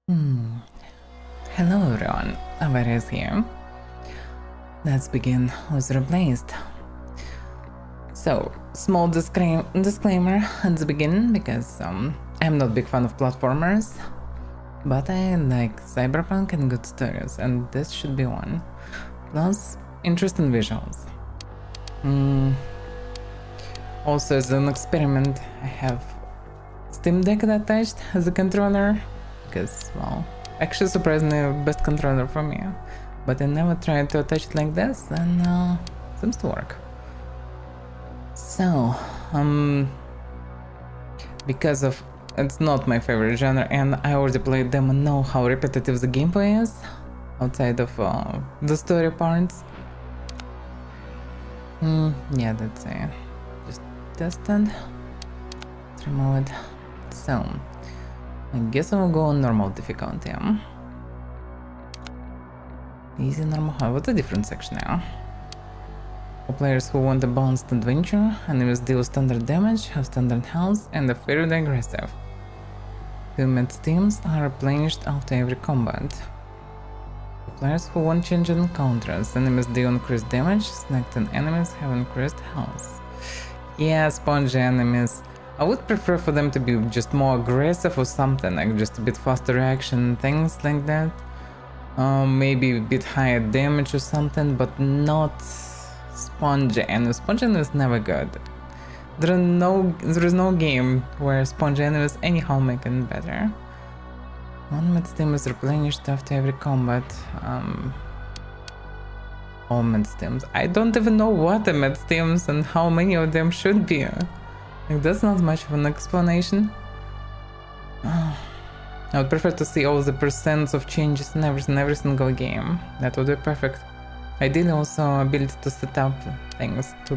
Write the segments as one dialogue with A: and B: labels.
A: Hmm. Hello everyone, R.E.A.C.H here. Let's begin with replaced. So, small disclaimer at the beginning because I'm not a big fan of platformers, but I like cyberpunk and good stories, and this should be one. Plus, interesting visuals. Also, as an experiment, I have Steam Deck attached as a controller because, well, actually surprisingly best controller for me. But I never tried to attach it like this, and seems to work. So, because of it's not my favorite genre, and I already played them and know how repetitive the gameplay is, outside of the story parts. Yeah, that's it. Just tested. Let's remove it. So, I guess I will go on normal difficulty. Easy, normal, hard. What's the different section now? For players who want a balanced adventure, enemies deal standard damage, have standard health, and are fairly aggressive. Teammates teams are replenished after every combat. For players who want change encounters, enemies deal increased damage, selected enemies have increased health. Yeah, spongy enemies. I would prefer for them to be just more aggressive or something, like just a bit faster reaction, things like that. Maybe a bit higher damage or something, but not spongy enemies. Spongy enemies never good. There is no game where spongy enemies anyhow make it better. One med stim is replenished after every combat. All med stims. I don't even know what a med stims and how many of them should be. Like, that's not much of an explanation. I would prefer to see all the percents of changes in every single game. That would be perfect. Ideally also ability to set up things to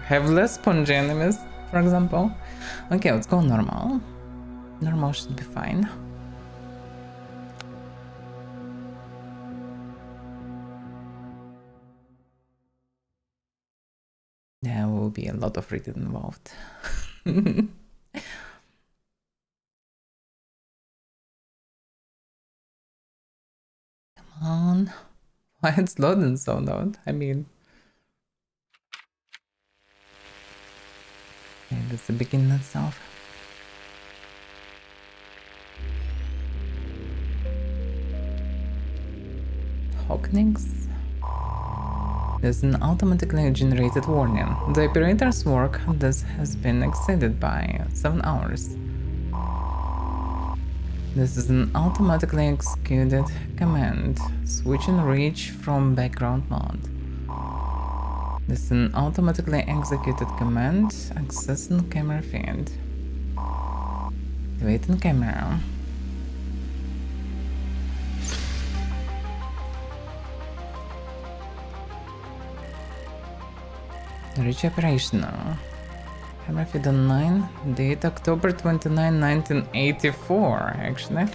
A: have less spongy enemies, for example. Okay, let's go normal. Normal should be fine. There will be a lot of reading involved. Come on. Why it's loading so loud? I mean... Maybe it's the beginning itself. Hawknings? There's an automatically generated warning. The operator's work this has been exceeded by 7 hours. This is an automatically executed command. Switch and reach from background mode. This is an automatically executed command. Accessing camera feed. Activating camera. Reach operational. Camera feed on 9. Date October 29, 1984, actually.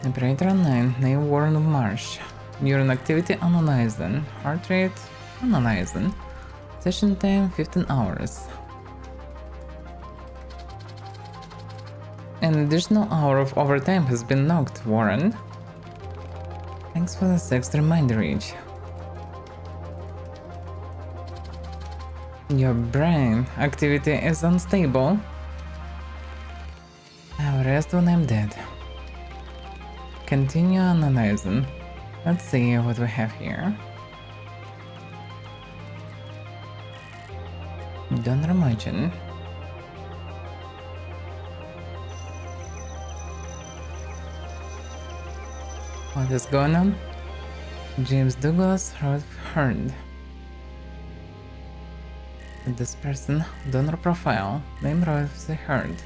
A: Operator on 9. Name Warren of Marsh. Neuron activity analyzing. Heart rate analyzing. Session time 15 hours. An additional hour of overtime has been knocked, Warren. Thanks for the sex reminder each. Your brain activity is unstable. I'll rest when I'm dead. Continue analyzing. Let's see what we have here. Don't imagine. What is going on? James Douglas Heard. This person, donor profile, name Royce Heard.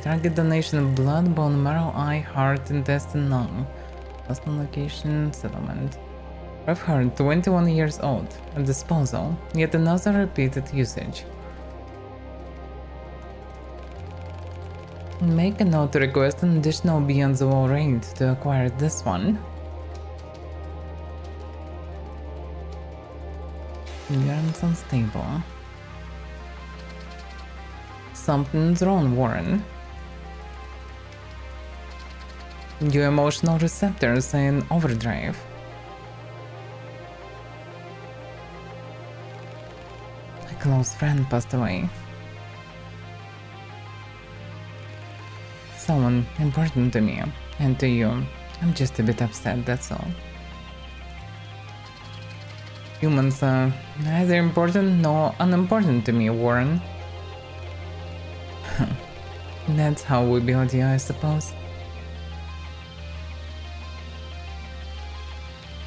A: Target donation of blood, bone marrow, eye, heart, intestine, lung. Personal location, settlement. Royce Heard, 21 years old. At disposal. Yet another repeated usage. Make a note to request an additional beyond the wall raid to acquire this one. Urine is unstable. Something's wrong, Warren. Your emotional receptors are in overdrive. A close friend passed away. Someone important to me, and to you. I'm just a bit upset, that's all. Humans are neither important nor unimportant to me, Warren. That's how we build you, I suppose.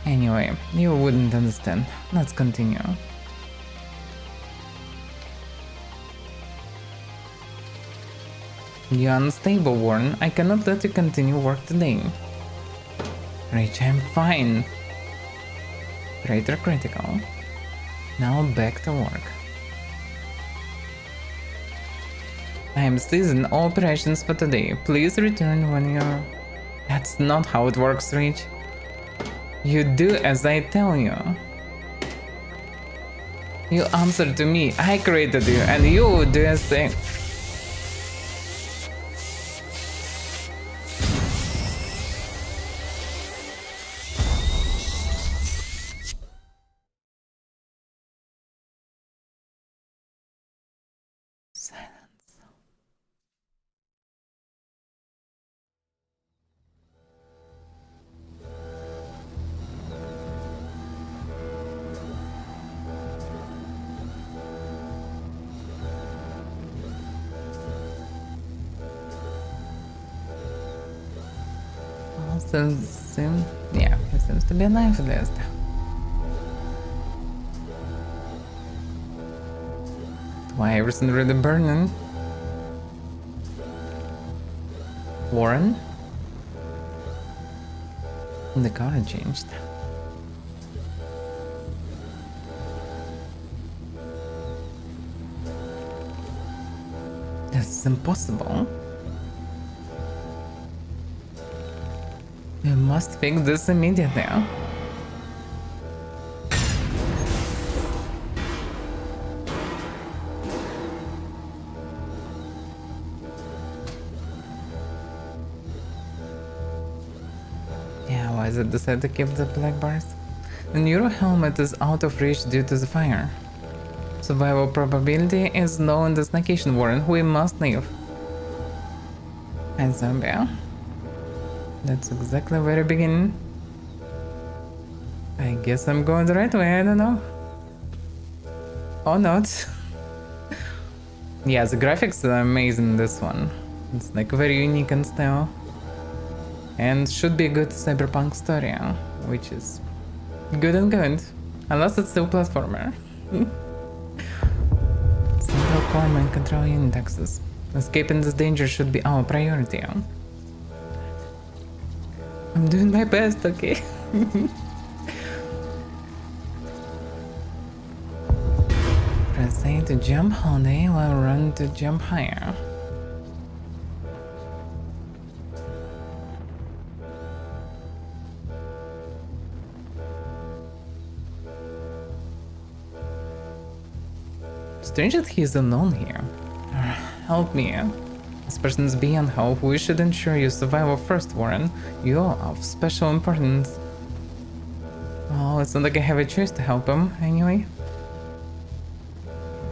A: Anyway, you wouldn't understand. Let's continue. You're unstable, Warren. I cannot let you continue work today. R.E.A.H, I'm fine. Crater critical. Now back to work. I am ceasing all operations for today. Please return when you're... That's not how it works, R.E.A.H. You do as I tell you. You answer to me. I created you, and you do as thing. Silence. Yeah, he seems to be alive at least. Why everything really burning? Warren? The car changed. This is impossible. We must fix this immediately. Yeah, why is it decided to keep the black bars? The neuro helmet is out of reach due to the fire. Survival probability is low in this location, Warren. We must leave. And zombie. That's exactly where it began. I guess I'm going the right way, I don't know. Or not. Yeah, the graphics are amazing in this one. It's like very unique in style. And should be a good cyberpunk story, which is good and good. Unless it's still platformer. Central core and control unit access. Escaping this danger should be our priority. I'm doing my best, okay? Press A to jump, hold A while run to jump higher. Strange that he's alone here. Help me. This person is beyond help. We should ensure your survival first, Warren. You are of special importance. Well, it's not like I have a choice to help him, anyway.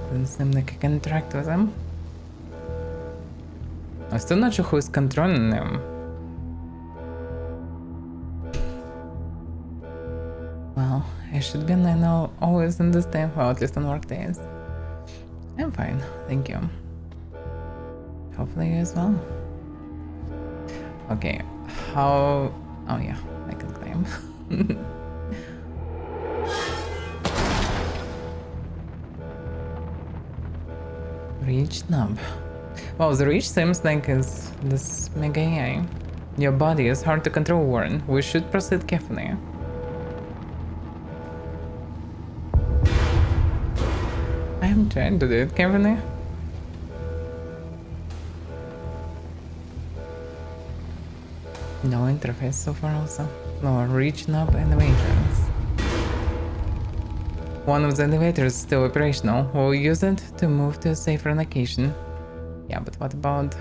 A: Doesn't seem like I can interact with him. I'm still not sure who is controlling him. Well, I should be always in this time, well, at least on work days. I'm fine, thank you. Hopefully you as well. Okay, how... Oh yeah, I can climb. Reach knob. Wow, the reach seems like is this mega AI. Your body is hard to control, Warren. We should proceed carefully. I'm trying to do it carefully. No interface so far also. Lower reach knob and elevators. One of the elevators is still operational. We'll use it to move to a safer location. Yeah, but what about,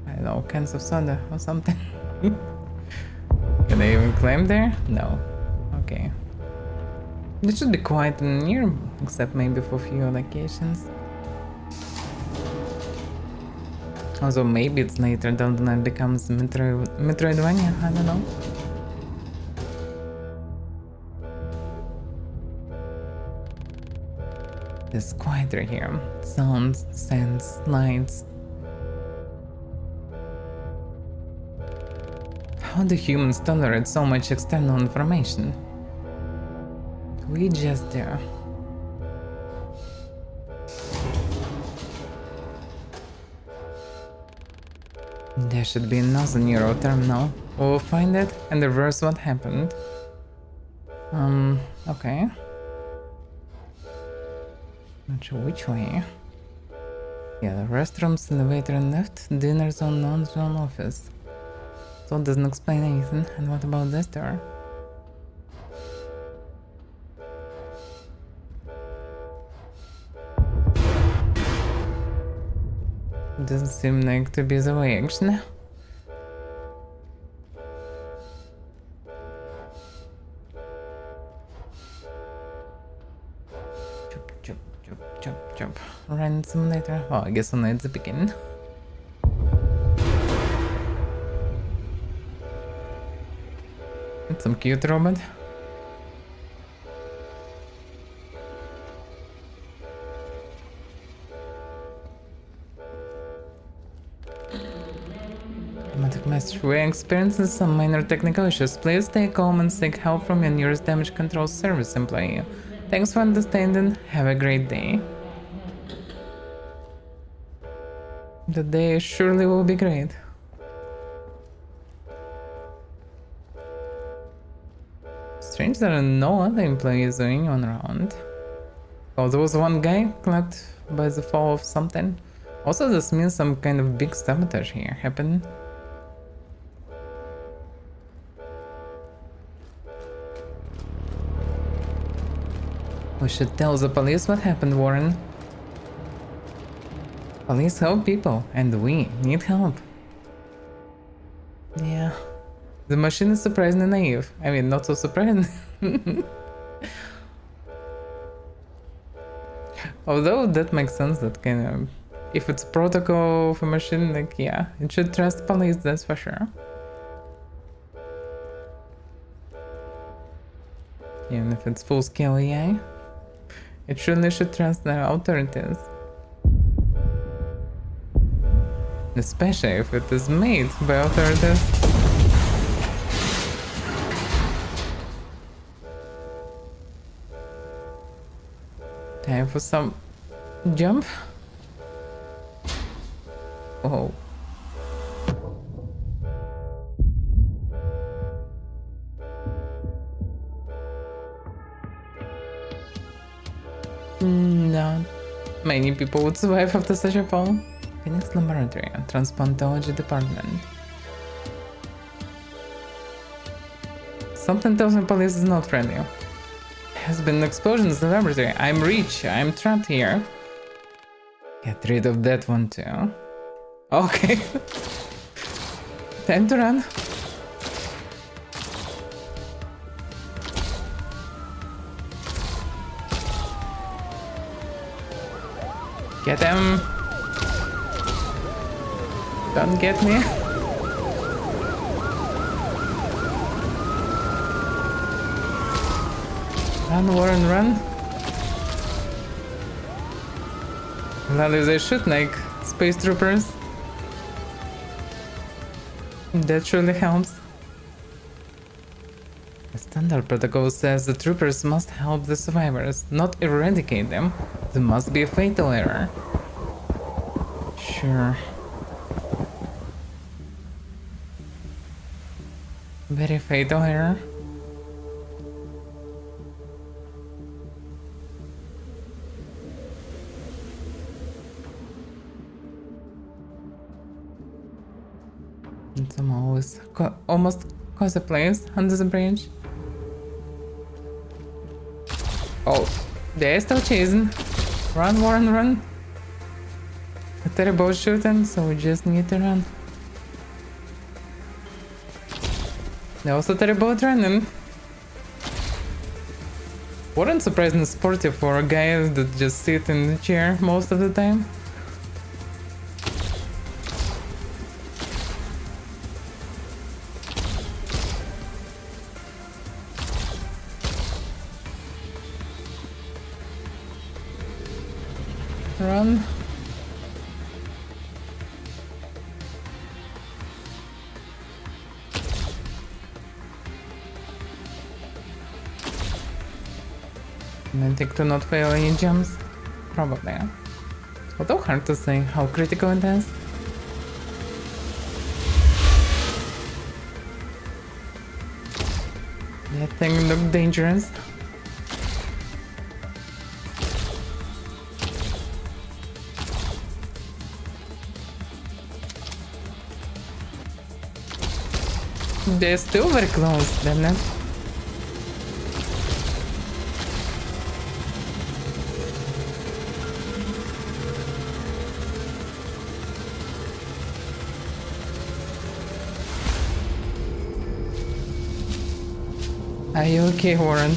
A: I don't know, cans of soda or something? Can I even climb there? No. Okay. It should be quite near, except maybe for few locations. Also, maybe it's later down the line becomes Metroidvania, I don't know. It's quieter here. Sounds, scents, lights. How do humans tolerate so much external information? We just do. There should be another neuro terminal. We'll find it and reverse what happened. Okay. Not sure which way. Yeah, the restrooms, elevator and lift, dinner zone, lounge zone, office. So it doesn't explain anything. And what about this door? Doesn't seem like to be the way, actually. Chop, chop, chop, chop, chop. Run simulator. Oh, I guess only at the beginning. It's some cute robot. Message. We're experiencing some minor technical issues. Please stay calm and seek help from your nearest damage control service employee. Thanks for understanding. Have a great day. The day surely will be great. Strange there are no other employees or anyone around. Oh, there was one guy clocked by the fall of something. Also, this means some kind of big sabotage here happened. We should tell the police what happened, Warren. Police help people, and we need help. Yeah. The machine is surprisingly naive. I mean, not so surprising. Although that makes sense, that kind of... If it's protocol of a machine, like, yeah, it should trust police, that's for sure. Even if it's full-scale AI. It surely should trust the authorities. Especially if it is made by authorities. Time for some jump. Oh. Not many people would survive after such a fall. Phoenix Laboratory, Transplantology Department. Something tells me police is not friendly. Has been an explosion in the laboratory. I'm R.E.A.C.H. I'm trapped here. Get rid of that one too. Okay. Time to run. Get him! Don't get me! Run, Warren, run! Well, if they shoot like space troopers, that surely helps. The standard protocol says the troopers must help the survivors, not eradicate them. There must be a fatal error. Sure. Very fatal error. It's almost cause a place under the bridge. Oh, they're still chasing. Run, Warren, run. They're both shooting, so we just need to run. They also they're both running. Wasn't surprisingly sporty for a guy that just sit in the chair most of the time. Run. And to not fail any jumps? Probably. Although hard to say how critical it is. That thing looked dangerous. They're still very close, damn it. Are you okay, Warren?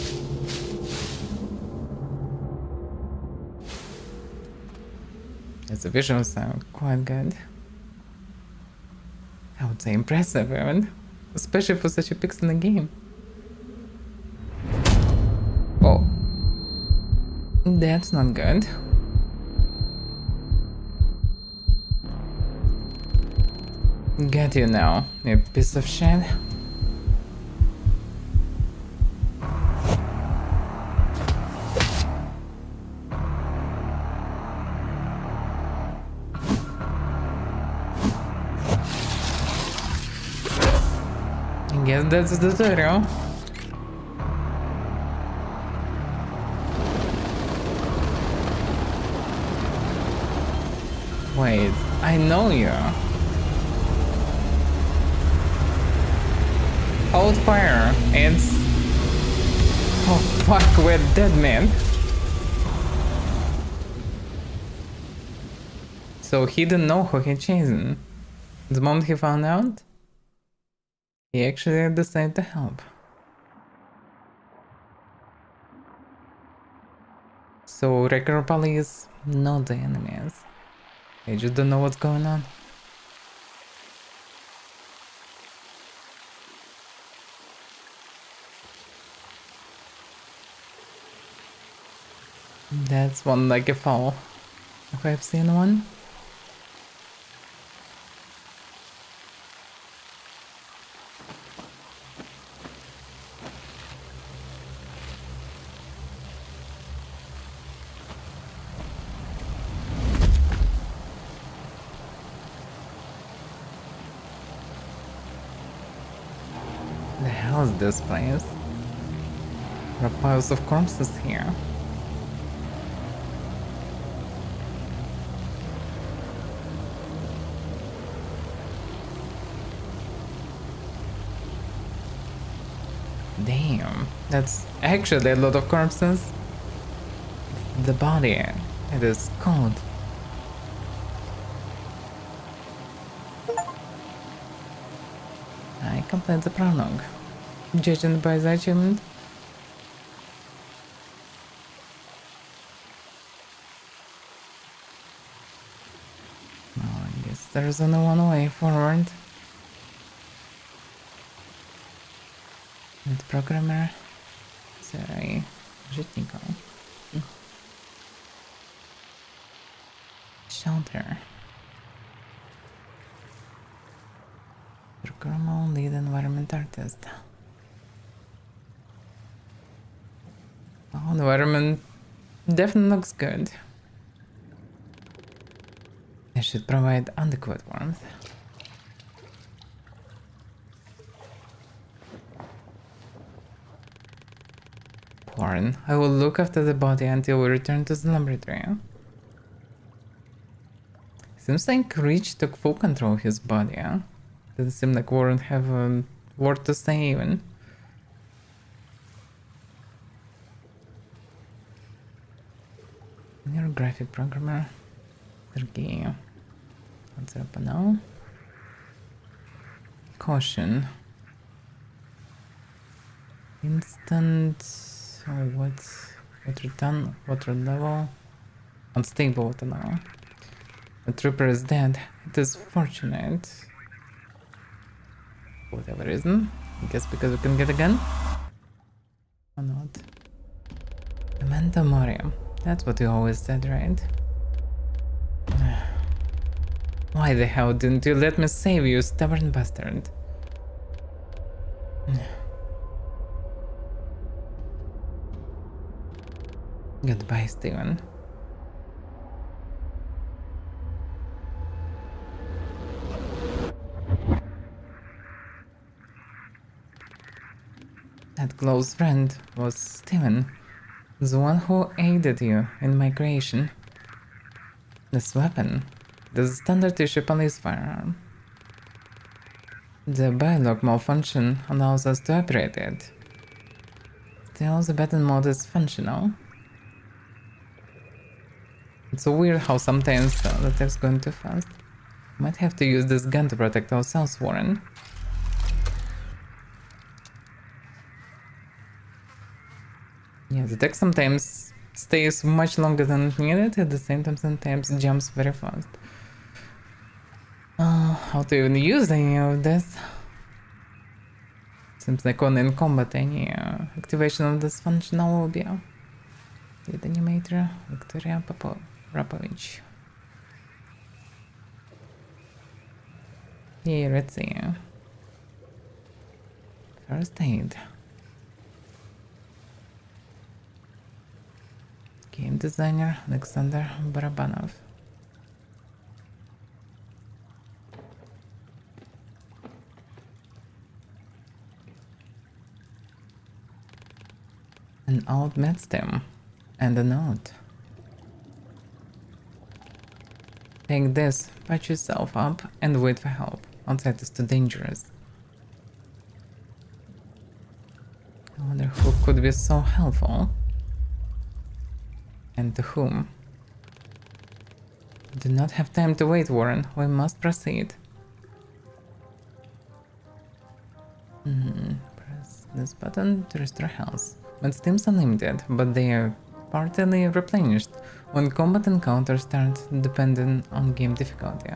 A: Its visuals sound quite good. I would say impressive even. Especially for such a pixel game. Oh. That's not good. Get you now, you piece of shit. I guess that's the tutorial. Wait, I know you. Hold fire. It's... Oh fuck, we're dead, man. So he didn't know who he chasing. The moment he found out, he actually decided to help. So regular police know the enemies. They just don't know what's going on. That's one like a foul. If I've seen one. The hell is this place? There are piles of corpses here. Damn, that's actually a lot of corpses. The body, it is cold. I complete the prologue. Judging by the achievement. Oh, I guess there's only one way forward. With programmer R.E.A.C.H. Shelter. Programmer lead environment artist. Oh, the environment definitely looks good. It should provide adequate warmth. Warren, I will look after the body until we return to the laboratory. Seems like R.E.A.C.H took full control of his body. Doesn't seem like Warren have a word to say even. You're a graphic programmer. Sergey. What's up now? Caution. Instant. Oh, what? Water level. Unstable water level. The trooper is dead. It is fortunate. For whatever reason. I guess because we can get a gun? Or not? Memento Mori. That's what you always said, right? Why the hell didn't you let me save you, stubborn bastard? Goodbye, Steven. That close friend was Steven, the one who aided you in my creation. This weapon, the standard issue police firearm. The biolog malfunction allows us to operate it. Still, the battle mode is functional. It's so weird how sometimes the text going too fast. Might have to use this gun to protect ourselves, Warren. Yeah, the text sometimes stays much longer than needed, at the same time sometimes jumps very fast. How to even use any of this? Seems like only in combat any activation of this functional will be lead animator Victoria Rapovich. Yeah, let's see. First aid. Game designer Alexander Barabanov. An old med stem and a note. Take this, patch yourself up, and wait for help. Outside is too dangerous. I wonder who could be so helpful. And to whom? Do not have time to wait, Warren. We must proceed. Press this button to restore health. Med stems are limited, but they are partly replenished when combat encounters start, depending on game difficulty.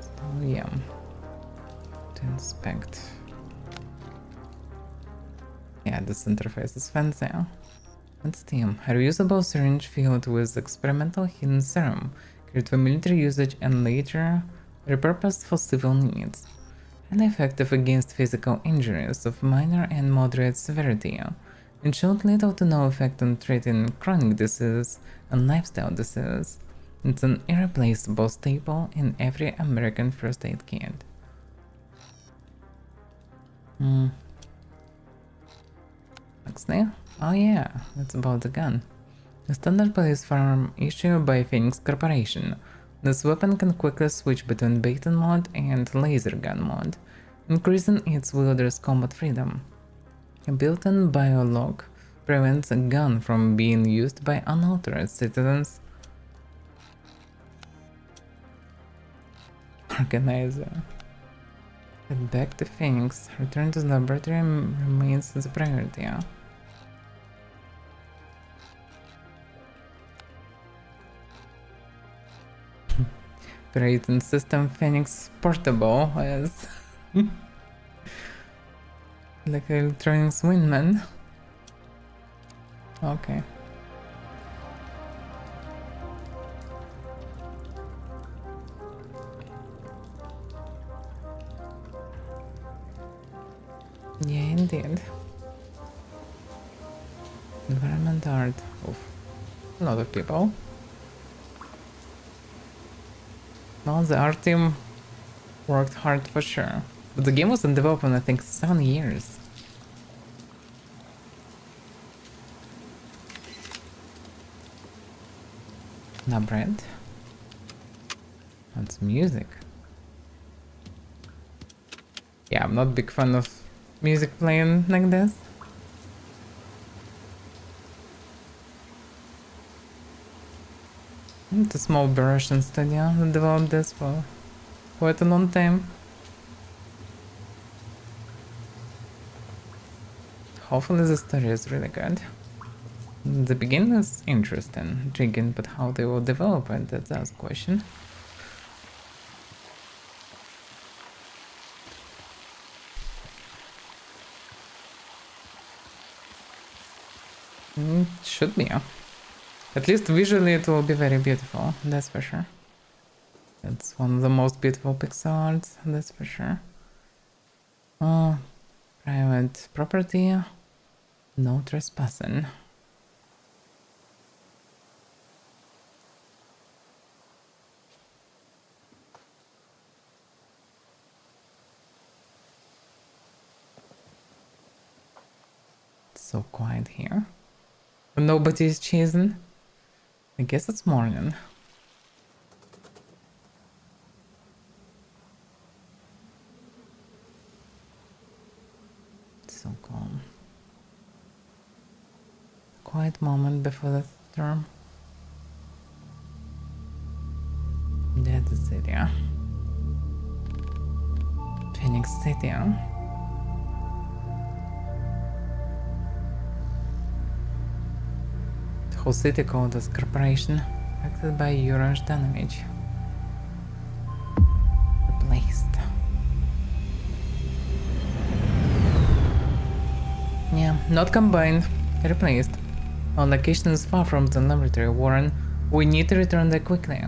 A: So, yeah. To inspect. Yeah, this interface is fancy. Let's team. A reusable syringe filled with experimental hidden serum, created for military usage and later repurposed for civil needs. Highly effective against physical injuries of minor and moderate severity, and showed little to no effect on treating chronic diseases and lifestyle diseases. It's an irreplaceable staple in every American first aid kit. Huxley? Oh yeah, that's about the gun. A standard police firearm issued by Phoenix Corporation. This weapon can quickly switch between Baton mode and laser gun mode, increasing its wielder's combat freedom. A built-in biolog prevents a gun from being used by unauthorized citizens. Organizer. Get back to Phoenix. Return to the laboratory remains the priority. Operating system Phoenix Portable is like electronics wingman. Okay. Yeah, indeed. Environment art. Oof. A lot of people. Well, the art team worked hard for sure. But the game was in development, I think, 7 years. Now bread. That's music. Yeah, I'm not a big fan of music playing like this. The small Russian studio that developed this for quite a long time. Hopefully the story is really good. The beginning is interesting, intriguing, but how they will develop it, that's the question. Should be. At least visually it will be very beautiful, that's for sure. It's one of the most beautiful pixel arts, that's for sure. Oh, private property, no trespassing. It's so quiet here. Nobody is chasing. I guess it's morning. So calm. Quiet moment before the storm. That's the city. Phoenix City. The whole city called as corporation, affected by orange damage. Replaced. Yeah, not combined. Replaced. Our location is far from the laboratory, Warren. We need to return there quickly.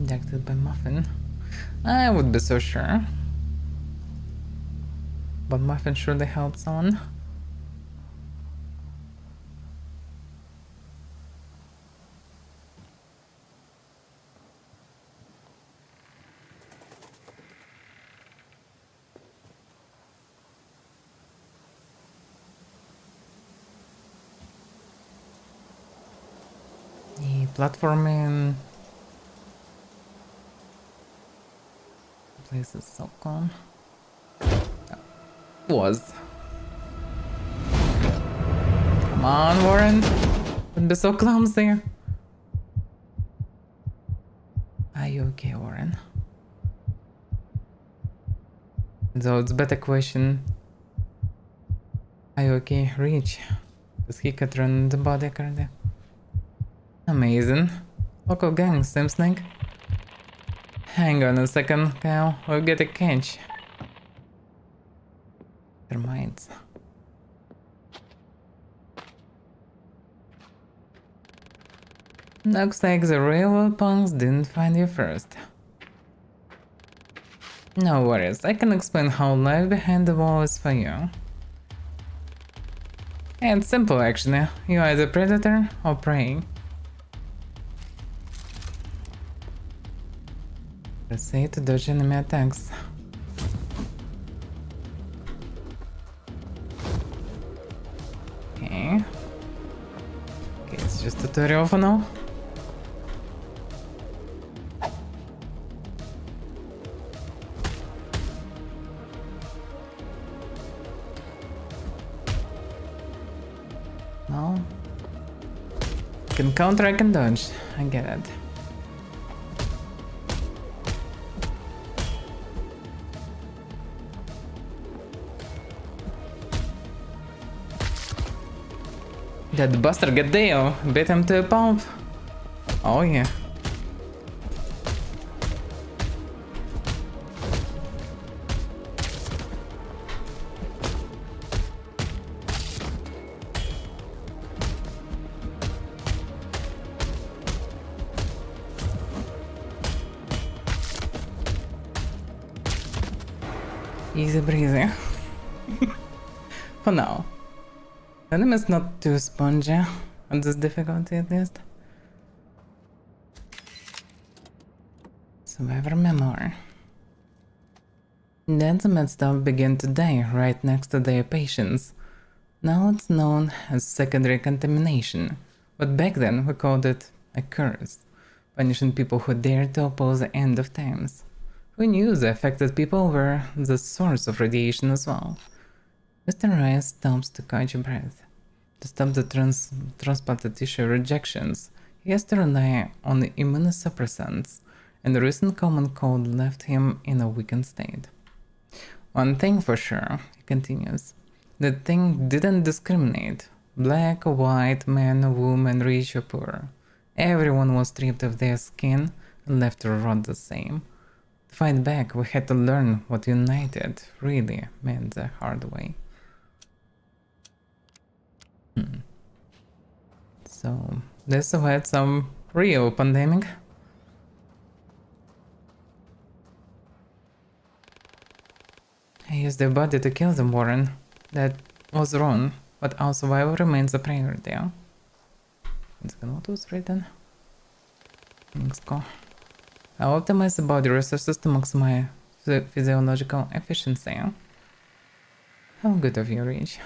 A: Abducted by Muffin. I would be so sure. But Muffin surely helped someone. Platforming. The place is so calm. Was. Come on, Warren. Don't be so clumsy. Are you okay, Warren? So it's better question. Are you okay, R.E.A.C.H? Because he could run the body currently. Amazing. Local gang, same snake. Hang on a second, Kyle. We'll get a catch. Termites. Looks like the railroad punks didn't find you first. No worries, I can explain how life behind the wall is for you. It's simple actually. You're either predator or prey. Press A to dodge enemy attacks. Okay. Okay, it's just tutorial for now. No. I can counter, I can dodge. I get it. That buster get deal. Beat him to a pulp. Oh yeah. Easy breezy. For now. The enemy is not too spongy on this difficulty at least. Survivor memoir. Then the med stuff began to die right next to their patients. Now it's known as secondary contamination, but back then we called it a curse, punishing people who dared to oppose the end of times. We knew the affected people were the source of radiation as well. Mr. Rice stops to catch a breath. To stop the transplanted tissue rejections, he has to rely on immunosuppressants, and the recent common cold left him in a weakened state. One thing for sure, he continues, the thing didn't discriminate. Black, white, man, woman, rich or poor. Everyone was stripped of their skin and left to rot the same. To fight back, we had to learn what united really meant the hard way. So, this had some real pandemic. I used their body to kill them, Warren. That was wrong, but our survival remains a priority. It's what was written. Let's go. I'll optimize the body resources to maximize physiological efficiency. How good of you, R.E.A.H.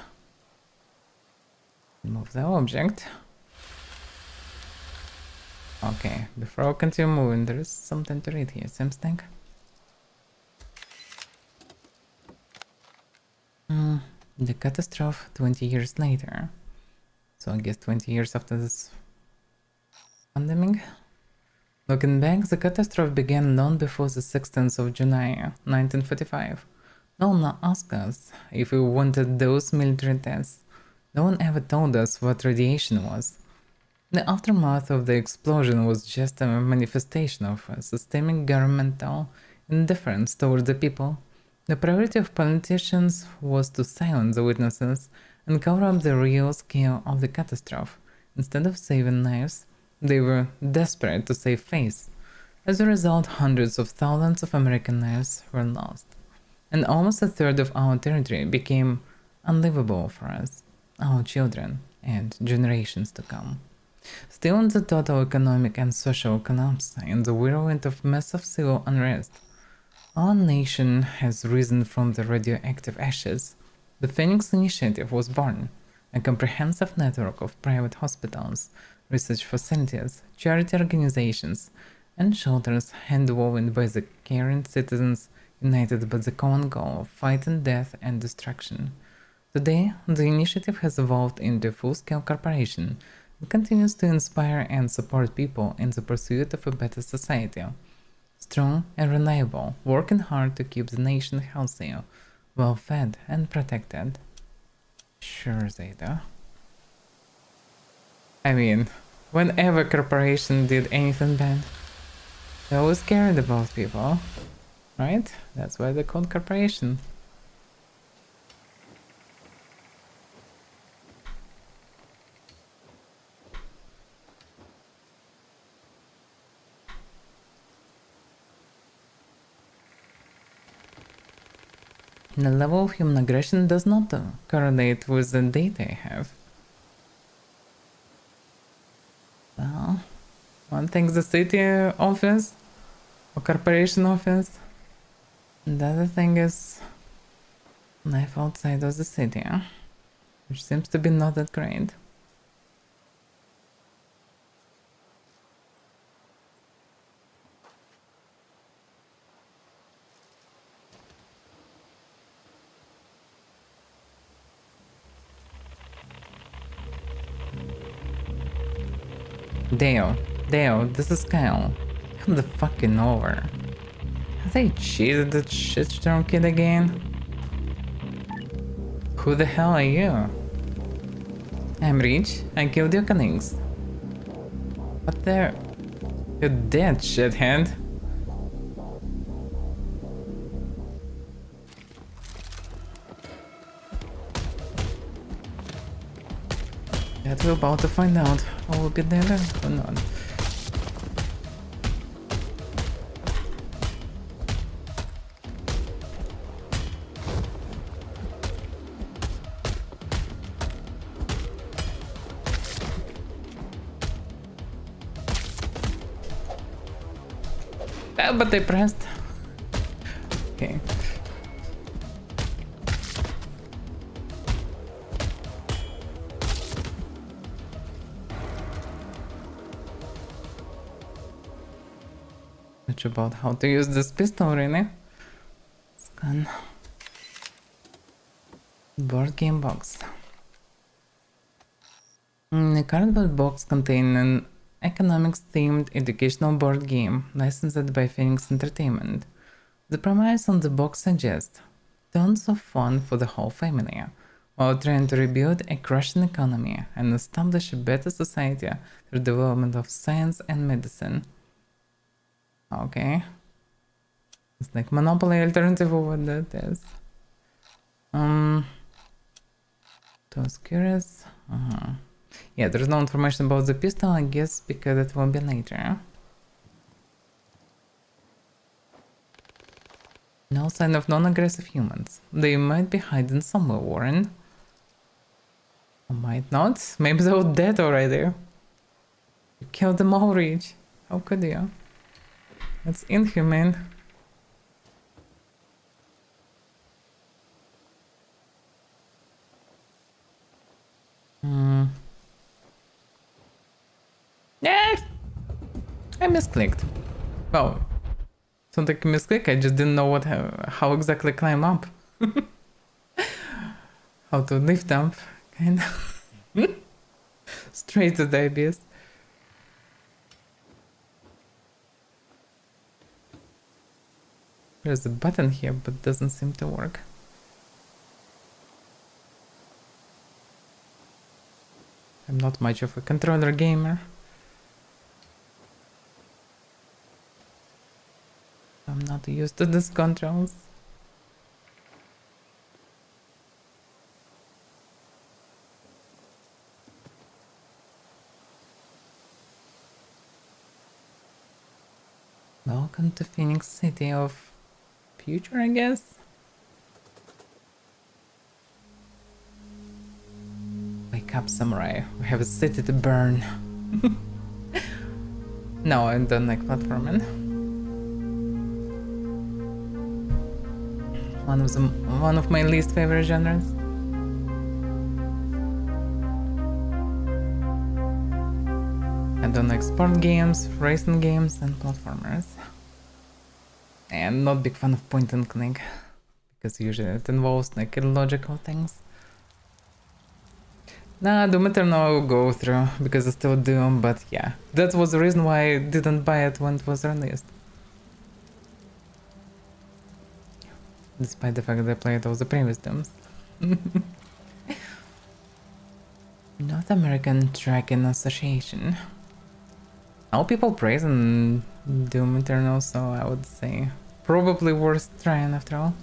A: Move the object. Okay, before I continue moving, there is something to read here, seems like. The catastrophe 20 years later. So I guess 20 years after this pandemic. Looking back, the catastrophe began long before the 16th of July, 1945. No one asked us if we wanted those military tests. No one ever told us what radiation was. The aftermath of the explosion was just a manifestation of a systemic governmental indifference toward the people. The priority of politicians was to silence the witnesses and cover up the real scale of the catastrophe. Instead of saving lives, they were desperate to save face. As a result, hundreds of thousands of American lives were lost, and almost a third of our territory became unlivable for us, our children, and generations to come. Still in the total economic and social collapse, in the whirlwind of massive civil unrest, our nation has risen from the radioactive ashes. The Phoenix Initiative was born, a comprehensive network of private hospitals, research facilities, charity organizations, and shelters handwoven by the caring citizens united by the common goal of fighting death and destruction. Today, the initiative has evolved into a full-scale corporation and continues to inspire and support people in the pursuit of a better society. Strong and reliable, working hard to keep the nation healthy, well fed and protected. Sure they do. I mean, whenever corporation did anything bad, they always cared about people, right? That's why they're called corporation. The level of human aggression does not correlate with the data I have. Well, one thing's the city office or corporation office, and the other thing is life outside of the city, which seems to be not that great. Dale, this is Kyle. Come the fucking over. Have they cheated that shitstorm kid again? Who the hell are you? I'm R.E.A.H. I killed your colleagues. But they're... You're dead, shithead. That we're about to find out. I will be there or not. Ah, but they pressed. Okay. Much about how to use this pistol, really. Scan. Board game box. A cardboard box containing an economics-themed educational board game licensed by Phoenix Entertainment. The premise on the box suggests tons of fun for the whole family, while trying to rebuild a crashing economy and establish a better society through the development of science and medicine. Okay. It's like Monopoly alternative or what that is. I was curious. Yeah, there's no information about the pistol, I guess, because it will be later. No sign of non-aggressive humans. They might be hiding somewhere, Warren. Or might not. Maybe they're all dead already. You killed them all, R.E.A.H. How could you? That's inhumane. Yeah, I misclicked. Well, it's not like a misclick, I just didn't know how exactly climb up. How to lift up, kind of. Straight to the abyss. There's a button here, but doesn't seem to work. I'm not much of a controller gamer. I'm not used to these controls. Welcome to Phoenix City of Future, I guess? Wake up, samurai. We have a city to burn. No, I don't like platforming. One of my least favorite genres. I don't like sport games, racing games, and platformers. I'm not a big fan of point and click, because usually it involves like illogical things. Nah, Doom Eternal I will go through, because it's still Doom, but yeah. That was the reason why I didn't buy it when it was released. Despite the fact that I played all the previous Dooms. North American Tracking Association. All people praise Doom Eternal, so I would say probably worth trying after all.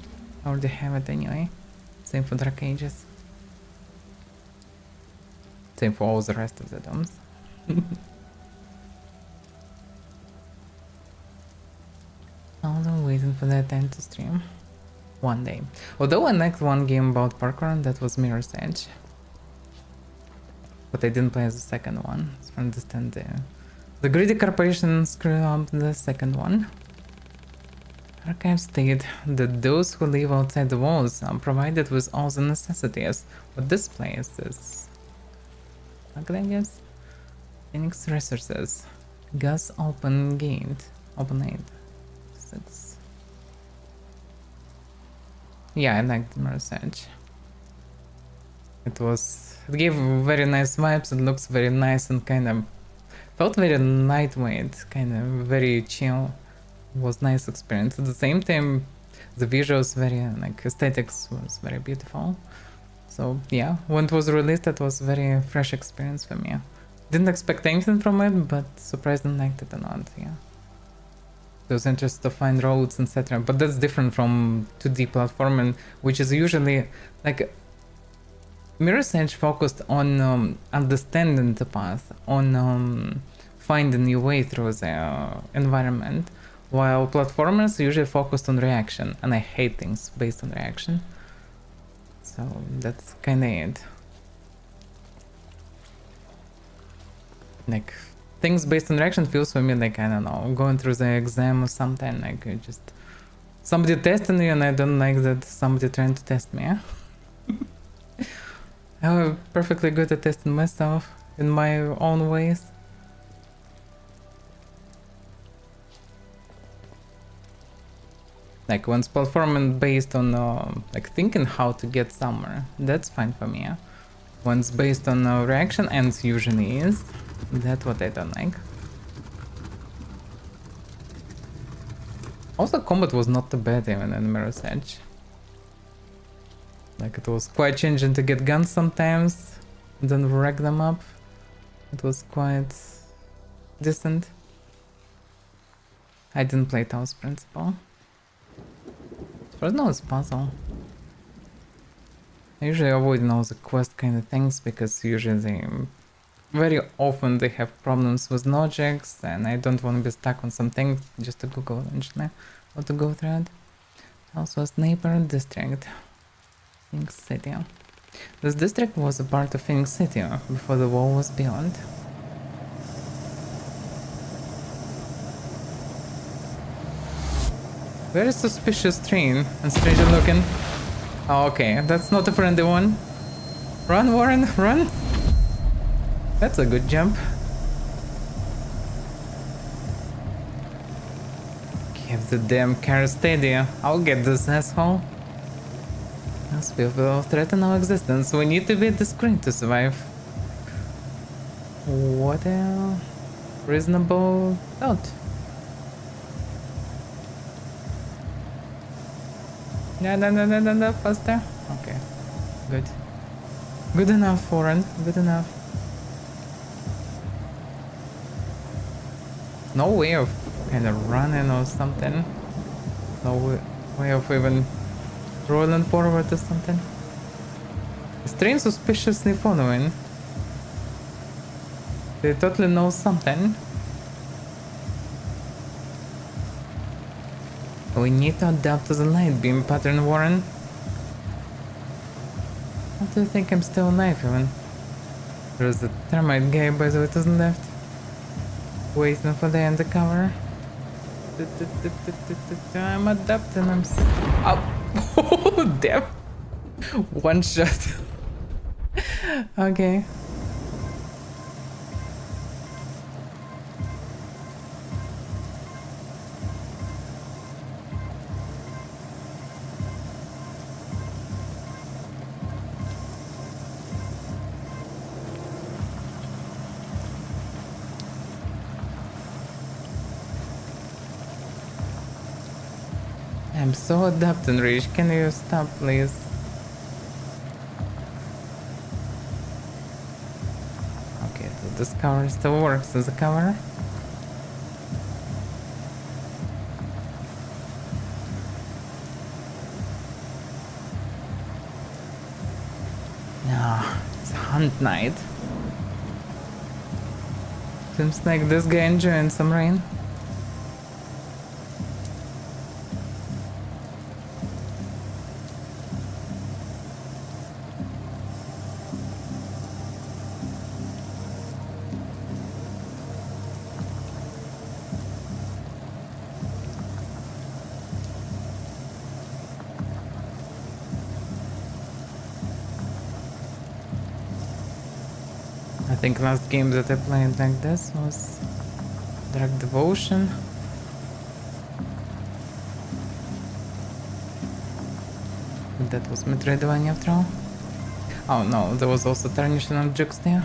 A: I already have it anyway. Same for Dark Ages. Same for all the rest of the Dooms. Also waiting for that time to stream. One day. Although I liked one game about parkour, and that was R.E.A.C.H. But I didn't play the second one. As far as I understand, the greedy corporation screwed up the second one. Archives state that those who live outside the walls are provided with all the necessities, but this place is... ugly, I guess? Phoenix Resources. Gas Open Gate. Open Aid. 6. Yeah, I liked R.E.A.C.H. It gave very nice vibes, it looks very nice and kind of felt very lightweight, kind of very chill. It was nice experience. At the same time, the visuals very like aesthetics was very beautiful. So yeah, when it was released, it was very fresh experience for me. Didn't expect anything from it, but surprisingly liked it a lot. Yeah. It was interesting to find roads, etc. But that's different from 2D platforming, which is usually like R.E.A.C.H focused on understanding the path, on finding your way through the environment, while platformers usually focused on reaction, and I hate things based on reaction. So that's kinda it. Like, things based on reaction feels for me like, I don't know, going through the exam or something, like just somebody testing you and I don't like that somebody trying to test me. I'm perfectly good at testing myself in my own ways. Like when it's platforming based on like thinking how to get somewhere, that's fine for me. One's based on a reaction, and it usually is. That's what I don't like. Also, combat was not too bad even in Mirror's Edge. Like, it was quite changing to get guns sometimes, and then rack them up. It was quite decent. I didn't play Taos Principle. But no, it's puzzle. I usually avoid all the quest kind of things because usually they very often they have problems with logics and I don't want to be stuck on something just to Google eventually or to go through it. Also, Sniper District, Phoenix City. This district was a part of Phoenix City before the wall was built. Very suspicious train and stranger looking. Oh, okay, that's not a friendly one. Run, Warren, run! That's a good jump. Keep the damn car steady. I'll get this asshole. Those people threaten our existence. We need to be discreet to survive. What a reasonable thought. No, faster. Okay, good. Good enough, Warren. Good enough. No way of kind of running or something. No way of even rolling forward or something. This train suspiciously following. They totally know something. We need to adapt to the light beam pattern, Warren. How do you think I'm still alive even? There's a termite guy by the way to the left. Waiting for the undercover. I'm adapting, oh, damn. One shot. Okay. I'm so adapting, Rich. Can you stop, please? Okay, so this cover still works as a cover. No, it's Hunt Night. Seems like this guy enjoying some rain. I think last game that I played like this was Dark Devotion. But that was Metroidvania after all. Oh no, there was also Tarnished and Jukes there.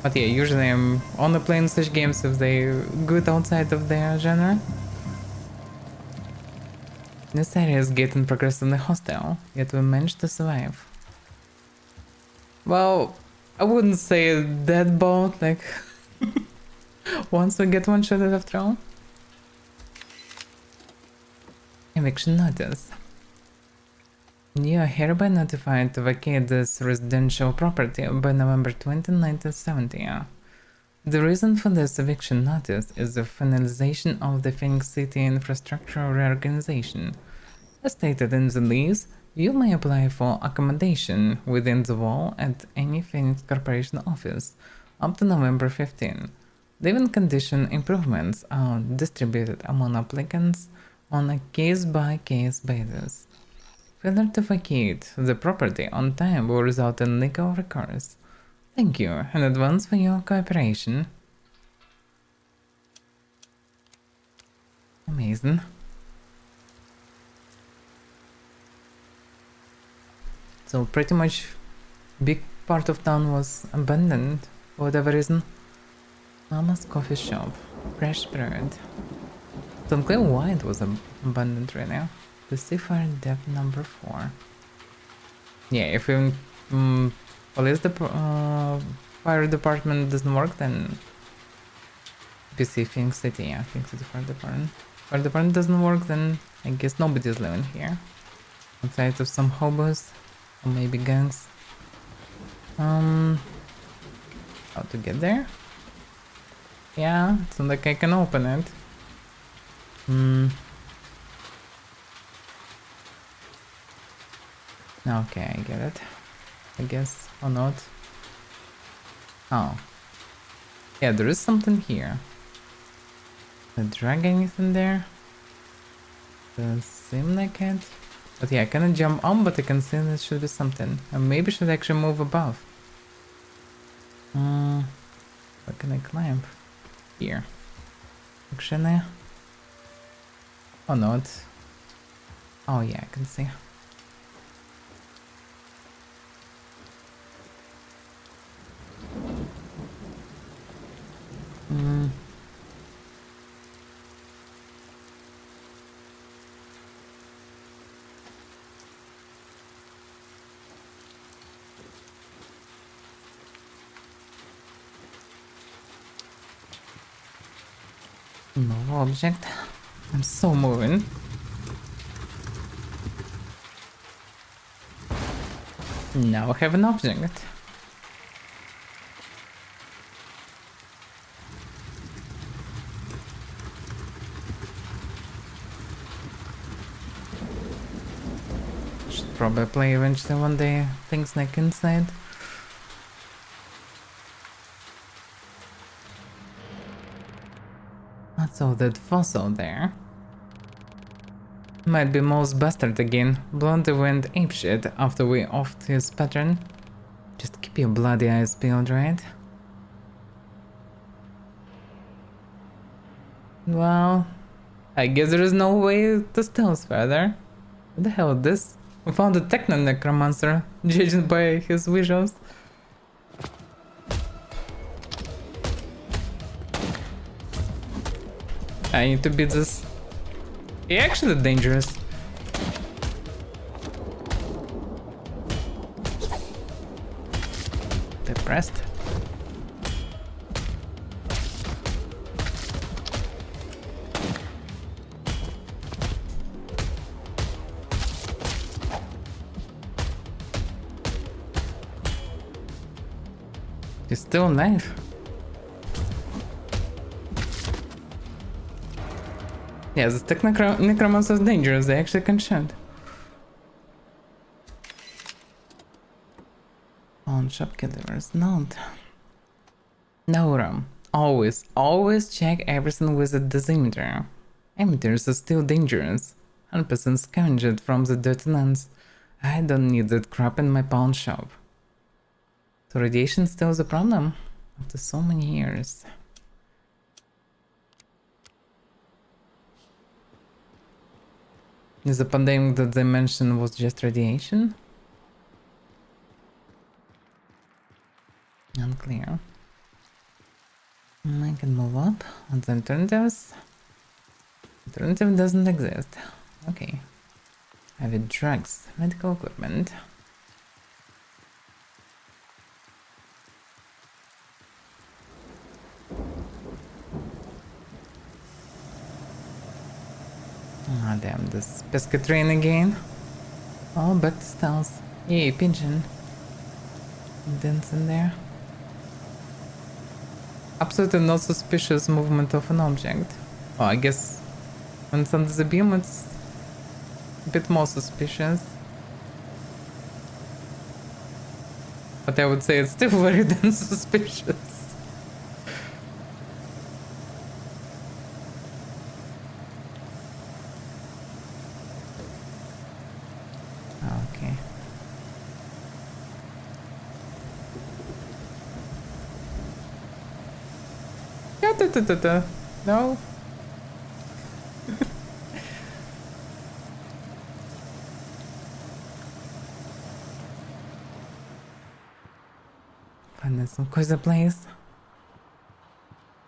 A: But yeah, usually I'm only playing such games if they're good outside of their genre. This area is getting progressively hostile, yet we managed to survive. Well, I wouldn't say that bold, like once we get one shot after all. Eviction notice. You are hereby notified to vacate this residential property by November 20, 1970. The reason for this eviction notice is the finalization of the Phoenix City infrastructure reorganization. As stated in the lease, you may apply for accommodation within the wall at any Phoenix Corporation office up to November 15. Living condition improvements are distributed among applicants on a case-by-case basis. Failure to vacate the property on time will result in legal recourse. Thank you in advance for your cooperation. Amazing. So pretty much big part of town was abandoned for whatever reason. Mama's coffee shop. Fresh bread. It's unclear why it was abandoned right now. The Seafire Depth number 4. Yeah, if even police fire department doesn't work, then PC Phoenix City, yeah, Phoenix City Fire Department. Fire Department doesn't work, then I guess nobody's living here. Outside of some hobos, or maybe gangs. How to get there? Yeah, it's not like I can open it. Okay, I get it. I guess, or not. Oh. Yeah, there is something here. The dragon is in there. Doesn't seem like it. But yeah, I cannot jump on, but I can see there should be something. And maybe should actually move above. Where can I climb? Here. Actually. Or not. Oh yeah, I can see. No object. I'm so moving. Now I have an object. Should probably play eventually one day. Things like inside. What's all that fossil there? Might be Mo's bastard again. Blondie went apeshit after we offed his pattern. Just keep your bloody eyes peeled, right? Well, I guess there is no way to stealth further. What the hell is this? We found a techno necromancer, judging by his visuals. I need to beat this. He actually dangerous. Depressed. He's still alive. Yeah, this necromancer is dangerous, they actually can shoot. On shopkeep delivers note. Nora, always check everything with a dosimeter. Emitters are still dangerous. 100% scavenged from the dirty lands. I don't need that crap in my pawn shop. So radiation still is a problem after so many years. Is the pandemic that they mentioned was just radiation? Unclear. I can move up. What's the alternatives? Alternative doesn't exist. Okay. I have drugs, medical equipment. Ah, damn, this pesca train again. Oh, back to stealth. Yay, pigeon. Dents in there. Absolutely not suspicious movement of an object. Oh, I guess when it's under the beam, it's a bit more suspicious. But I would say it's still very damn suspicious. Okay. No. Some cozy place.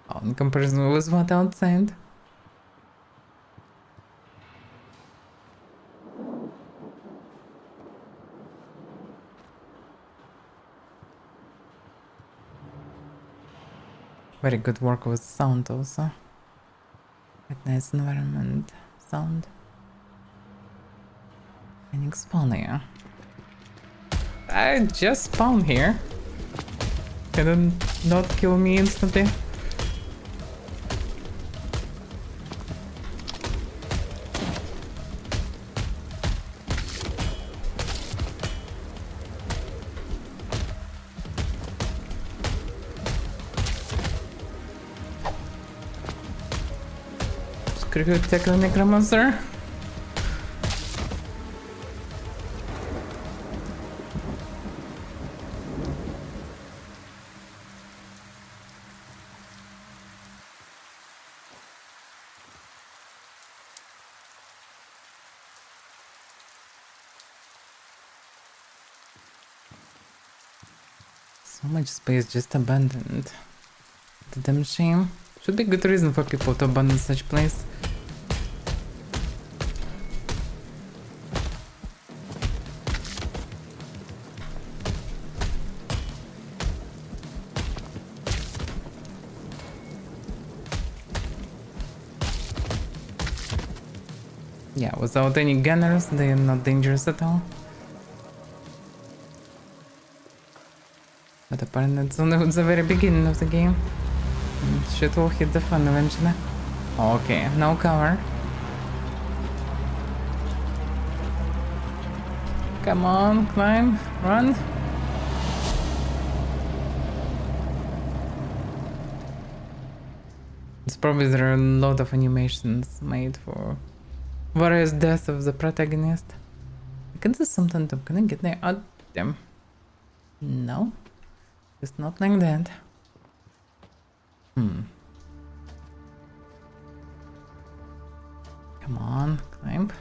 A: Oh, in comparison with what outside. Very good work with sound also. Quite nice environment sound. And spawn here. I just spawned here. Can it not kill me instantly? Screw you, tackle necromancer. So much space just abandoned. The damn shame. Should be good reason for people to abandon such place. Yeah, without any gunners, they are not dangerous at all. But apparently it's only at the very beginning of the game. And shit will hit the fan eventually. Okay, no cover. Come on, climb, run. It's probably there are a lot of animations made for various deaths of the protagonist. I can do something to can I get there? Oh, damn. No. Just not like that. Come on, climb.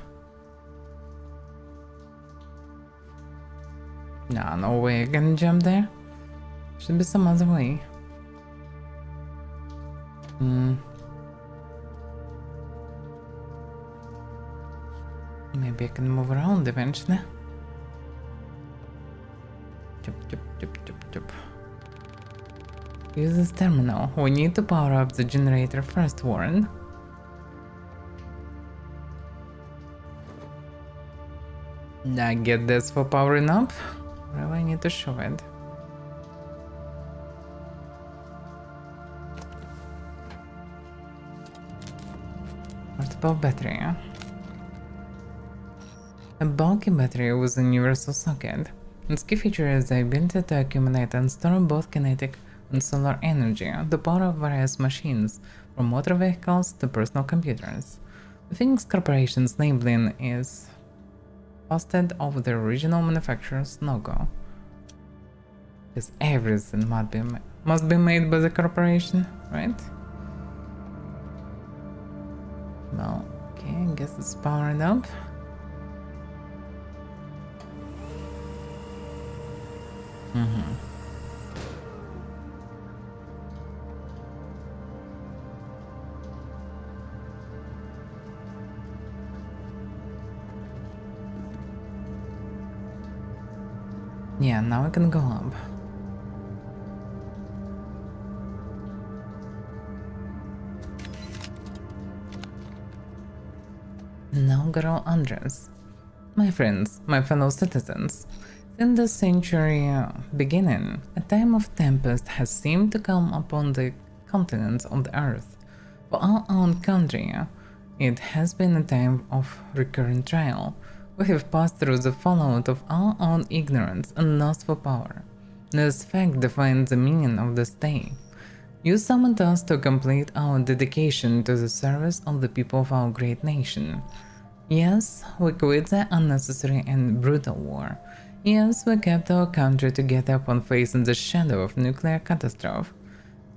A: Nah, no way I can jump there. Should be some other way. Maybe I can move around eventually. Jump. Use this terminal. We need to power up the generator first, Warren. I get this for powering up. Where do I need to show it? Portable battery. A bulky battery with a universal socket. Its key feature is the ability to accumulate and store both kinetic and solar energy, the power of various machines, from motor vehicles to personal computers. The Phoenix Corporation's labeling is posted over the original manufacturer's logo. Because everything must be made by the corporation, right? Well, okay, I guess it's powered up. Yeah, now I can go up. Now, girl Andres. My friends, my fellow citizens, since the century beginning, a time of tempest has seemed to come upon the continents of the earth. For our own country, it has been a time of recurrent trial. We have passed through the fallout of our own ignorance and lust for power. This fact defines the meaning of this day. You summoned us to complete our dedication to the service of the people of our great nation. Yes, we quit the unnecessary and brutal war. Yes, we kept our country together upon facing the shadow of nuclear catastrophe.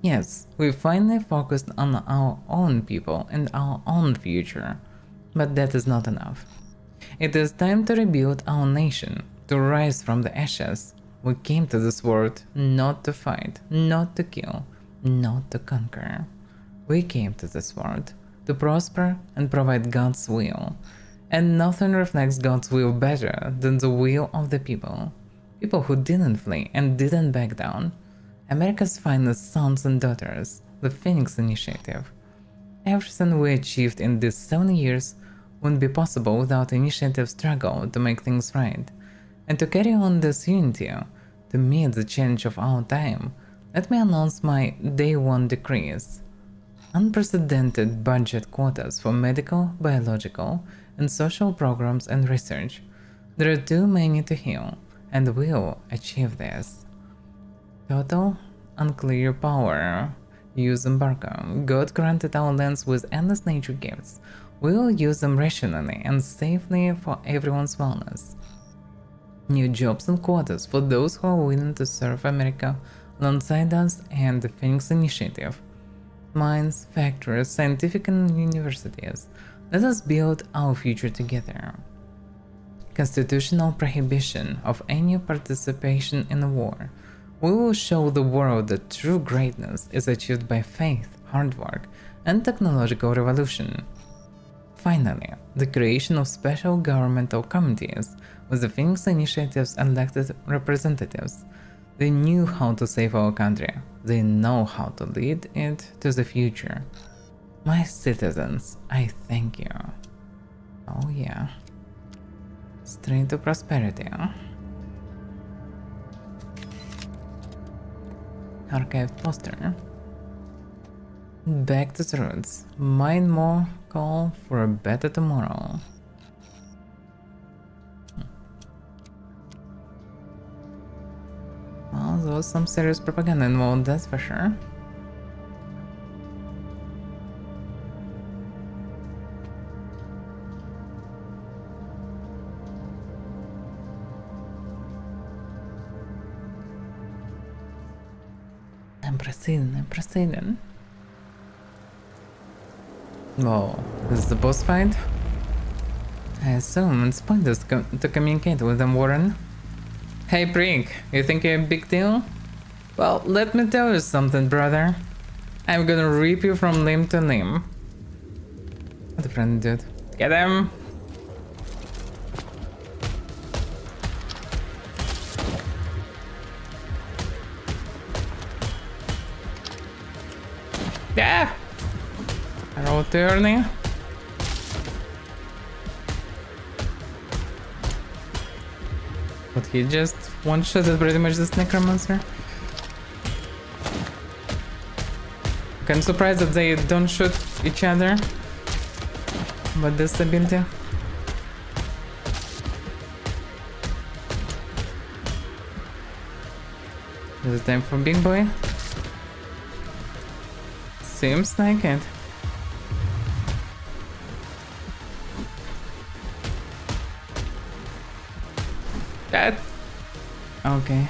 A: Yes, we finally focused on our own people and our own future. But that is not enough. It is time to rebuild our nation, to rise from the ashes. We came to this world not to fight, not to kill, not to conquer. We came to this world to prosper and provide God's will. And nothing reflects God's will better than the will of the people. People who didn't flee and didn't back down. America's finest sons and daughters, the Phoenix Initiative. Everything we achieved in these 7 years wouldn't be possible without Initiative's struggle to make things right. And to carry on this unity, to meet the challenge of our time, let me announce my Day 1 decrees. Unprecedented budget quotas for medical, biological, and social programs and research. There are too many to heal, and we'll achieve this. Total unclear power. Use embargo. God granted our lands with endless nature gifts. We'll use them rationally and safely for everyone's wellness. New jobs and quotas for those who are willing to serve America alongside us and the Phoenix Initiative. Mines, factories, scientific and universities. Let us build our future together. Constitutional prohibition of any participation in a war. We will show the world that true greatness is achieved by faith, hard work, and technological revolution. Finally, the creation of special governmental committees with the Phoenix Initiative's elected representatives. They knew how to save our country. They know how to lead it to the future. My citizens, I thank you. Oh yeah. Straight to prosperity. Archived poster. Back to the roots. Mind more. Call for a better tomorrow. Well, there was some serious propaganda involved, that's for sure. I'm proceeding. Whoa, this is the boss fight? I assume it's pointless to communicate with them, Warren. Hey prick, you think you're a big deal? Well, let me tell you something, brother. I'm gonna rip you from limb to limb. What a friend, dude. Get him! Yeah! Arrow turning. But he just one-shotted pretty much this necromancer. I'm surprised that they don't shoot each other. But this ability. Is it time for big boy? Seems like it. That. Okay.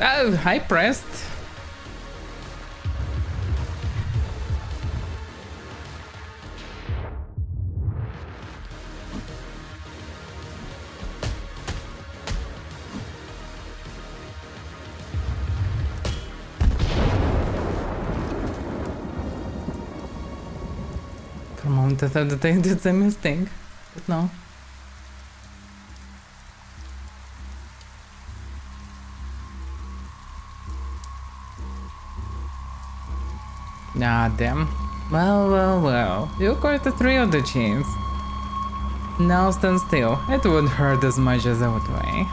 A: Oh, I pressed. For a moment I thought that I did the mistake, but no. Ah, damn. Well. You quite a trio the chains. Now stand still. It wouldn't hurt as much as I would weigh.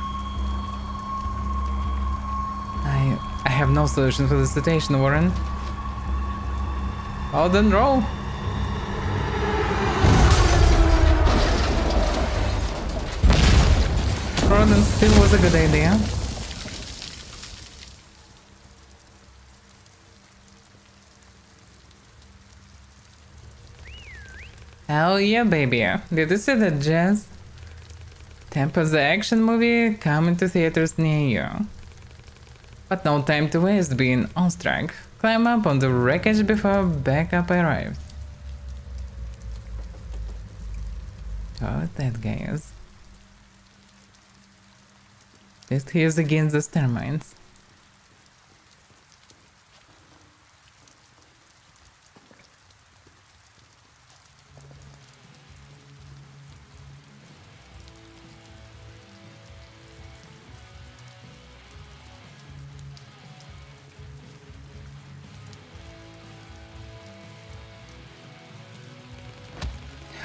A: I have no solution for the situation, Warren. Oh, then roll. Rodent still was a good idea. Hell yeah, baby. Did you see that, Jazz? Tempo's the action movie coming to theaters near you. But no time to waste being awestruck. Climb up on the wreckage before backup arrives. that guy is. At least he is against the termites.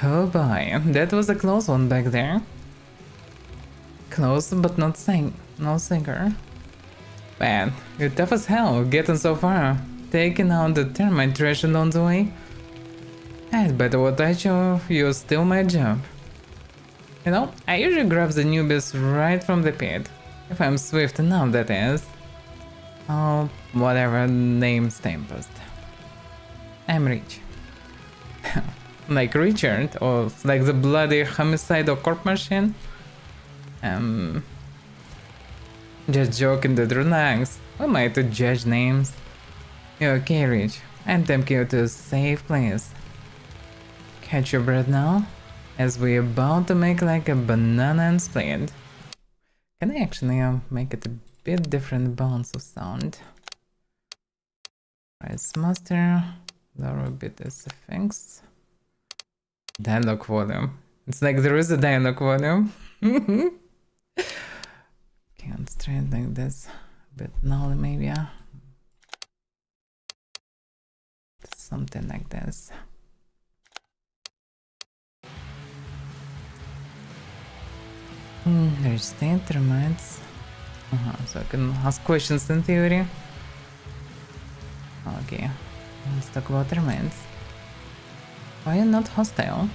A: Oh boy, that was a close one back there. Close but not no sinker. Man, you're tough as hell getting so far. Taking out the termite trash along the way. I'd better what I show you still my job. You know, I usually grab the newbies right from the pit. If I'm swift enough, that is. Oh, whatever name's tempest. I'm rich. Like Richard, or like the bloody homicidal corp machine? Just joking, dude, relax. Who am I to judge names? You're okay, Rich. I'm taking you to a safe place. Catch your breath now, as we're about to make like a banana and split. Can I actually make it a bit different balance of sound? Price master, lower a bit the effects. Dialogue volume. It's like there is a dialogue volume. Can't straight like this. A bit now maybe. Something like this. There's state termites. So I can ask questions in theory. Okay, let's talk about termites. Why are you not hostile?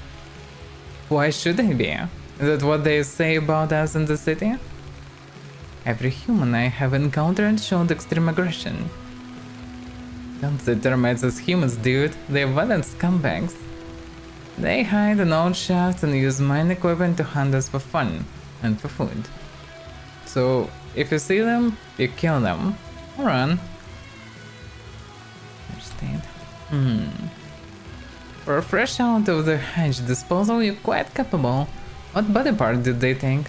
A: Why should I be? Is that what they say about us in the city? Every human I have encountered showed extreme aggression. Don't see termites as humans, dude. They're violent scumbags. They hide in old shafts and use mine equipment to hunt us for fun and for food. So, if you see them, you kill them. Or run. Understand. For fresh out of the R.E.A.C.H disposal, you're quite capable. What body part did they think?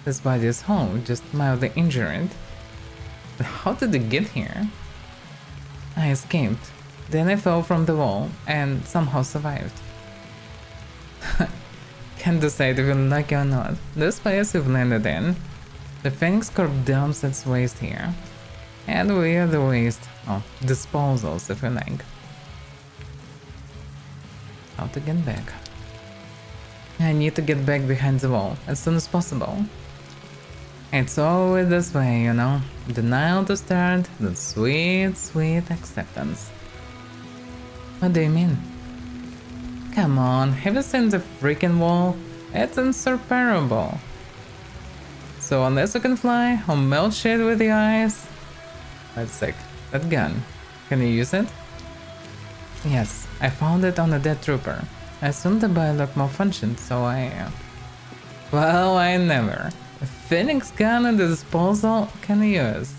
A: This body is whole, just mildly injured. How did it get here? I escaped. Then I fell from the wall and somehow survived. Can't decide if you're lucky or not. This place we've landed in. The Phoenix Corp dumps its waste here. And we are the waste. Oh, disposals if you like. How to get back? I need to get back behind the wall as soon as possible. It's always this way, you know. Denial to start, then sweet, sweet acceptance. What do you mean? Come on, have you seen the freaking wall? It's insurpassable. So unless you can fly or melt shit with your eyes... That's sick. That gun. Can you use it? Yes, I found it on a dead trooper. I assumed the biolock malfunctioned, so well, I never. A Phoenix gun at the disposal can use.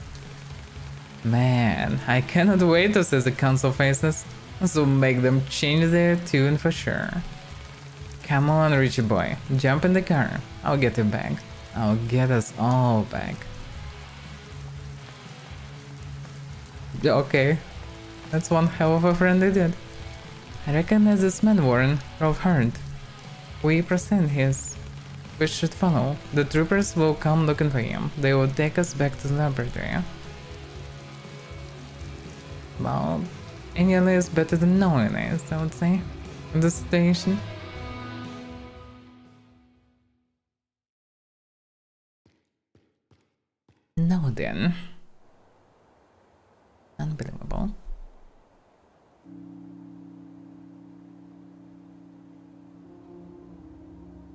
A: Man, I cannot wait to see the console faces, so make them change their tune for sure. Come on, Richie boy, jump in the car. I'll get you back. I'll get us all back. Okay, that's one hell of a friend I did. I recognize this man, Warren, Rob Hurd. We present his. We should follow. The troopers will come looking for him. They will take us back to the laboratory. Well, any is better than no is, I would say, in this situation. Now then. Unbelievable.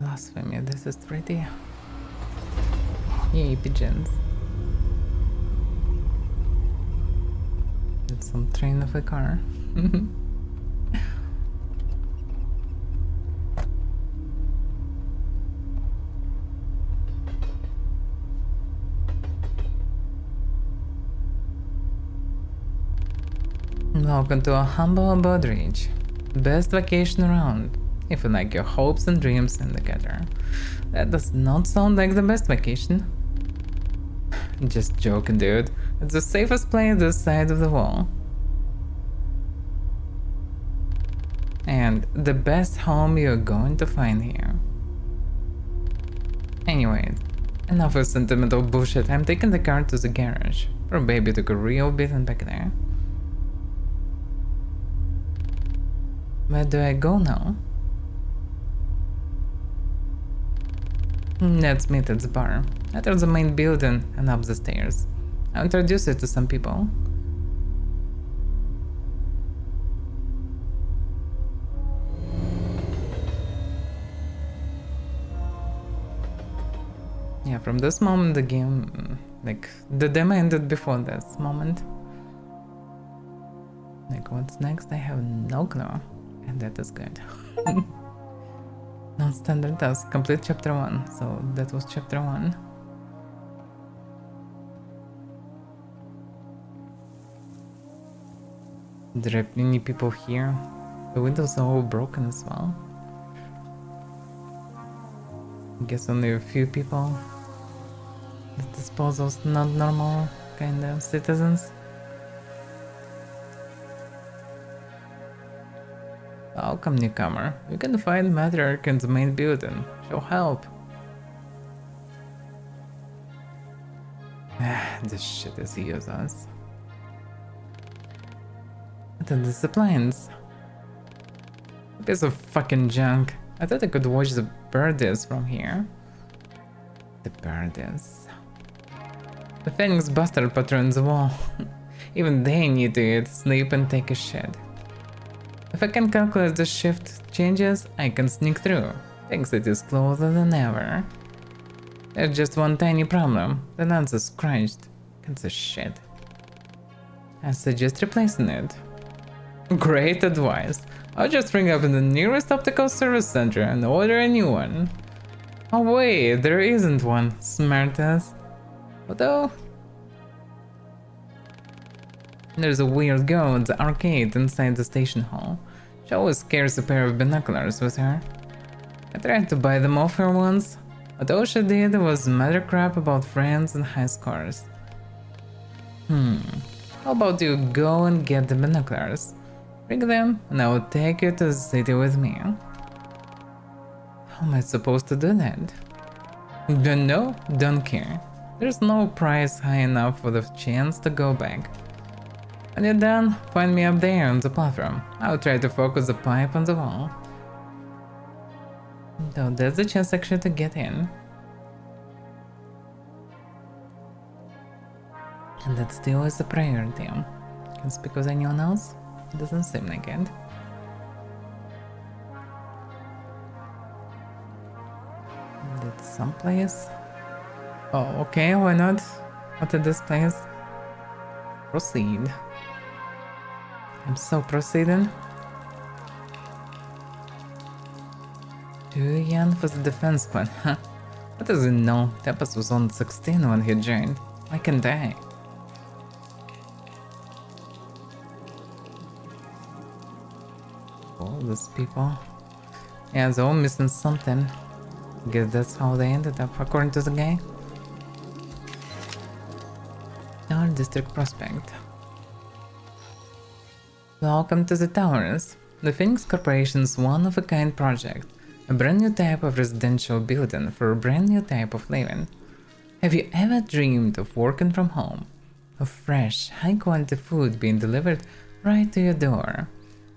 A: Blasphemy, this is pretty. Yay, pigeons. It's some train of a car. Welcome to a humble abode, R.E.A.C.H. Best vacation around. if you like your hopes and dreams indicator. That does not sound like the best vacation. Just joking, dude. It's the safest place this side of the wall. And the best home you're going to find here. Anyway, enough of sentimental bullshit. I'm taking the car to the garage. Or baby took a real beating back there. Where do I go now? Let's meet at the bar. Enter the main building and up the stairs. I'll introduce you to some people. Yeah, from this moment the game, like, the demo ended before this moment. Like, what's next? I have no clue. And that is good. Non-standard task. Complete chapter 1. So that was chapter 1. There are many people here. The windows are all broken as well. I guess only a few people. The disposals, not normal kind of citizens. Welcome, newcomer. You can find matriarch in the main building. She'll help. This shit is useless. What are these appliances? A piece of fucking junk. I thought I could watch the birdies from here. The birdies. The Phoenix Buster patrols the wall. Even they need to eat, sleep, and take a shit. If I can calculate the shift changes, I can sneak through. Thinks it is closer than ever. There's just one tiny problem. The lens is scratched. It's a shit. I suggest replacing it. Great advice. I'll just ring up in the nearest optical service center and order a new one. Oh wait, there isn't one, smartass. Although... there's a weird girl at the arcade inside the station hall. She always carries a pair of binoculars with her. I tried to buy them off her once, but all she did was mutter crap about friends and high scores. How about you go and get the binoculars? Bring them and I will take you to the city with me. How am I supposed to do that? Don't know, don't care. There's no price high enough for the chance to go back. When you're done, find me up there on the platform. I'll try to focus the pipe on the wall. Though there's a chance actually to get in. And that still is a priority. Can speak with anyone else? It doesn't seem like it. That's someplace. Oh, okay, why not? What is this place? Proceed. I'm so proceeding. Too young for the defense squad, huh? What does he know? Tempest was on 16 when he joined. I can die. All these people. Yeah, they're all missing something. Guess that's how they ended up, according to the guy. Tower District Prospect. Welcome to the Towers. The Phoenix Corporation's one-of-a-kind project. A brand new type of residential building for a brand new type of living. Have you ever dreamed of working from home? Of fresh, high-quality food being delivered right to your door?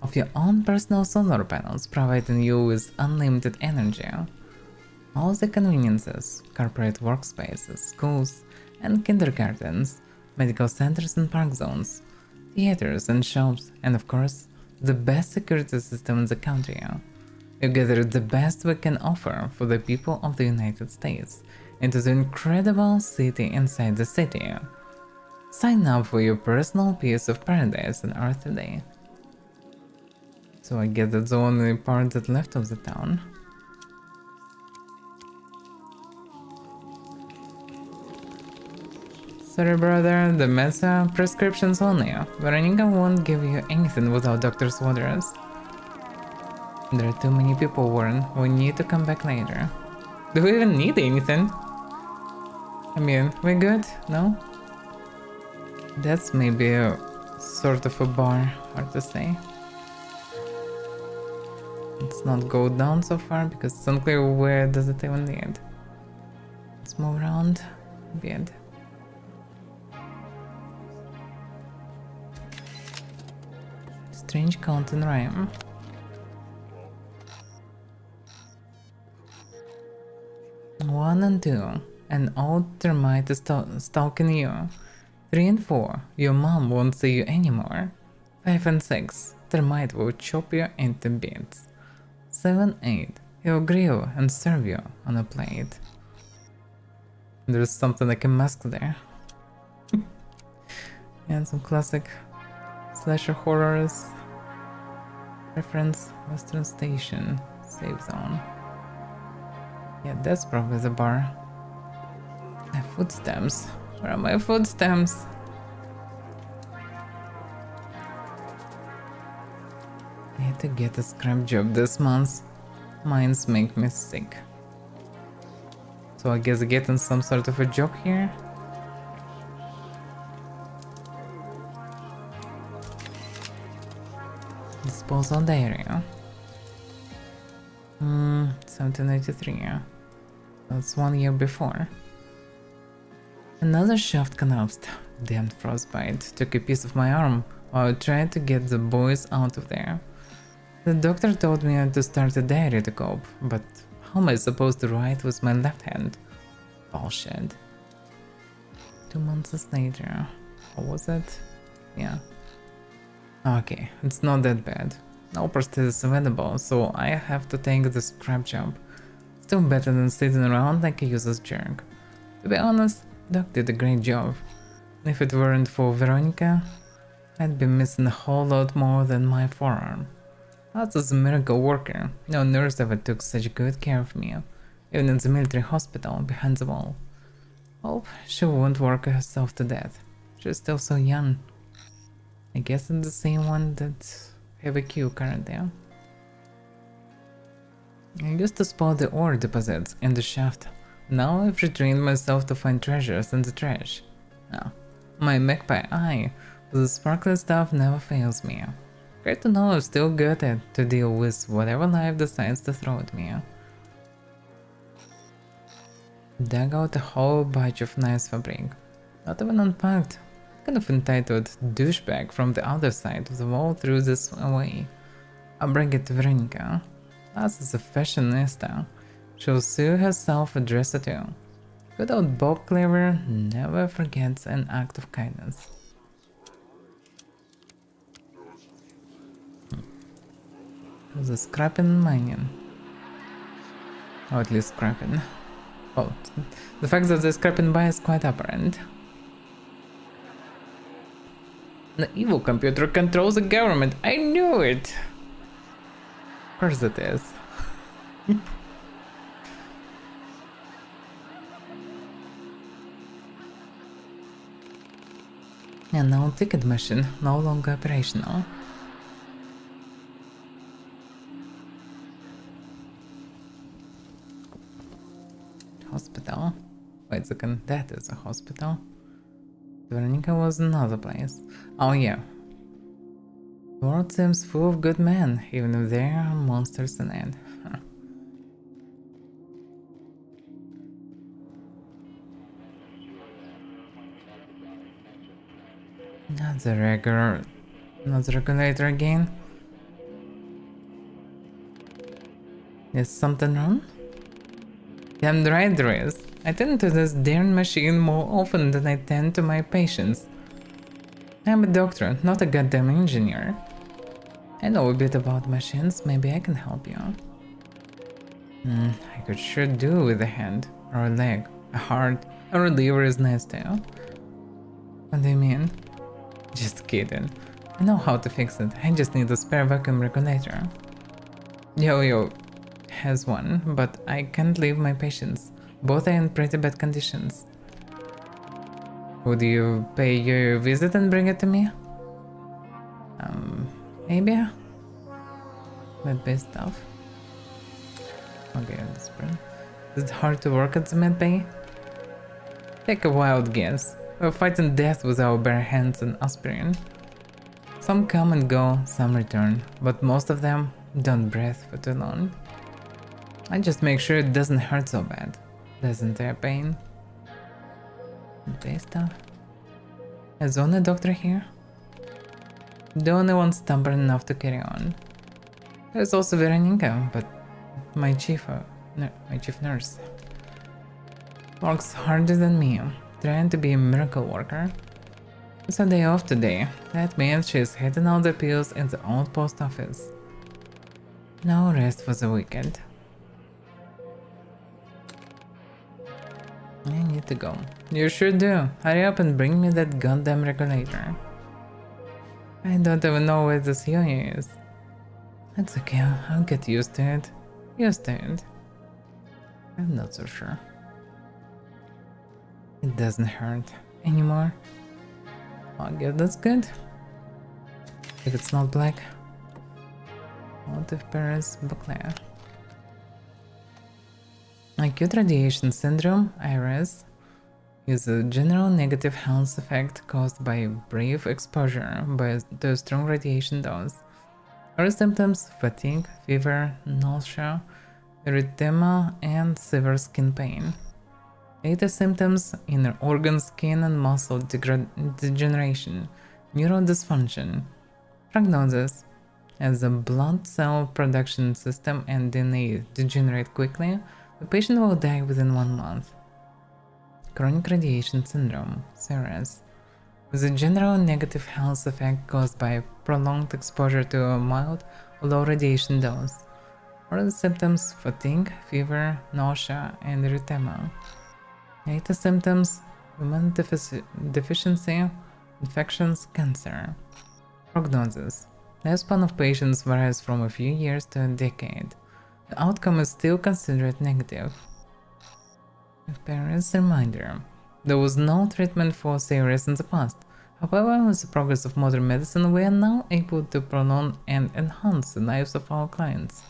A: Of your own personal solar panels providing you with unlimited energy? All the conveniences, corporate workspaces, schools and kindergartens, medical centers and park zones, theaters and shops, and of course, the best security system in the country. You gathered the best we can offer for the people of the United States into the incredible city inside the city. Sign up for your personal piece of paradise on Earth today. So I guess that's the only part that left of the town. Sorry brother, the meds are prescriptions only. Veronica won't give you anything without doctor's orders. There are too many people, Warren. We need to come back later. Do we even need anything? I mean, we good? No? That's maybe a sort of a bar, hard to say. Let's not go down so far because it's unclear where does it even lead. Let's move around a bit. Strange count in rhyme. One and two. An old termite is stalking you. 3 and 4. Your mom won't see you anymore. 5 and 6. Termite will chop you into bits. 7, 8. He'll grill and serve you on a plate. There's something like a mask there. And some classic slasher horrors. Reference Western Station. Save zone. Yeah, that's probably the bar. My footsteps. Where are my footsteps? I had to get a scrap job this month. Mines make me sick. So I guess getting some sort of a job here. Disposal diary. 1783. That's 1 year before. Another shaft collapsed. Damn frostbite took a piece of my arm while I tried to get the boys out of there. The doctor told me to start a diary to cope, but how am I supposed to write with my left hand? Bullshit. 2 months later. What was it? Yeah. Okay, it's not that bad. No prosthesis is available, so I have to take the scrap job. Still better than sitting around like a useless jerk. To be honest, Doc did a great job. If it weren't for Veronica, I'd be missing a whole lot more than my forearm. That's a miracle worker. No nurse ever took such good care of me, even in the military hospital behind the wall. Hope she won't work herself to death. She's still so young. I guess it's the same one that have a queue currently. I used to spot the ore deposits in the shaft. Now I've retrained myself to find treasures in the trash. Oh, my magpie eye with the sparkly stuff never fails me. Great to know I've still got it to deal with whatever life decides to throw at me. Dug out a whole batch of nice fabric. Not even unpacked. Kind of entitled douchebag from the other side of the wall threw this away. I'll bring it to Veronica. As is a fashionista, she'll sew herself a dress or two. Good old Bob Cleaver never forgets an act of kindness. There's a scrapping mining. Or at least scrapping. Oh, the fact that they're scrapping by is quite apparent. The evil computer controls the government. I knew it! Of course it is. And now ticket machine, no longer operational. Hospital. Wait a second, that is a hospital. Veronica was another place. Oh yeah. The world seems full of good men, even if there are monsters in it. Huh. Not the regulator again. Is something wrong? Damn right there is. I tend to this darn machine more often than I tend to my patients. I'm a doctor, not a goddamn engineer. I know a bit about machines, maybe I can help you. I could sure do with a hand, or a leg, a heart, or a liver is nice too. What do you mean? Just kidding. I know how to fix it, I just need a spare vacuum regulator. Yo has one, but I can't leave my patients. Both are in pretty bad conditions. Would you pay your visit and bring it to me? Maybe? Med-based stuff. Okay, that's pretty. Is it hard to work at the med-bay? Take a wild guess. We're fighting death with our bare hands and aspirin. Some come and go, some return, but most of them don't breathe for too long. I just make sure it doesn't hurt so bad. Doesn't there pain? Med-based stuff. Is the only doctor here? The only one stubborn enough to carry on. There's also Veronica, but my chief nurse. Works harder than me, trying to be a miracle worker. It's a day off today. That means she's hitting all the pills in the old post office. No rest for the wicked. I need to go. You sure do. Hurry up and bring me that goddamn regulator. I don't even know where the ceiling is. It's okay, I'll get used to it. Used to it. I'm not so sure. It doesn't hurt anymore. I guess that's good. If it's not black. Motive Paris Buckler. Acute radiation syndrome, R.E.A.C.H, is a general negative health effect caused by brief exposure to a strong radiation dose. Other symptoms: fatigue, fever, nausea, erythema, and severe skin pain. Later symptoms: inner organ, skin and muscle degeneration, neural dysfunction. Prognosis: as the blood cell production system and DNA degenerate quickly, the patient will die within 1 month. Chronic radiation syndrome, CRS, is a general negative health effect caused by prolonged exposure to a mild or low radiation dose. Other symptoms: fatigue, fever, nausea, and erythema. Later symptoms: immune deficiency, infections, cancer. Prognosis: lifespan of patients varies from a few years to a decade. The outcome is still considered negative. Parents reminder: there was no treatment for CRS in the past. However, with the progress of modern medicine, we are now able to prolong and enhance the lives of our clients.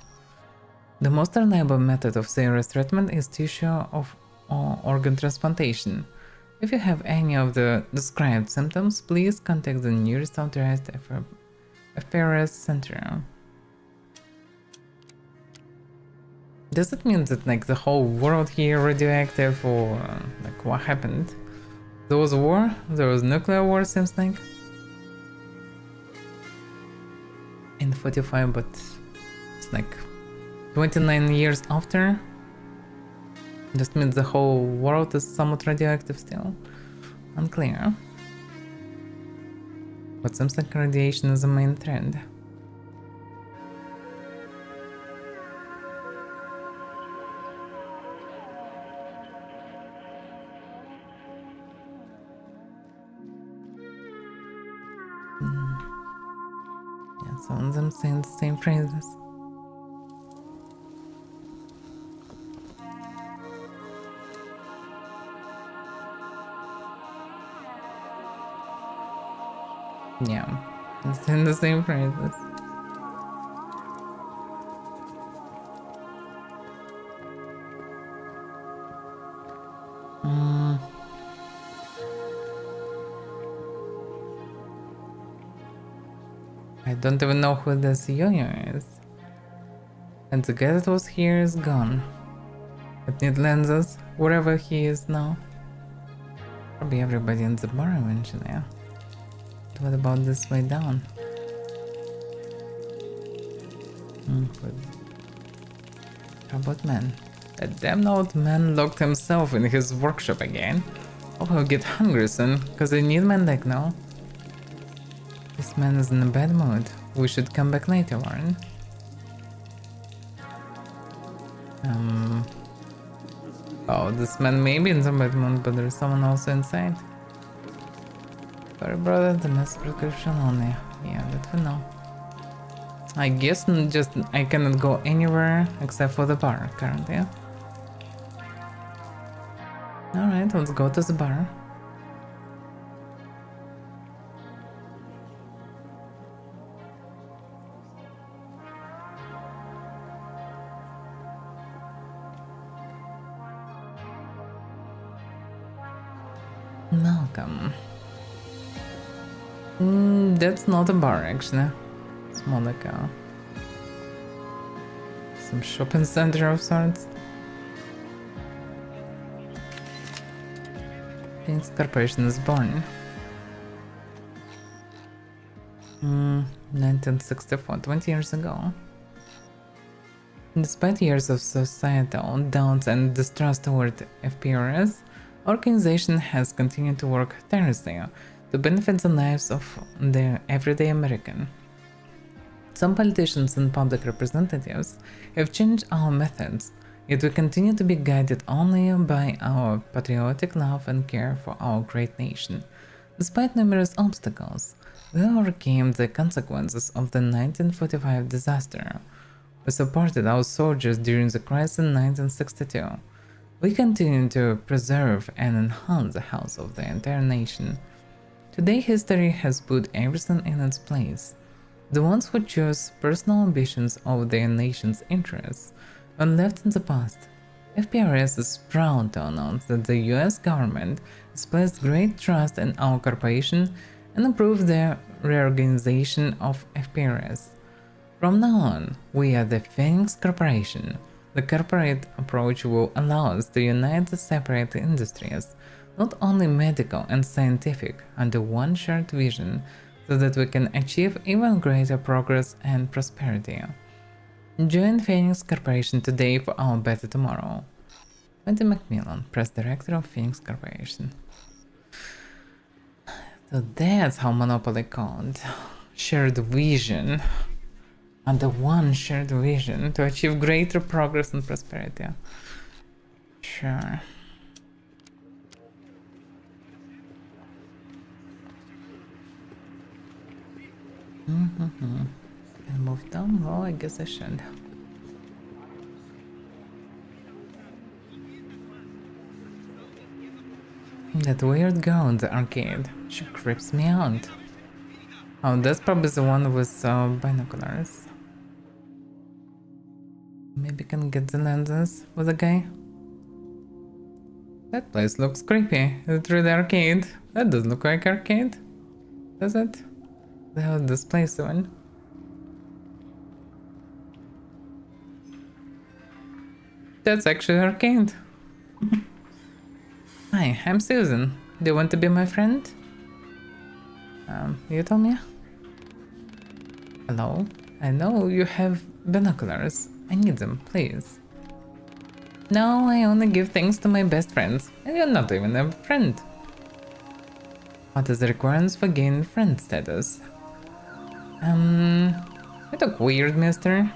A: The most reliable method of CRS treatment is tissue or organ transplantation. If you have any of the described symptoms, please contact the nearest authorized FPRS center. Does it mean that like the whole world here radioactive, or like what happened? There was a war? There was nuclear war, seems like? In 45, but it's like 29 years after? This means the whole world is somewhat radioactive still? Unclear. But seems like radiation is the main trend. Yeah, some of them saying the same phrases. Yeah, it's in the same phrases. I don't even know who the CEO is. And the guy that was here is gone. But need lenses, wherever he is now. Probably everybody in the bar eventually. But what about this way down? How about man? That damn old man locked himself in his workshop again. Oh, he'll get hungry soon, cause I need man like now. This man is in a bad mood. We should come back later, Warren. Oh, this man may be in some bad mood, but there's someone also inside. Sorry, brother, the mass prescription only. Yeah, that we know. I guess just I cannot go anywhere except for the bar currently. Alright, let's go to the bar. Malcolm. That's not a bar, actually. It's more like some shopping center of sorts. Phoenix Corporation is born. 1964, 20 years ago. Despite years of societal doubts and distrust toward FPRS, our organization has continued to work tirelessly to benefit the lives of the everyday American. Some politicians and public representatives have changed our methods, yet we continue to be guided only by our patriotic love and care for our great nation. Despite numerous obstacles, we overcame the consequences of the 1945 disaster. We supported our soldiers during the crisis in 1962. We continue to preserve and enhance the health of the entire nation. Today history has put everything in its place. The ones who chose personal ambitions over their nation's interests were left in the past. FPRS is proud to announce that the US government has placed great trust in our corporation and approved the reorganization of FPRS. From now on, we are the Phoenix Corporation. The corporate approach will allow us to unite the separate industries, not only medical and scientific, under one shared vision, so that we can achieve even greater progress and prosperity. Join Phoenix Corporation today for our better tomorrow. Wendy Macmillan, Press Director of Phoenix Corporation. So that's how Monopoly called. Shared vision. Under one shared vision to achieve greater progress and prosperity. Sure. Can I move down? Well, I guess I should. That weird girl in the arcade. She creeps me out. Oh, that's probably the one with binoculars. Maybe can get the lenses with the guy. That place looks creepy. Through the arcade. That doesn't look like arcade. Does it? The hell is this place doing? That's actually arcade. Hi, I'm Susan. Do you want to be my friend? You told me? Hello? I know you have binoculars. I need them, please. No, I only give things to my best friends, and you're not even a friend. What is the requirements for gaining friend status? You look weird, mister.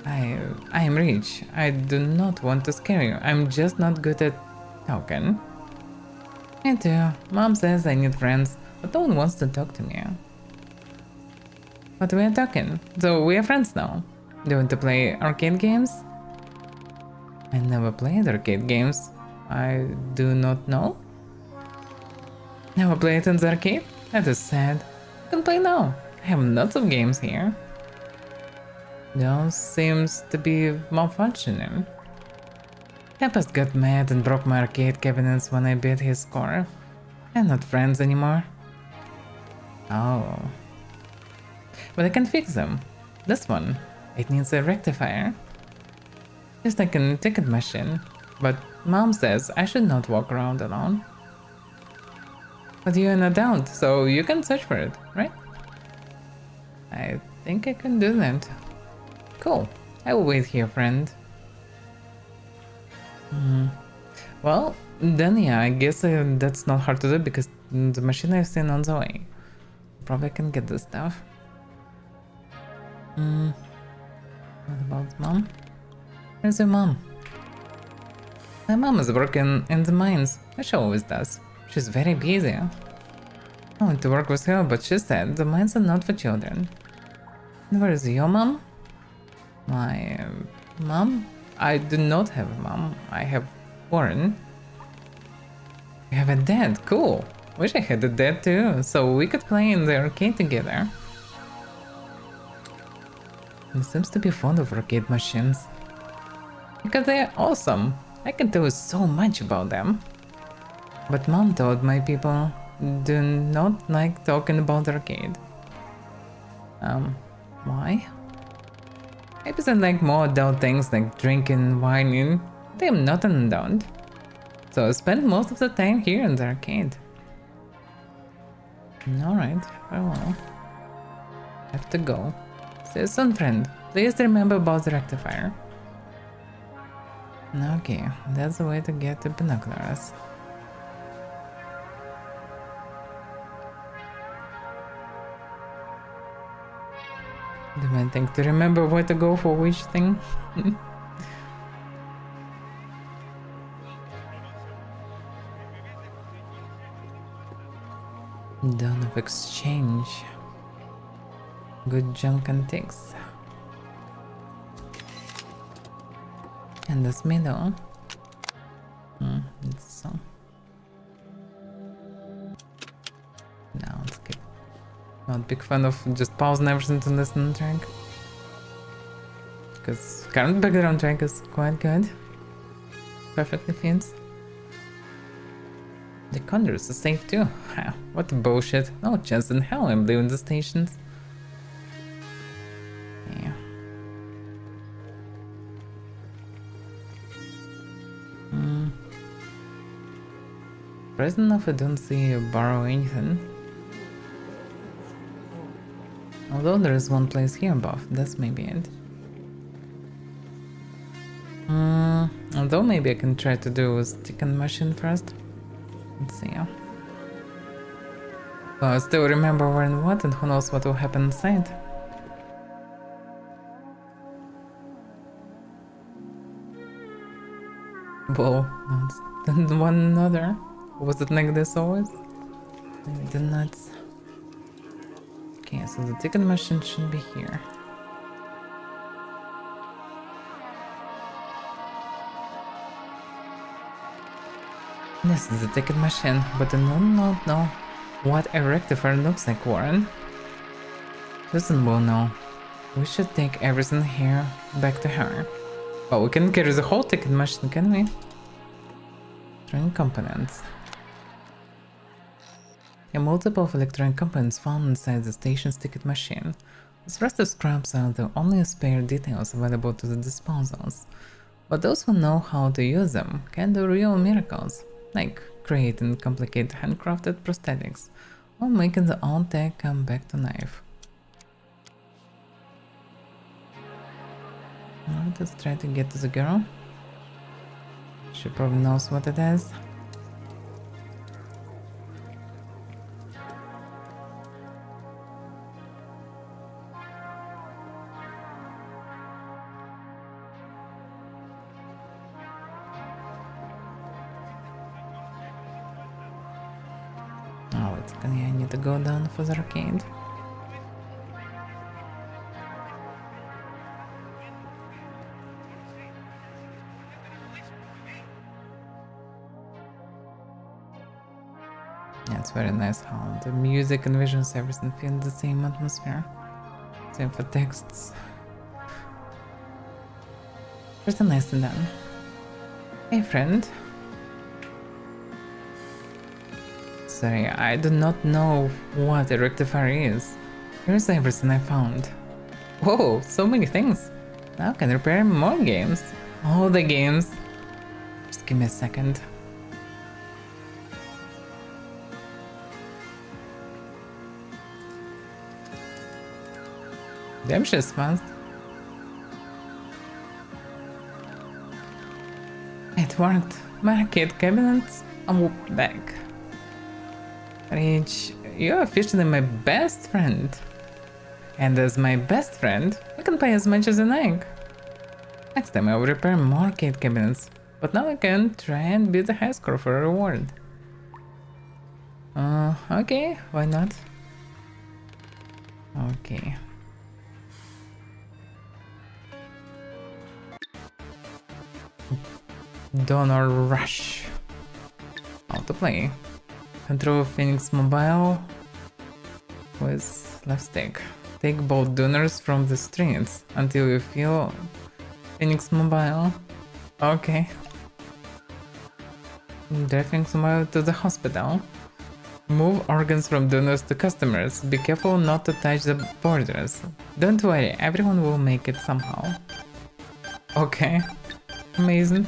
A: I am rich. I do not want to scare you. I'm just not good at talking. Me too. Mom says I need friends, but no one wants to talk to me. But we are talking, so we are friends now. Do you want to play arcade games? I never played arcade games. I do not know. Never played in the arcade? That is sad. You can play now. I have lots of games here. Yours seems to be malfunctioning. Tempest got mad and broke my arcade cabinets when I beat his score. We're not friends anymore. Oh. But I can fix them. This one. It needs a rectifier. Just like a ticket machine. But Mom says I should not walk around alone. But you're an adult, so you can search for it, right? I think I can do that. Cool. I will wait here, friend. Well, then yeah, I guess that's not hard to do because the machine I've seen on the way. Probably can get this stuff. What about Mom? Where's your mom? My mom is working in the mines, as she always does. She's very busy. I want to work with her, but she said the mines are not for children. And where is your mom? My mom? I do not have a mom. I have Warren. You have a dad, cool. Wish I had a dad too, so we could play in the arcade together. He seems to be fond of arcade machines. Because they're awesome. I can tell you so much about them. But mom told my people do not like talking about the arcade. Why? Maybe they like more adult things like drinking, whining. They am not an adult. So I spend most of the time here in the arcade. Alright, farewell. Have to go. See you soon, friend. Please remember about the rectifier. Okay, that's the way to get the binoculars. Do I think to remember where to go for which thing? Dawn of exchange. Good junk antiques. And this middle. It's so. Now let's skip. Not big fan of just pausing everything to listen to the track. Because current background track is quite good. Perfectly fits. The conduits are safe too. Ha, what bullshit. No chance in hell I'm leaving the stations. Yeah. Surprising enough, I don't see you borrow anything. Although there is one place here above, that's maybe it. Although maybe I can try to do a sticking machine first. Let's see. Well, I still remember where and what, and who knows what will happen inside. Well, than one another. Was it like this always? Maybe the nuts. Okay, so the ticket machine should be here. This is the ticket machine, but I do not know what a rectifier looks like, Warren. Susan will know. We should take everything here back to her. Well, we can carry the whole ticket machine, can we? Electronic components. A multiple of electronic components found inside the station's ticket machine. The rest of scraps are the only spare details available to the disposals. But those who know how to use them can do real miracles, like creating complicated handcrafted prosthetics, or making the old tech come back to life. Now let's try to get to the girl. She probably knows what it is. Oh, it's gonna. I need to go down for the arcade. Yeah, it's very nice how the music and visuals, everything feel the same atmosphere. Same for texts. Pretty nicely done. Hey friend. Sorry, I do not know what a rectifier is. Here's everything I found. Whoa, so many things. Now I can repair more games. All the games. Just give me a second. Damn, she's fast. It worked. My arcade cabinets are back. R.E.A.H, you're officially my best friend. And as my best friend, we can play as much as I like. Next time I'll repair more arcade cabinets, but now I can try and beat the high score for a reward. Okay, why not? Okay. Donor Rush. How to play. Control Phoenix Mobile with left stick. Take both donors from the streets until you feel Phoenix Mobile. Okay. Driving somewhere to the hospital. Move organs from donors to customers. Be careful not to touch the borders. Don't worry, everyone will make it somehow. Okay. Amazing.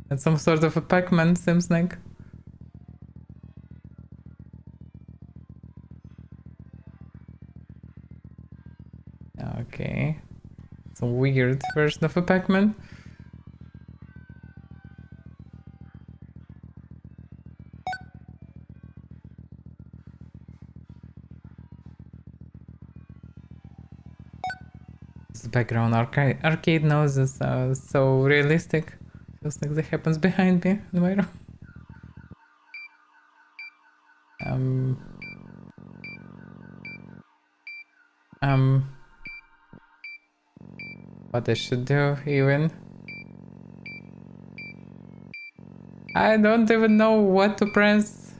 A: That's some sort of a Pac-Man, seems like. Okay. Some weird version of a Pac-Man. This background arcade noise is so realistic. Feels like that happens behind me in my room. What I should do even? I don't even know what to press.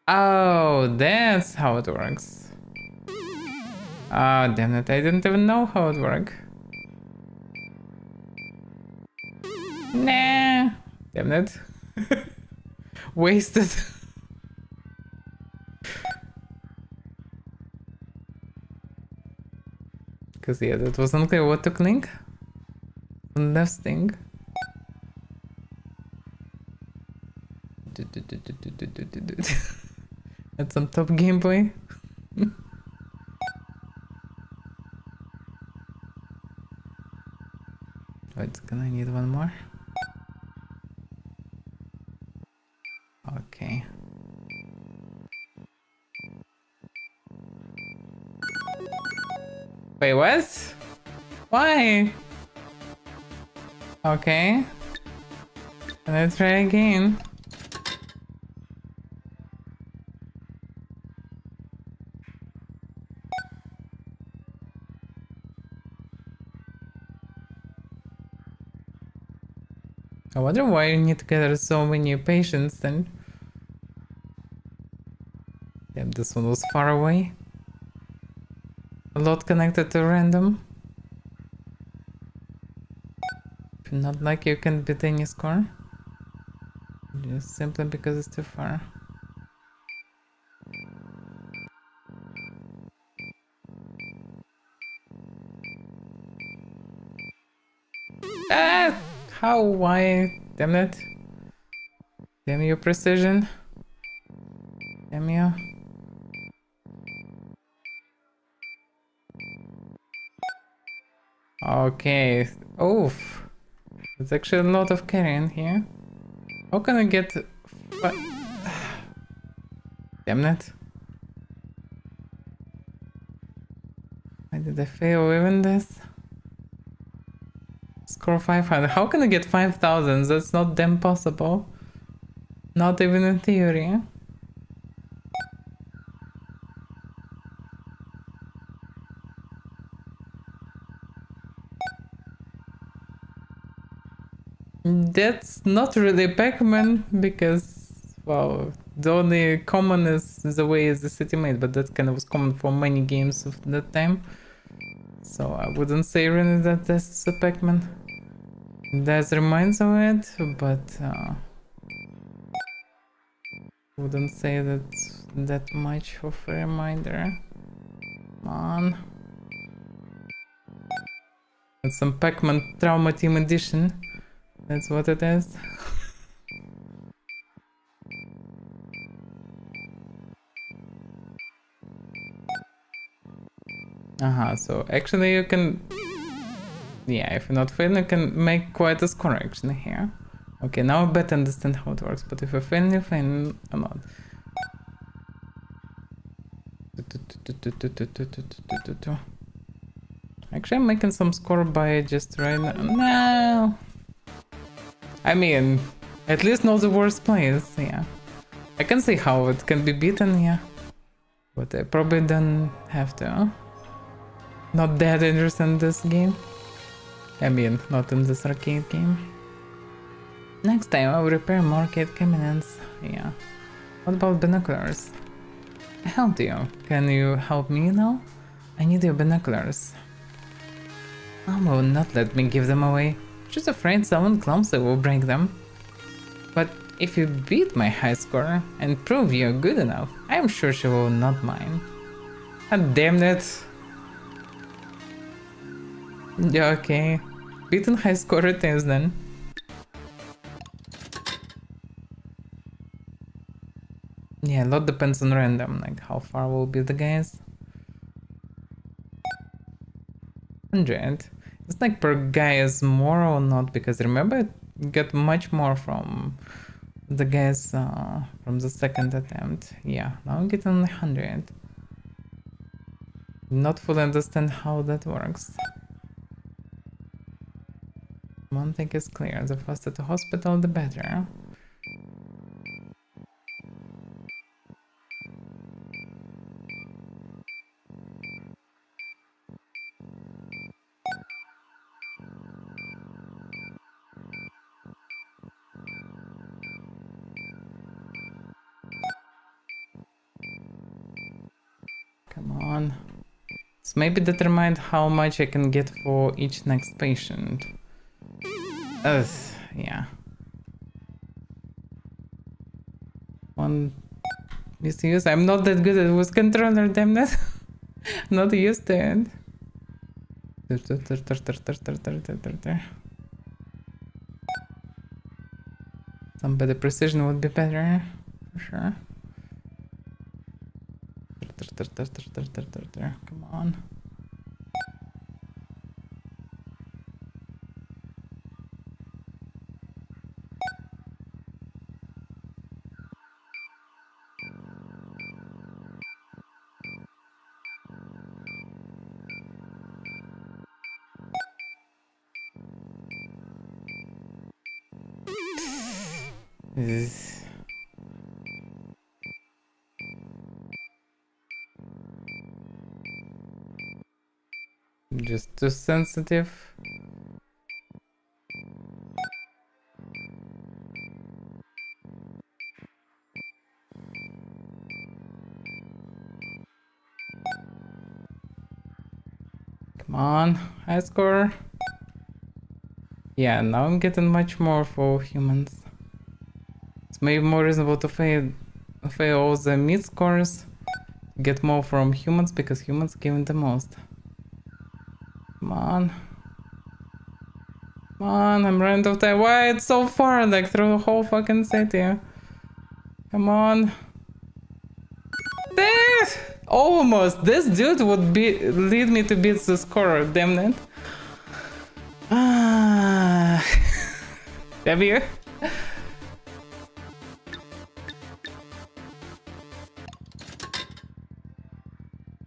A: Oh, that's how it works. Oh, damn it, I didn't even know how it worked. Nah, damn it. Wasted. Because yeah, that was unclear what to click. Left thing. That's some top gameplay. Wait, can I need one more? Okay. Wait, what? Why? Okay. Can I try again? I wonder why you need to gather so many patients then. Damn, this one was far away. A lot connected to random. If you're not like you can beat any score. Just simply because it's too far. Ah! How? Why? Damn it. Damn you, precision. Damn you. Okay. Oof. There's actually a lot of carrying here. How can I get... Damn it. Why did I fail even this? Score 500. How can I get 5,000? That's not damn possible. Not even in theory. That's not really Pac-Man because, well, the only common is the way is the city made, but that kind of was common for many games of that time. So I wouldn't say really that this is a Pac-Man. There's reminds of it, but wouldn't say that much of a reminder. Come on. It's some Pac-Man Trauma Team Edition. That's what it is. So actually you can... Yeah, if you're not failing, you can make quite a score actually here. Okay, now I better understand how it works, but if you're failing, you're failing a lot. Actually, I'm making some score by just right now. No! I mean, at least know the worst players, yeah. I can see how it can be beaten, yeah. But I probably don't have to. Not that interested in this game. I mean, not in this arcade game. Next time I'll repair more arcade cabinets, yeah. What about binoculars? I helped you. Can you help me now? I need your binoculars. Mom will not let me give them away. She's afraid someone clumsy will break them. But if you beat my high score and prove you're good enough, I'm sure she will not mind. God damn it. Yeah, okay. Beaten high score it is then. Yeah, a lot depends on random, like how far will be the guys. 100. It's like per guy is more or not, because remember you get much more from the guys from the second attempt. Yeah, now I'm getting 100. Not fully understand how that works. One thing is clear, the faster to hospital the better. Come on. So maybe determine how much I can get for each next patient. Ugh, yeah. One misuse. I'm not that good at with controller, damn it. Not used to it. Some better precision would be better, for sure. Come on. Just too sensitive. Come on, high score. Yeah, now I'm getting much more for humans. It's maybe more reasonable to fail all the mid scores, get more from humans, because humans give the most. Come on. Come on, I'm running out of time. Why it's so far, like through the whole fucking city? Come on. This! Almost! This dude would lead me to beat the score, damn it. Ah. Have you?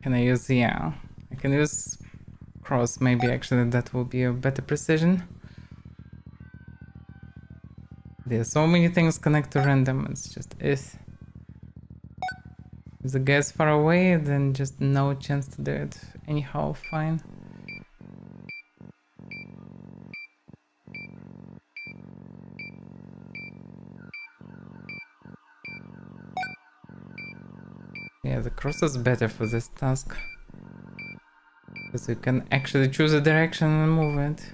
A: Can I use, yeah. I can use cross, maybe actually that will be a better precision. There's so many things connect to random, it's just if the guy's far away, then just no chance to do it. Anyhow, fine. Yeah, the cross is better for this task, because you can actually choose a direction and move it.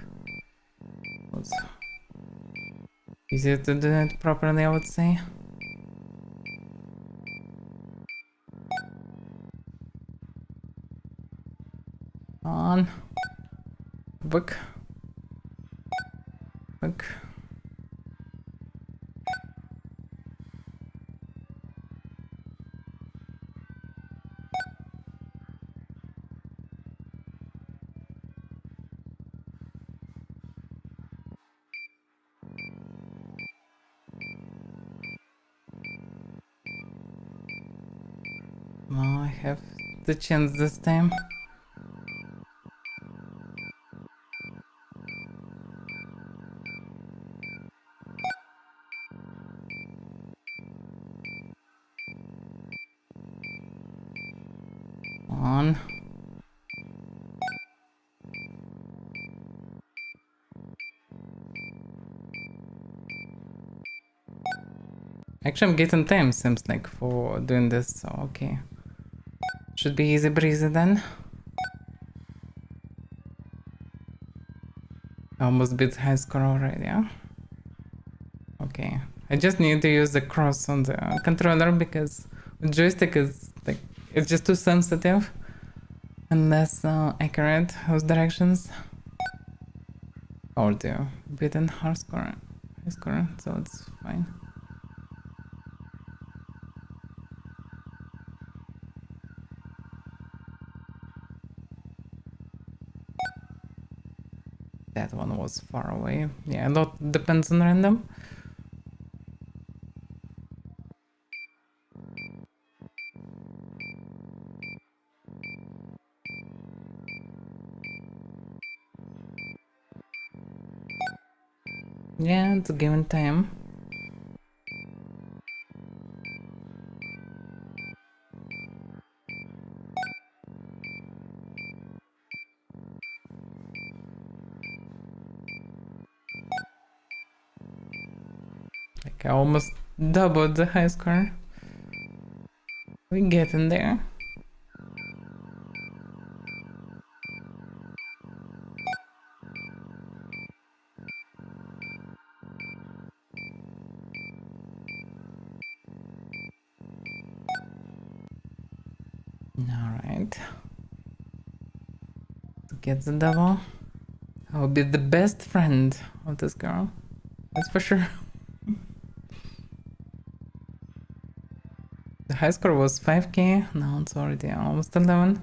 A: It's easier to do it properly, I would say. On. Book. Book. Well, I have the chance this time. On. Actually, I'm getting time, seems like, for doing this, so okay. Should be easy breezy then. I almost beat high score already, yeah? Okay. I just need to use the cross on the controller because the joystick is like, it's just too sensitive and less accurate with directions. Or do beaten high score, so it's fine. That one was far away. Yeah, a lot depends on random. Yeah, it's a given time. Like I almost doubled the high score. We get in there. Alright. To get the double, I will be the best friend of this girl. That's for sure. The high score was 5k, now it's already almost 11.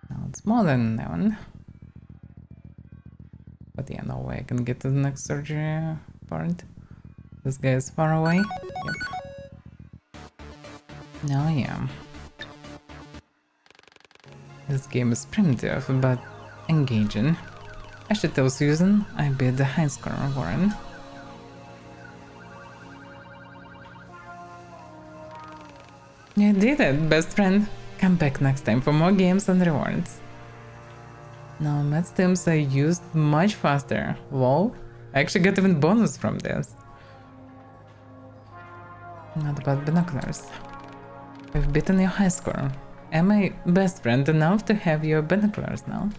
A: Now it's more than 11. But yeah, no way I can get to the next surgery part. This guy is far away. Yep. Now yeah. This game is primitive, but engaging. I should tell Susan I beat the high score, Warren. You did it, best friend. Come back next time for more games and rewards. Now, med stims are used much faster. Lol. I actually get even bonus from this. Not about binoculars. I've beaten your high score. Am I best friend enough to have your binoculars now?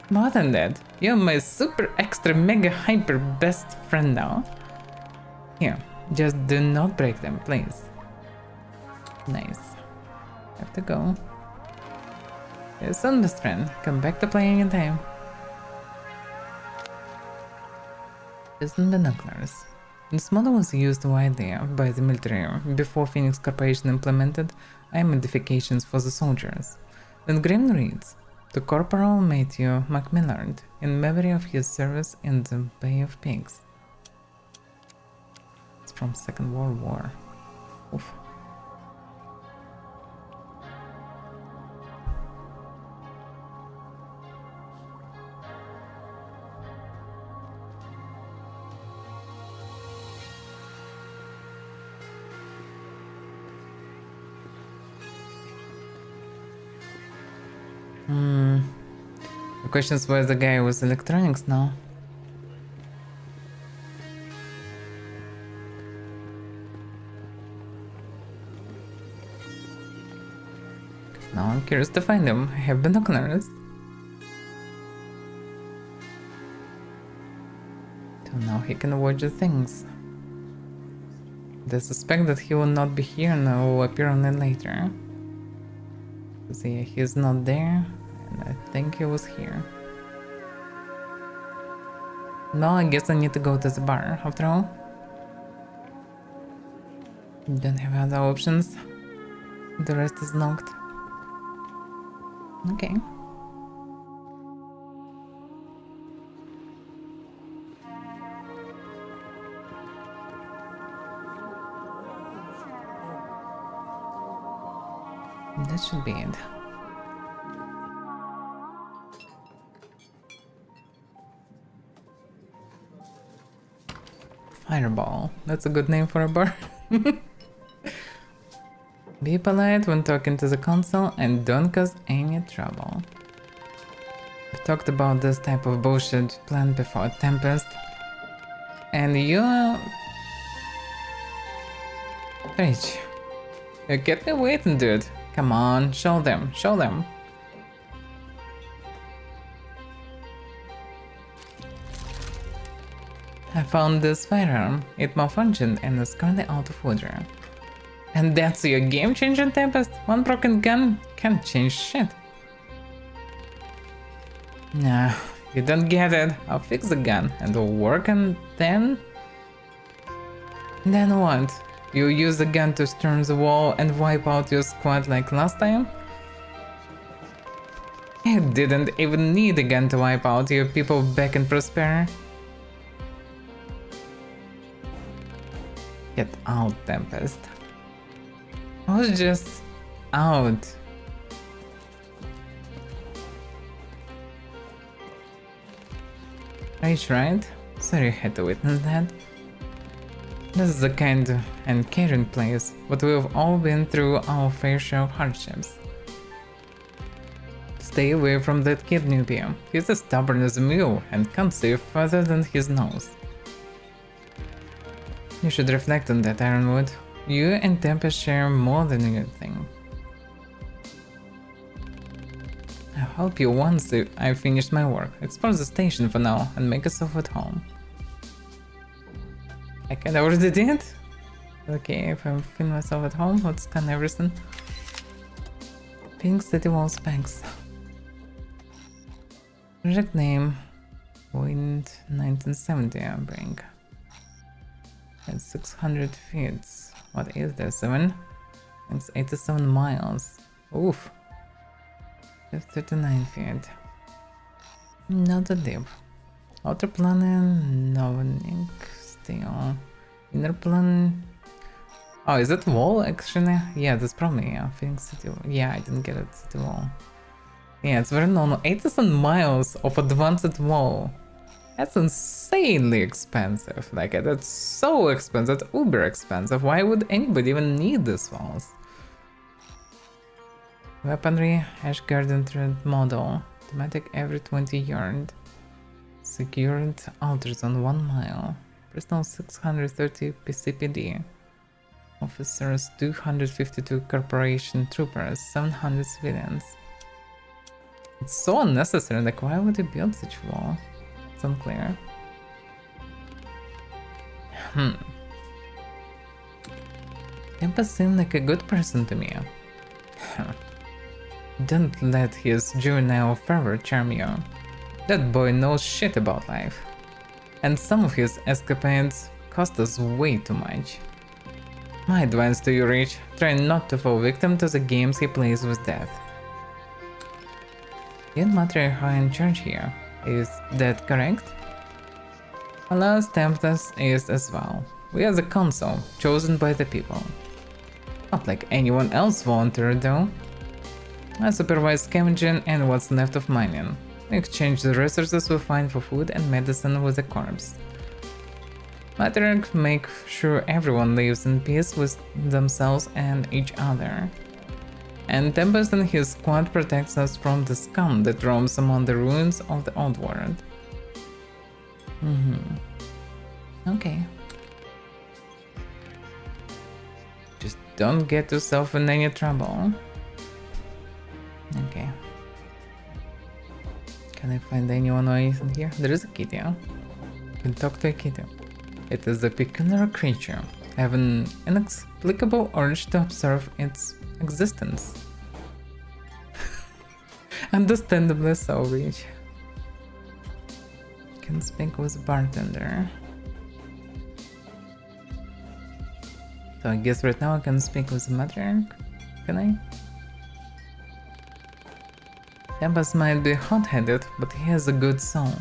A: More than that, you're my super extra mega hyper best friend now. Here, just do not break them, please. Nice. Have to go. Your son, best friend. Come back to playing in time. Distant binoculars. This model was used widely by the military before Phoenix Corporation implemented eye modifications for the soldiers. The engraving reads, to Corporal Matthew Macmillard, in memory of his service in the Bay of Pigs. It's from Second World War. Oof. The question is where's the guy with electronics now? Now I'm curious to find him. I have binoculars. So now he can watch the things. They suspect that he will not be here and will appear on it later. See, he's not there, and I think he was here. No, I guess I need to go to the bar after all. Don't have other options. The rest is locked. Okay. That should be it. Fireball. That's a good name for a bar. Be polite when talking to the console and don't cause any trouble. We've talked about this type of bullshit plan before, Tempest. And you... Rich. You kept me waiting, dude. Come on, show them, show them. I found this firearm. It malfunctioned and is currently out of order. And that's your game changer, Tempest? One broken gun can't change shit. Nah, you don't get it. I'll fix the gun and it'll work, and then... Then what? You use the gun to storm the wall and wipe out your squad like last time? You didn't even need a gun to wipe out your people back in Prosper. Get out, Tempest. I was just out. R.E.A.H, right? Sorry you had to witness that. This is a kind and caring place, but we've all been through our fair share of hardships. Stay away from that kid, Nubia. He's as stubborn as a mule and can't see further than his nose. You should reflect on that, Ironwood. You and Tempest share more than you think. I'll help you once I finish my work. Explore the station for now and make yourself at home. I kinda already did? Okay, if I feel myself at home, let's scan everything. Pink City Wall specs. Project name. Point 1970 I bring. It's 600 feet. What is there? 7? It's 87 miles. Oof. 39 feet. Not that deep. Outer planet, Novenik, still. Inner planet. Oh, is that wall actually? Yeah, that's probably, yeah. Phoenix City. Yeah, I didn't get it. City wall. Yeah, it's very normal. 87 miles of advanced wall. That's insanely expensive. Like, that's so expensive. That's uber expensive. Why would anybody even need these walls? Weaponry, Ash Garden Thread model. Thematic every 20 yard. Secured altars on 1 mile. Personal 630 PCPD. Officers 252 corporation troopers, 700 civilians. It's so unnecessary, like why would you build such a wall? It's unclear. Tempest seemed like a good person to me. Don't let his juvenile fervor charm you. That boy knows shit about life. And some of his escapades cost us way too much. My advice to you, R.E.A.H, try not to fall victim to the games he plays with death. You're not very high in charge here, is that correct? Alas, Tempest is as well. We are the council, chosen by the people. Not like anyone else volunteered though. I supervise scavenging and what's left of mining. We exchange the resources we find for food and medicine with the corpse. Matriarch make sure everyone lives in peace with themselves and each other. And Tempest and his squad protects us from the scum that roams among the ruins of the old world. Okay. Just don't get yourself in any trouble. Okay. Can I find anyone or anything here? There is a kitty, huh? You can talk to a kitty. It is a peculiar creature. I have an inexplicable urge to observe its existence. Understandably so, R.E.A.H. Can speak with bartender. So I guess right now I can speak with the matriarch. Can I? Tempest might be hot-headed, but he has a good soul.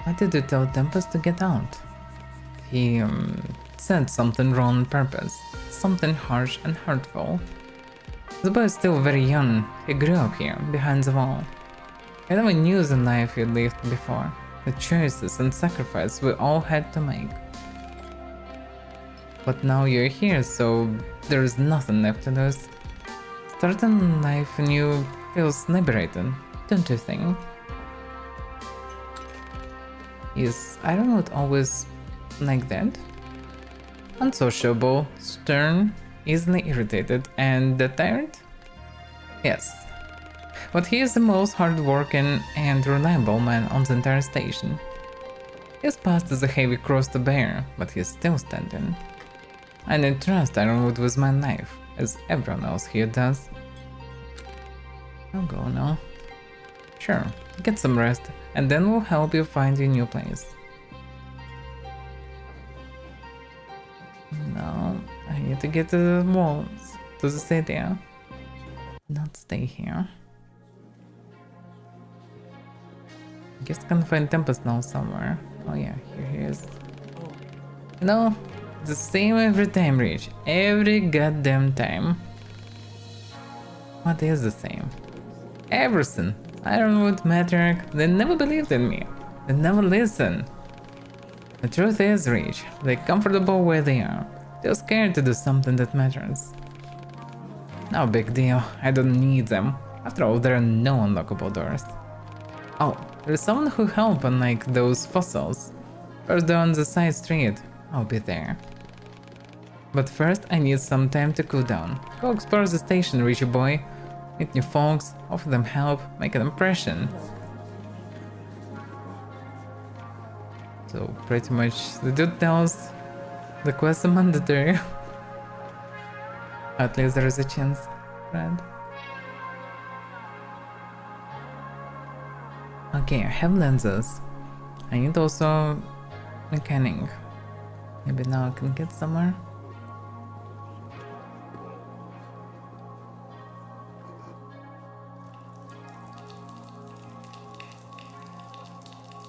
A: Why did you tell Tempest to get out? He said something wrong on purpose. Something harsh and hurtful. The boy is still very young. He grew up here, behind the wall. He never knew the life he lived before. The choices and sacrifices we all had to make. But now you're here, so there is nothing left to lose. Starting life anew feels liberating, don't you think? Is Ironwood always like that? Unsociable, stern, easily irritated, and tired? Yes. But he is the most hardworking and reliable man on the entire station. His past is a heavy cross to bear, but he's still standing. I need trust Ironwood with my knife, as everyone else here does. I'll go now. Sure, get some rest, and then we'll help you find your new place. No, I need to get to the walls, to the city. Not stay here. Guess I can find Tempest now somewhere. Oh yeah, here he is. No, the same every time, R.E.A.C.H. Every goddamn time. What is the same? Everything. Ironwood, Matriarch, they never believed in me. They never listen. The truth is, R.E.A.C.H., they're comfortable where they are. They're scared to do something that matters. No big deal, I don't need them. After all, there are no unlockable doors. Oh, there's someone who helped unlike those fossils. First on the side street, I'll be there. But first, I need some time to cool down. Go explore the station, R.E.A.C.H. boy. Meet new folks, offer them help, make an impression. So pretty much the dude tells the quest is mandatory. At least there is a chance, right? Okay, I have lenses. I need also mechanic. Maybe now I can get somewhere.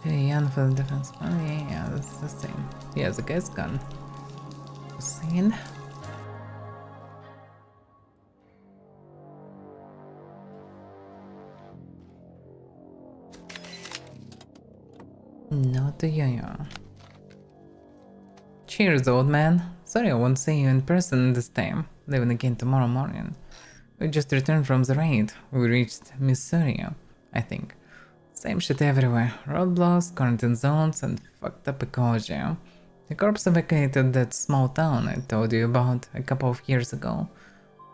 A: Yeah, for the defense. Oh yeah, that's the same. Yeah, the guy's gone. Seen. No to yo-yo. Cheers, old man. Sorry I won't see you in person this time. Leaving again tomorrow morning. We just returned from the raid. We reached Missouri, I think. Same shit everywhere. Roadblocks, quarantine zones, and fucked up ecology. The corps evacuated that small town I told you about a couple of years ago.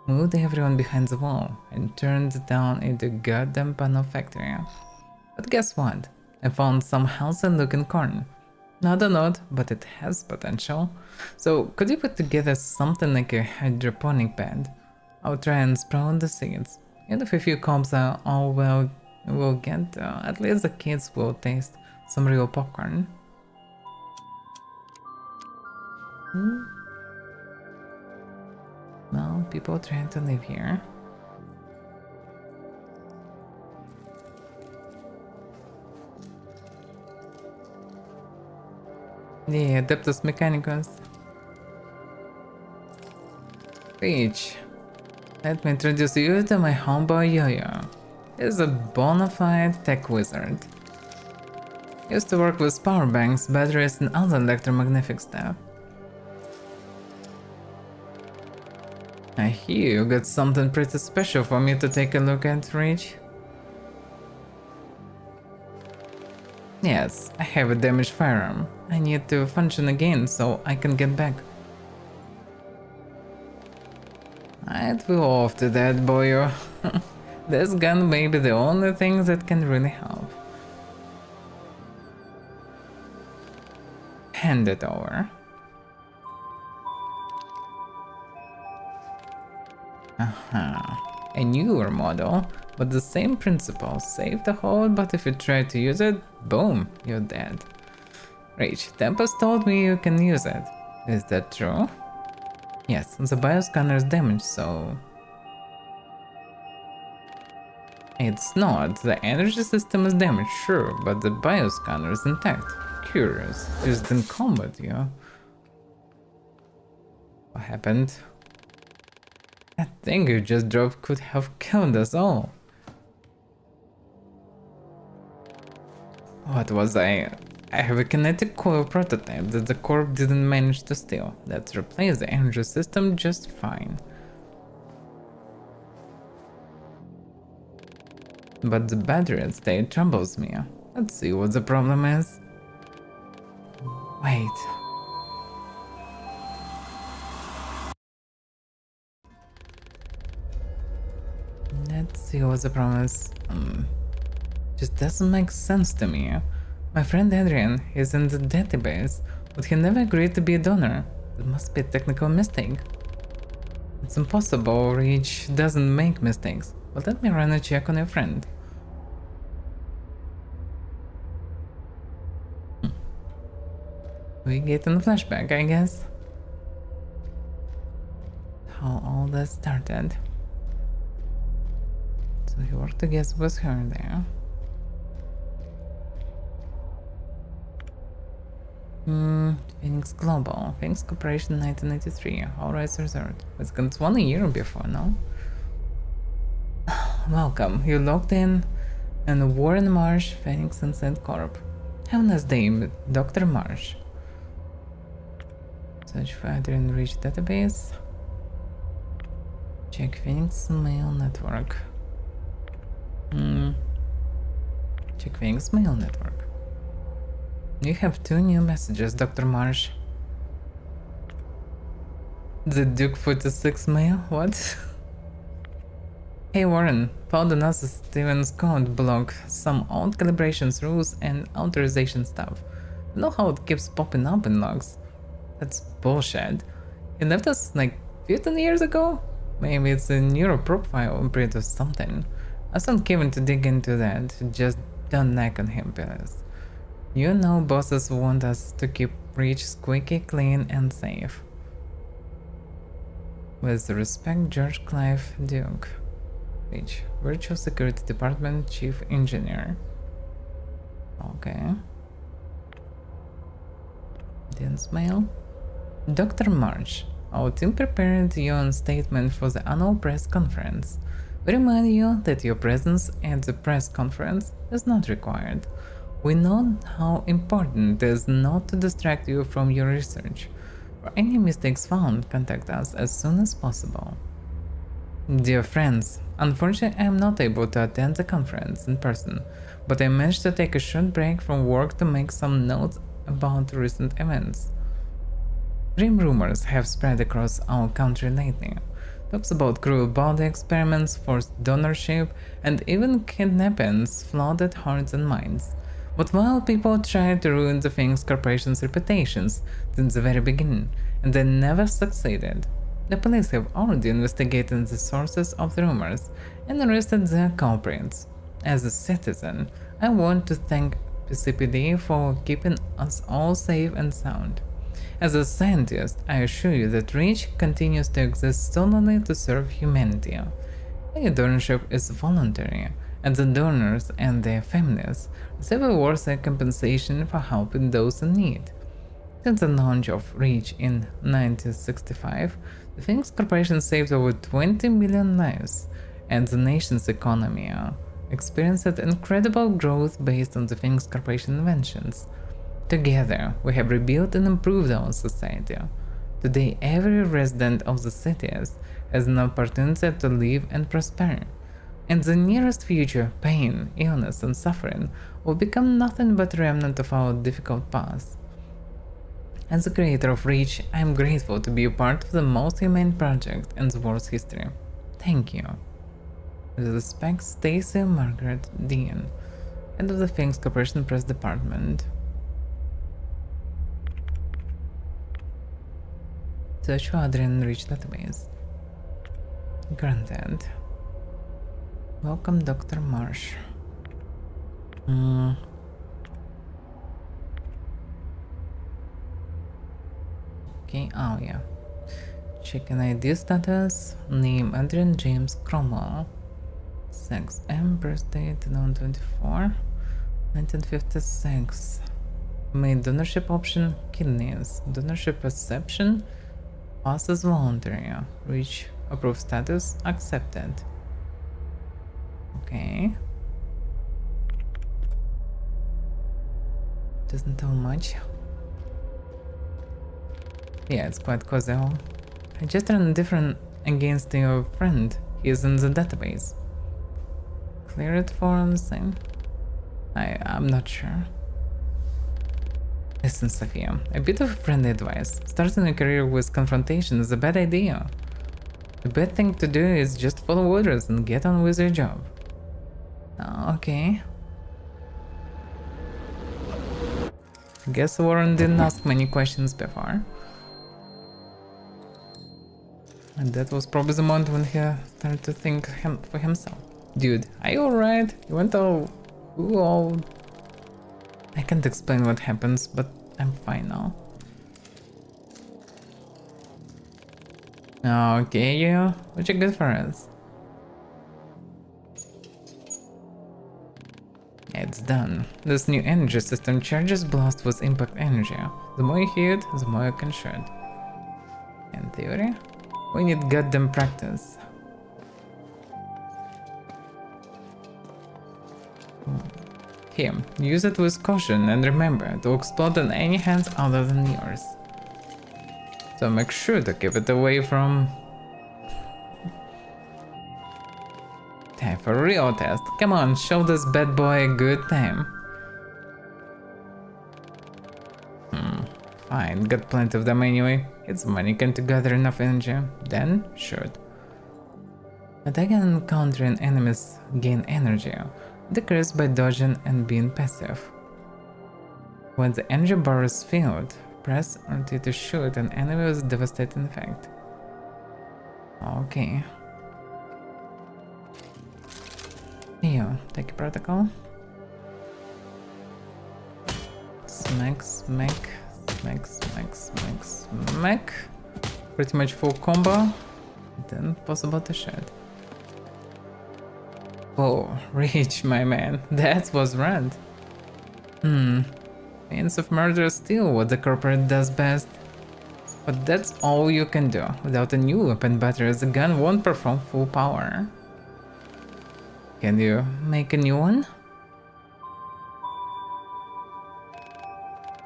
A: Moved everyone behind the wall and turned the town into a goddamn panel factory. But guess what? I found some healthy looking corn. Not a lot, but it has potential. So could you put together something like a hydroponic bed? I'll try and sprout the seeds. And if a few cobs are all well we'll get, at least the kids will taste some real popcorn. Well, people trying to live here. The Adeptus Mechanicus. R.E.A.C.H. Let me introduce you to my homeboy Yo-Yo. He's a bona fide tech wizard. Used to work with power banks, batteries, and other electromagnetic stuff. I hear you got something pretty special for me to take a look at, R.E.A.C.H. Yes, I have a damaged firearm. I need to function again so I can get back. I'd be off to that, boyo. This gun may be the only thing that can really help. Hand it over. A newer model, but the same principle. Save the hold, but if you try to use it, boom, you're dead. R.E.A.C.H. Tempest told me you can use it. Is that true? Yes, the bioscanner is damaged, so... It's not. The energy system is damaged, sure, but the bioscanner is intact. Curious. Used in combat, yeah. What happened? That thing you just dropped could have killed us all. What was I have a kinetic coil prototype that the Corp didn't manage to steal. Let's replace the energy system just fine. But the battery state troubles me. Let's see what the problem is. Wait. Let's see what the problem is. Just doesn't make sense to me. My friend Adrian is in the database, but he never agreed to be a donor. It must be a technical mistake. It's impossible, R.E.A.H doesn't make mistakes, but let me run a check on your friend. We get in a flashback, I guess. How all that started. So he worked together with her there. Phoenix Global, Phoenix Corporation 1983, all rights reserved. It's 1 year before, no? Welcome, you logged in and Warren Marsh, Phoenix Inside Corp. Have a nice day, Dr. Marsh. Search for Adrian R.E.A.H database. Check Phoenix Mail Network. Check Phoenix Mail Network. You have 2 new messages, Dr. Marsh. The Duke 46 mail? What? Hey Warren, found another Steven's code blog, some old calibrations rules and authorization stuff. You know how it keeps popping up in logs? That's bullshit. He left us like 15 years ago? Maybe it's a neuroprofile upgrade or something. I sent Kevin to dig into that, just don't nag on him, please. You know bosses want us to keep R.E.A.H squeaky clean and safe. With respect, George Clive Duke. R.E.A.H, Virtual Security Department Chief Engineer. Okay. Dense mail. Dr. March, our team prepared your statement for the annual press conference. We remind you that your presence at the press conference is not required. We know how important it is not to distract you from your research. For any mistakes found, contact us as soon as possible. Dear friends, unfortunately I am not able to attend the conference in person, but I managed to take a short break from work to make some notes about recent events. Grim rumors have spread across our country lately. Talks about cruel body experiments, forced donorship, and even kidnappings flooded hearts and minds. But while people tried to ruin the Phoenix Corporation's reputations since the very beginning, and they never succeeded, the police have already investigated the sources of the rumors and arrested their culprits. As a citizen, I want to thank PCPD for keeping us all safe and sound. As a scientist, I assure you that R.E.A.H continues to exist solely to serve humanity. Any donorship is voluntary, and the donors and their families receive a worthy compensation for helping those in need. Since the launch of R.E.A.H in 1965, the Phoenix Corporation saved over 20 million lives, and the nation's economy experienced incredible growth based on the Phoenix Corporation inventions. Together, we have rebuilt and improved our society. Today, every resident of the cities has an opportunity to live and prosper. In the nearest future, pain, illness, and suffering will become nothing but a remnant of our difficult past. As the creator of R.E.A.H, I am grateful to be a part of the most humane project in the world's history. Thank you. With respect, Stacy Margaret Dean, head of the Phoenix Corporation Press Department. Search for Adrian R.E.A.H database. Granted. Welcome, Dr. Marsh. Okay, oh yeah. Chicken ID status, name Adrian James Cromwell. Sex M, birth date 1924, 1956. Main donorship option, kidneys. Donorship perception, passes voluntary. R.E.A.H approved status, accepted. Okay. Doesn't tell much. Yeah, it's quite casual. I just ran a different against your friend. He is in the database. Clear it for same. I'm not sure. Listen, Sophia, a bit of friendly advice. Starting a career with confrontation is a bad idea. The bad thing to do is just follow orders and get on with your job. Okay. Guess Warren didn't ask many questions before. And that was probably the moment when he started to think for himself. Dude, are you alright? You went all... I can't explain what happens, but I'm fine now. Okay, yeah. What you got for us? It's done. This new energy system charges blast with impact energy. The more you hit, the more you can shoot. In theory, we need goddamn practice. Here, use it with caution and remember to explode on any hands other than yours. So make sure to keep it away from... Time for a real test. Come on, show this bad boy a good time. Fine, got plenty of them anyway. It's money can to gather enough energy, then shoot. Attacking and encountering enemies gain energy, decrease by dodging and being passive. When the energy bar is filled, press RT to shoot an enemy with devastating effect. Okay. Here, take a protocol. Smack, smack, smack, smack, smack, smack. Pretty much full combo. Then possible to shoot. Oh, R.E.A.H, my man. That was rad. Means of murder is still what the corporate does best. But that's all you can do. Without a new weapon battery, the gun won't perform full power. Can you make a new one?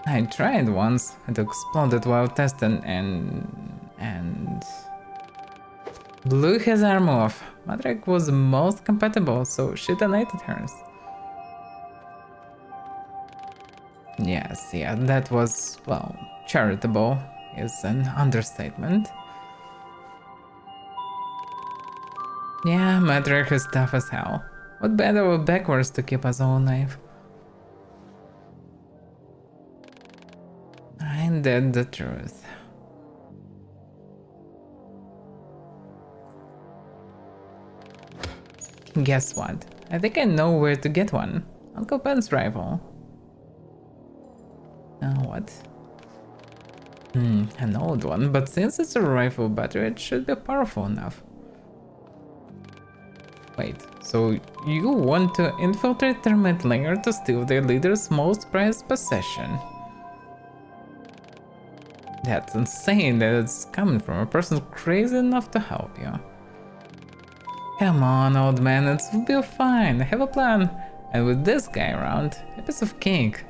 A: I tried once. It exploded while testing and blew his arm off. Madrak was the most compatible, so she donated hers. Yes, yeah, that was, well, charitable is an understatement. Yeah, Madrak is tough as hell. What better or backwards to keep us all alive? Ain't that the truth? Guess what? I think I know where to get one. Uncle Ben's rifle. What? An old one, but since it's a rifle battery, it should be powerful enough. Wait, so you want to infiltrate Termite Lair to steal their leader's most prized possession? That's insane that it's coming from a person crazy enough to help you. Come on, old man, it will be fine. I have a plan. And with this guy around, a piece of cake.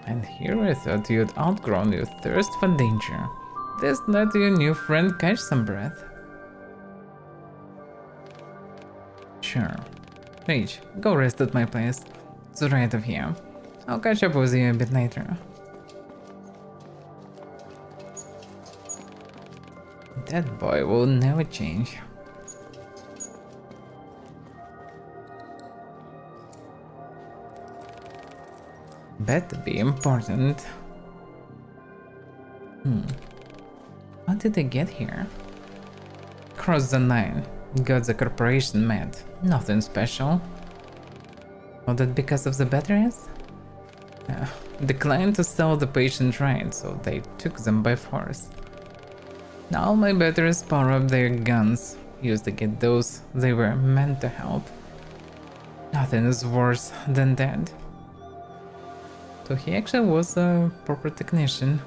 A: And here I thought you'd outgrown your thirst for danger. Just let your new friend catch some breath. Sure. R.E.A.H, go rest at my place. It's right over here. I'll catch up with you a bit later. That boy will never change. Better be important. How did they get here? Cross the line. Got the corporation mad. Nothing special. Was that because of the batteries? Declined to sell the patient right, so they took them by force. Now my batteries power up their guns, used to get those they were meant to help. Nothing is worse than that. So he actually was a proper technician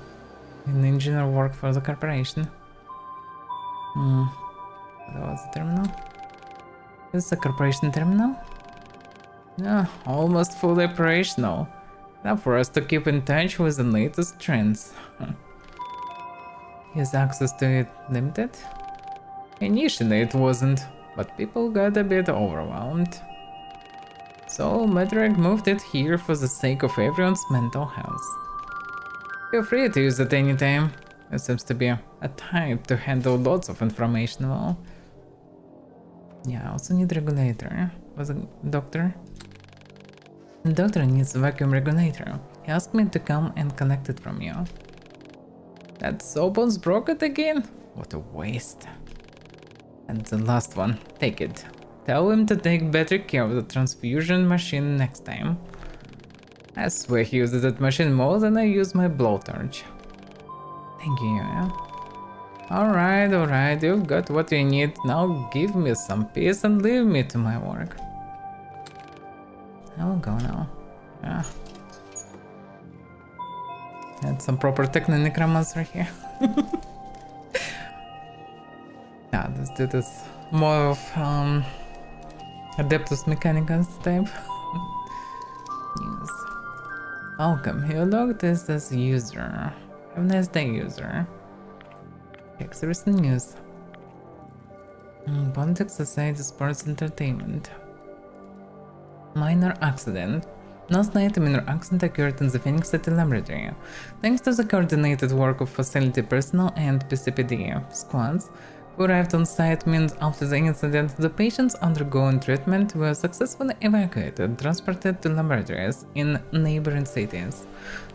A: in engineer work for the corporation. That was the terminal? Is this a corporation terminal? Yeah, almost fully operational. Now for us to keep in touch with the latest trends. Is access to it limited? Initially it wasn't, but people got a bit overwhelmed. So Madrak moved it here for the sake of everyone's mental health. Feel free to use it anytime. It seems to be a type to handle lots of information well. Yeah, I also need regulator. Was a doctor? The doctor needs a vacuum regulator. He asked me to come and collect it from you. That sawbones broke it again? What a waste. And the last one, take it. Tell him to take better care of the transfusion machine next time. I swear he uses that machine more than I use my blowtorch. Thank you, yeah? Alright, you've got what you need. Now give me some peace and leave me to my work. I will go now. Yeah. Had some proper techno-necromancer here. Yeah, let's do this more of Adeptus Mechanicus type. News. Welcome, you logged this as user. Have a nice day, user. Check the recent news. Politics, society, sports, entertainment. Minor accident. Last night, a minor accident occurred in the Phoenix City laboratory. Thanks to the coordinated work of facility personnel and PCPD squads who arrived on site minutes after the incident, the patients undergoing treatment were successfully evacuated and transported to laboratories in neighboring cities.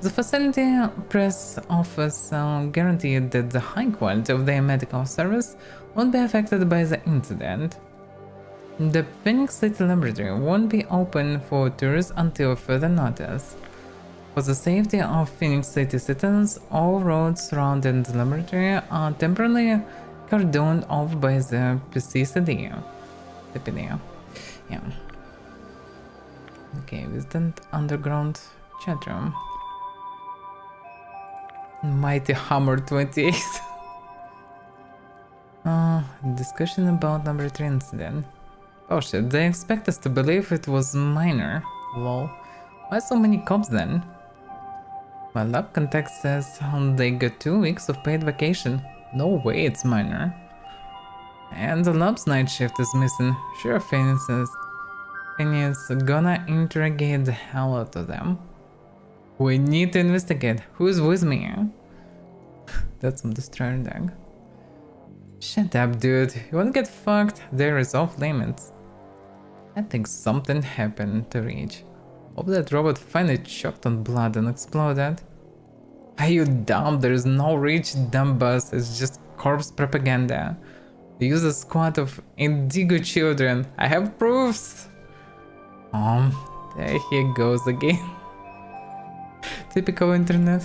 A: The facility press office guaranteed that the high quality of their medical service won't be affected by the incident. The Phoenix City Laboratory won't be open for tourists until further notice. For the safety of Phoenix City citizens, all roads surrounding the laboratory are temporarily cordoned off by the PCCD. Yeah. Okay, visitant underground chat room. Mighty Hammer 28. Discussion about laboratory incident. Oh shit, they expect us to believe it was minor. Lol. Why so many cops then? My lab contact says they got 2 weeks of paid vacation. No way it's minor. And the lab's night shift is missing. Sure, Phineas is gonna interrogate the hell out of them. We need to investigate. Who's with me? That's some destroyer dog. Shut up, dude. You wanna get fucked? There is off limits. I think something happened to R.E.A.H. Hope that robot finally choked on blood and exploded. Are you dumb? There is no R.E.A.H. dumb bus. It's just corpse propaganda. They use a squad of indigo children. I have proofs. There he goes again. Typical internet.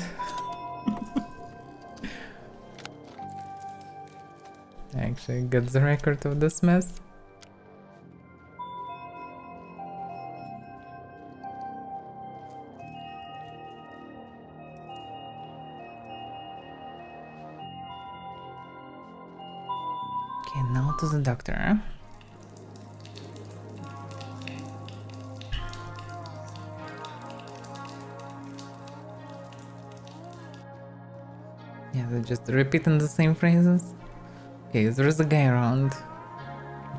A: I actually got the record of this mess. Okay, now to the doctor. Yeah, they're just repeating the same phrases. Okay, there is a guy around.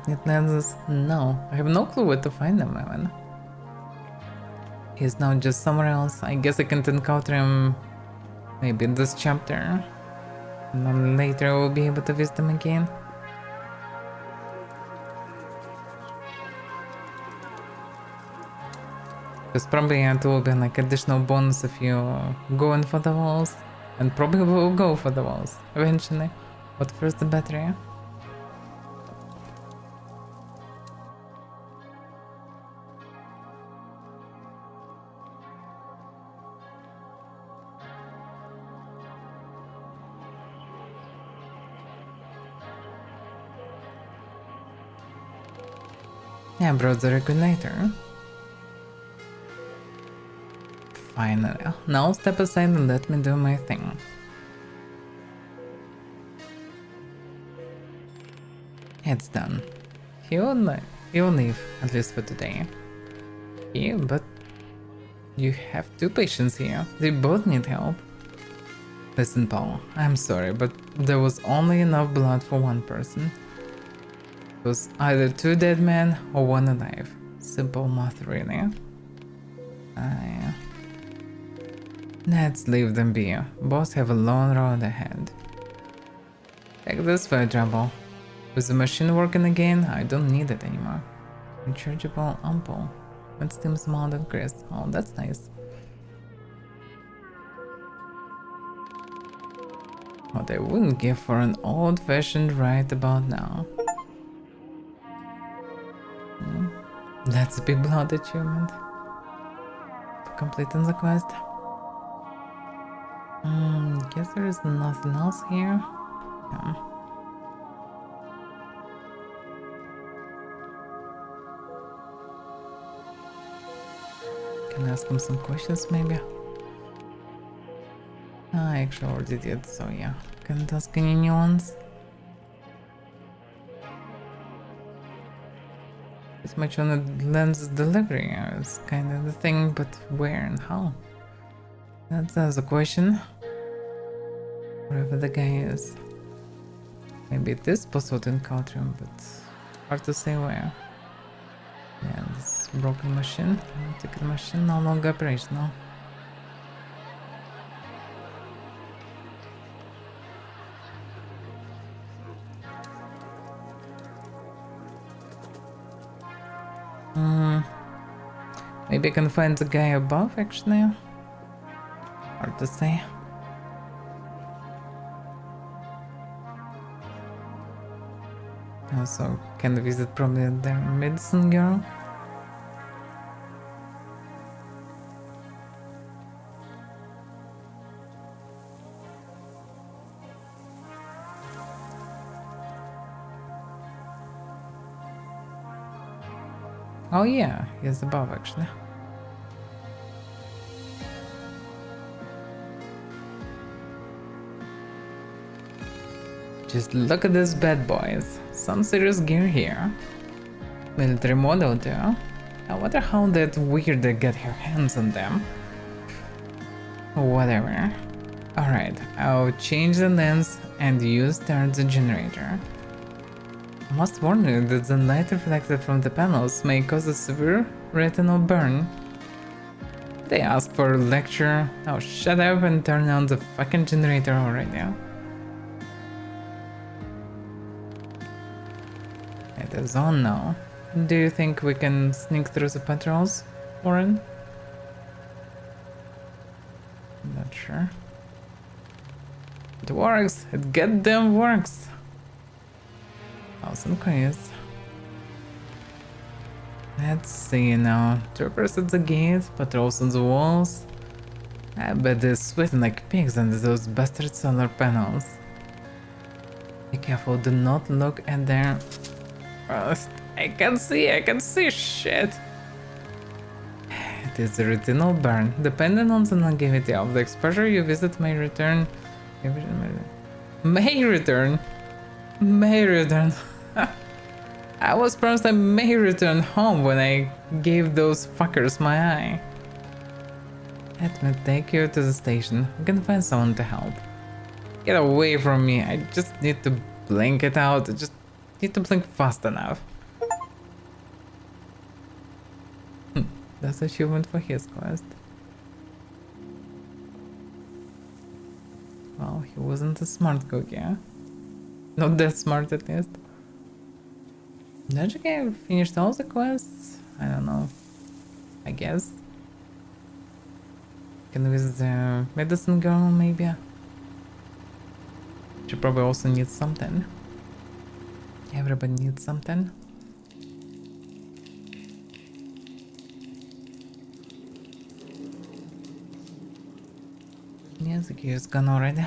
A: It lenses. No, I have no clue where to find him, man. He's now just somewhere else. I guess I can't encounter him maybe in this chapter. And then later I will be able to visit him again. Because probably it will be like additional bonus if you go in for the walls. And probably will go for the walls eventually. But first the battery. Yeah, I brought the regulator. Finally. Now step aside and let me do my thing. It's done. He'll leave, at least for today. Yeah, but you have 2 patients here. They both need help. Listen, Paul, I'm sorry, but there was only enough blood for 1 person. It was either 2 dead men or 1 alive. Simple math, really. Let's leave them be. Both have a long road ahead. Take this for trouble. With the machine working again, I don't need it anymore. Rechargeable ampoule. It steams mountain crest. Oh, that's nice. What I wouldn't give for an old-fashioned right about now. That's a big blood achievement. For completing the quest. Guess there is nothing else here. Yeah. Can I ask him some questions maybe? I actually already did, so yeah. Can't ask any new ones. It's much on the lens delivery is kind of the thing, but where and how? That's the question. Wherever the guy is. Maybe it is possible to encounter him, but hard to say where. Yeah, this broken machine, ticket machine, no longer operational. Maybe I can find the guy above actually. Hard to say. Also, can visit probably their medicine girl. Oh yeah, he's above actually. Just look at these bad boys. Some serious gear here. Military model too. I wonder how that weird got her hands on them. Whatever. Alright, I'll change the lens and use the generator. I must warn you that the light reflected from the panels may cause a severe retinal burn. They ask for a lecture. Now shut up and turn on the fucking generator already. It is on now. Do you think we can sneak through the patrols, Warren? Not sure. It works! It goddamn works! Awesome quiz. Let's see now. Troopers at the gate, patrols on the walls. I bet they're sweating like pigs under those bastard solar panels. Be careful, do not look at their... I can see shit! It is a retinal burn. Depending on the longevity of the exposure, your visit may return... May return! I was promised I may return home when I gave those fuckers my eye. Let me take you to the station. We can find someone to help. Get away from me. I just need to blink it out. I just need to blink fast enough. That's achievement for his quest. Well, he wasn't a smart cookie, huh? Not that smart at least. Did you guy finished all the quests? I don't know. I guess. Can visit the medicine girl maybe? She probably also needs something. Everybody needs something. Yeah, the key is gone already.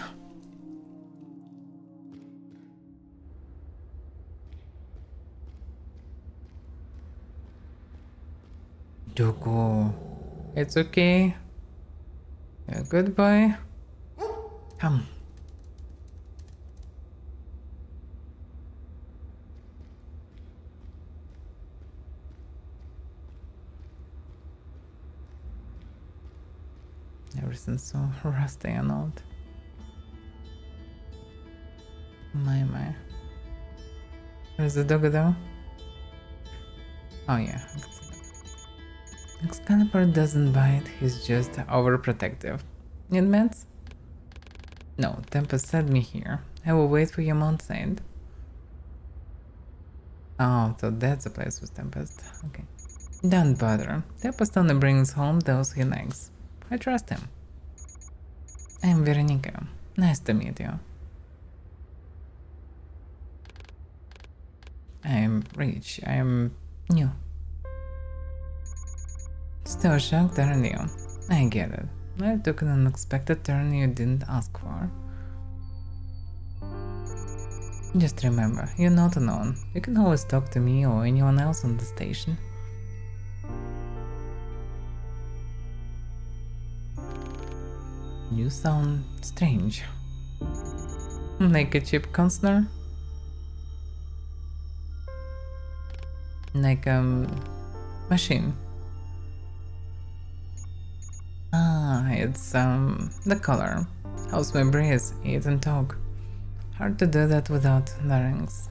A: Dooku. It's okay. You're a good boy. Come. Everything's so rusty and old. My. Where's the dog though? Oh yeah. Excalibur doesn't bite, he's just overprotective. Need meds? No, Tempest sent me here. I will wait for him outside. Oh, so that's the place with Tempest. Okay. Don't bother. Tempest only brings home those he likes. I trust him. I'm Veronica. Nice to meet you. I'm rich. I'm new. Still shocked, aren't you? I get it. I took an unexpected turn you didn't ask for. Just remember, you're not alone. You can always talk to me or anyone else on the station. You sound strange. Like a cheap counselor? Like a machine. Ah, it's the color. Helps my breathe, eat and talk. Hard to do that without larynx.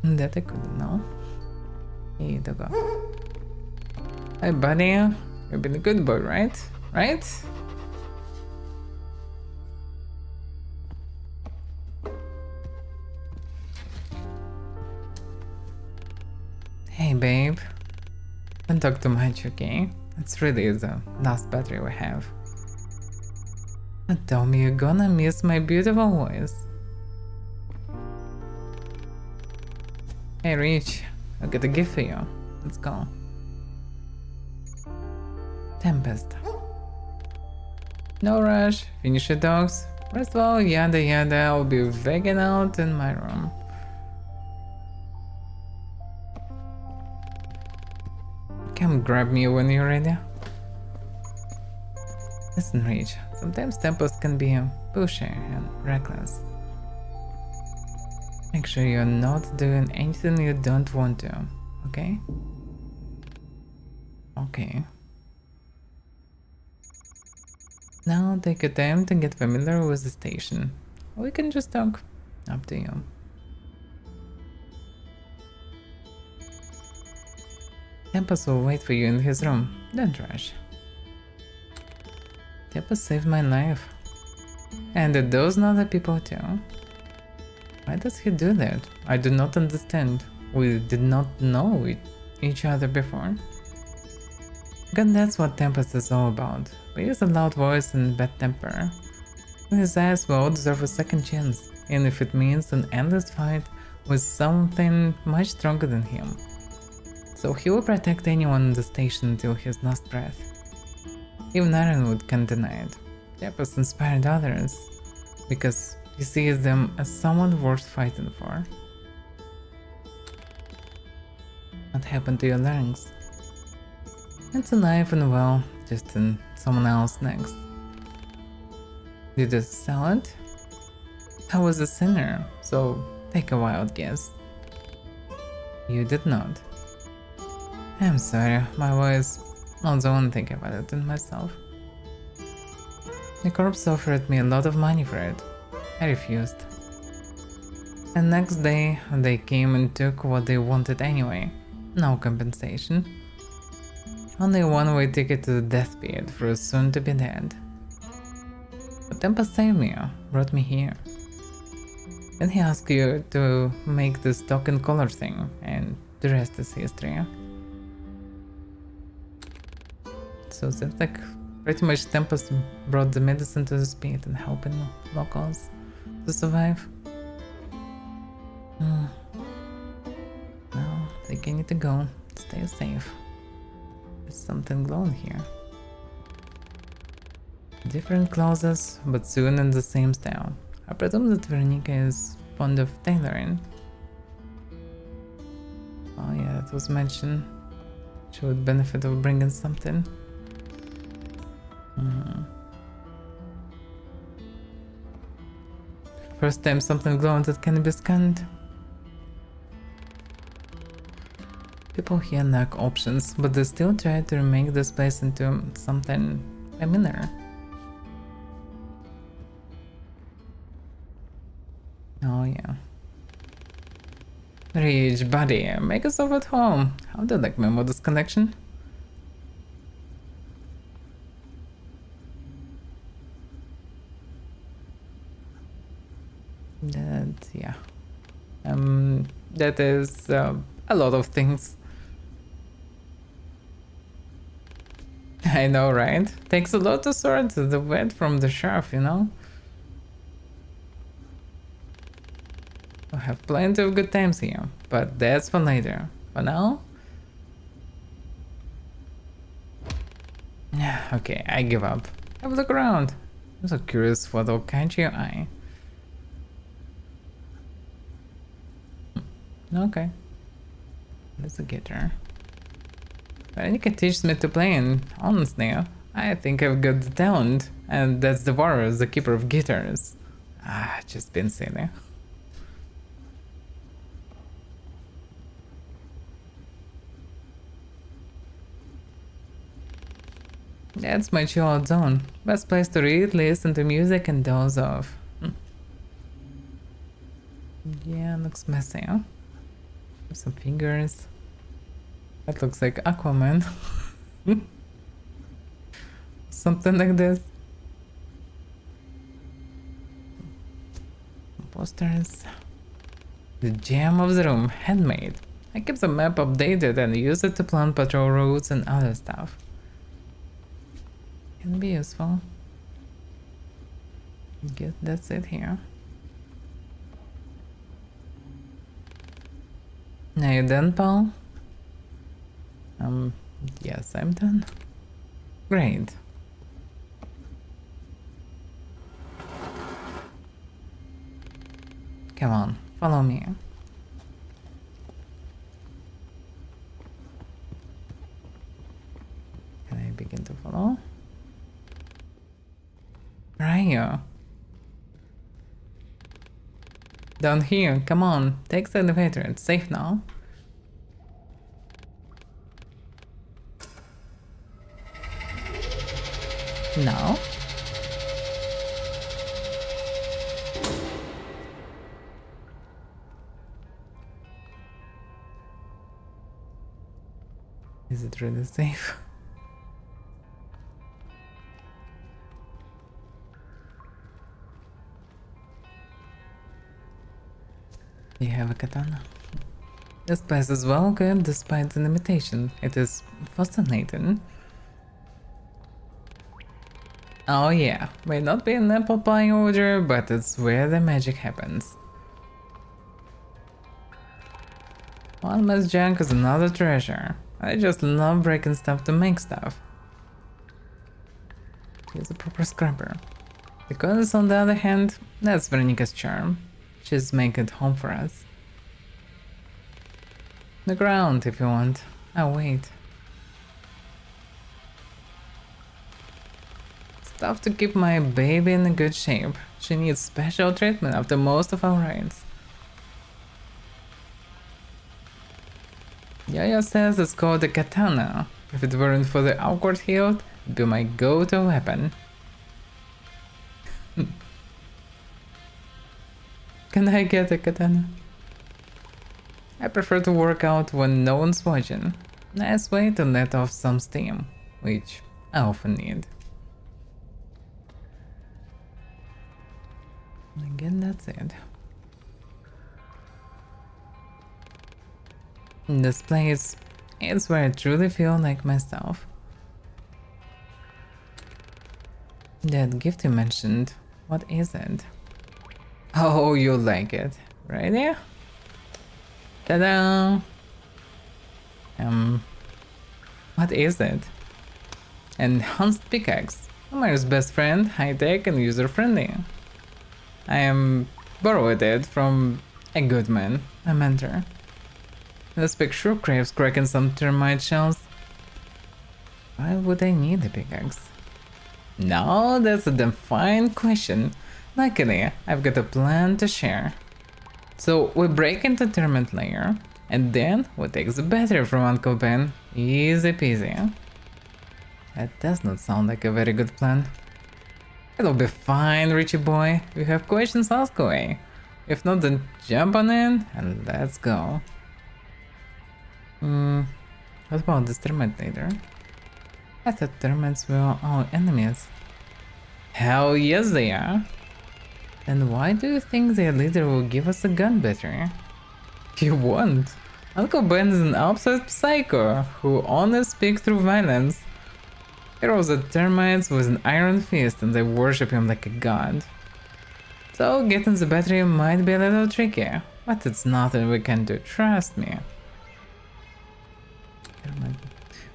A: That I couldn't know. Here you go. Hi buddy, you've been a good boy, right? Right? Hey babe. Don't talk too much, okay? It's really the last battery we have. But tell me you're gonna miss my beautiful voice. Hey R.E.A.H, I got a gift for you. Let's go. Tempest. No rush, finish your dogs. First of all, yada yada, I'll be vegging out in my room. Come grab me when you're ready. Listen, R.E.A.H, sometimes Tempest can be pushy and reckless. Make sure you're not doing anything you don't want to, okay? Okay. Now take your time to get familiar with the station. We can just talk. Up to you. Tempest will wait for you in his room. Don't rush. Tempest saved my life. And those other people too. Why does he do that? I do not understand. We did not know each other before. God, that's what Tempest is all about. But he has a loud voice and bad temper. His eyes will deserve a second chance, even if it means an endless fight with something much stronger than him. So he will protect anyone in the station until his last breath. Even Ironwood can't deny it. Tempest inspired others, because he sees them as someone worth fighting for. What happened to your larynx? It's alive and well, just in someone else next. Did you sell it? I was a sinner, so take a wild guess. You did not. I'm sorry, my voice not the one thinking about it in myself. The corpse offered me a lot of money for it. I refused. And next day, they came and took what they wanted anyway. No compensation. Only a one-way ticket to the deathbed for a soon-to-be dead. But Tempest saved me, brought me here. Then he asked you to make this token color thing, and the rest is history. So that's like pretty much Tempest brought the medicine to the speed and helping locals to survive. Now, I think I need to go. Stay safe. There's something glowing here. Different clothes, but soon in the same style. I presume that Veronica is fond of tailoring. Oh yeah, it was mentioned. She would benefit of bringing something. First time something glowing that can be scanned. People here lack options, but they still try to remake this place into something familiar. Oh yeah. R.E.A.H, buddy, make yourself at home. How do you like my modest connection? That, yeah. That is a lot of things. I know, right? Takes a lot to sort the wet from the chaff, you know? We'll have plenty of good times here, but that's for later. For now? Okay, I give up. Have a look around. I'm so curious what will catch your eye. Okay. There's a guitar. Veronica teaches me to play, and honestly, I think I've got the talent. And that's the Varus, the keeper of guitars. Just been silly. That's my chill out zone. Best place to read, listen to music, and doze off. Yeah, looks messy, huh? Some fingers. That looks like Aquaman. Something like this. Posters. The gem of the room, handmade. I keep the map updated and use it to plan patrol routes and other stuff. Can be useful. Guess that's it here. Are you done, pal? Yes, I'm done. Great. Come on, follow me. Can I begin to follow? R.E.A.C.H. Down here, come on, take the elevator, it's safe now. No? Is it really safe? You have a katana. This place is well good despite the limitation. It is fascinating. Oh yeah, may not be an apple pie order, but it's where the magic happens. One less junk is another treasure. I just love breaking stuff to make stuff. Use a proper scrubber. Because on the other hand, that's Veronica's charm. She's making it home for us. The ground if you want. I'll wait. Stuff to keep my baby in good shape. She needs special treatment after most of our rides. Yaya says it's called a katana. If it weren't for the awkward hilt, it'd be my go-to weapon. Can I get a katana? I prefer to work out when no one's watching. Nice way to let off some steam, which I often need. Again, that's it. This place is where I truly feel like myself. That gift you mentioned, what is it? Oh, you like it, right there? Ta-da! What is it? Enhanced pickaxe. Mario's best friend, high-tech and user-friendly. I borrowed it from a good man, a mentor. This picture craves cracking some termite shells. Why would I need a pickaxe? No, that's a defined question. Luckily, I've got a plan to share. So we break into the termite layer, and then we take the battery from Uncle Ben. Easy peasy. That does not sound like a very good plan. It'll be fine, Richie boy. If you have questions, ask away. If not, then jump on in and let's go. What about this termite leader? I thought termites were our enemies. Hell yes they are. Then why do you think their leader will give us a gun battery? He won't. Uncle Ben is an absolute psycho who only speaks through violence. There was a termite with an iron fist and they worship him like a god. So getting the battery might be a little tricky, but it's nothing we can do, trust me.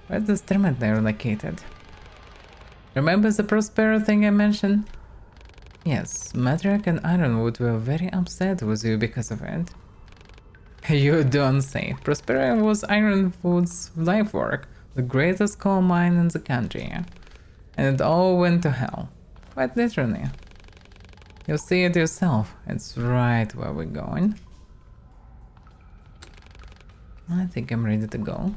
A: Where's this termite layer located? Remember the Prospero thing I mentioned? Yes, Matriarch and Ironwood were very upset with you because of it. You don't say. Prospero was Ironwood's life work, the greatest coal mine in the country. And it all went to hell. Quite literally. You'll see it yourself. It's right where we're going. I think I'm ready to go.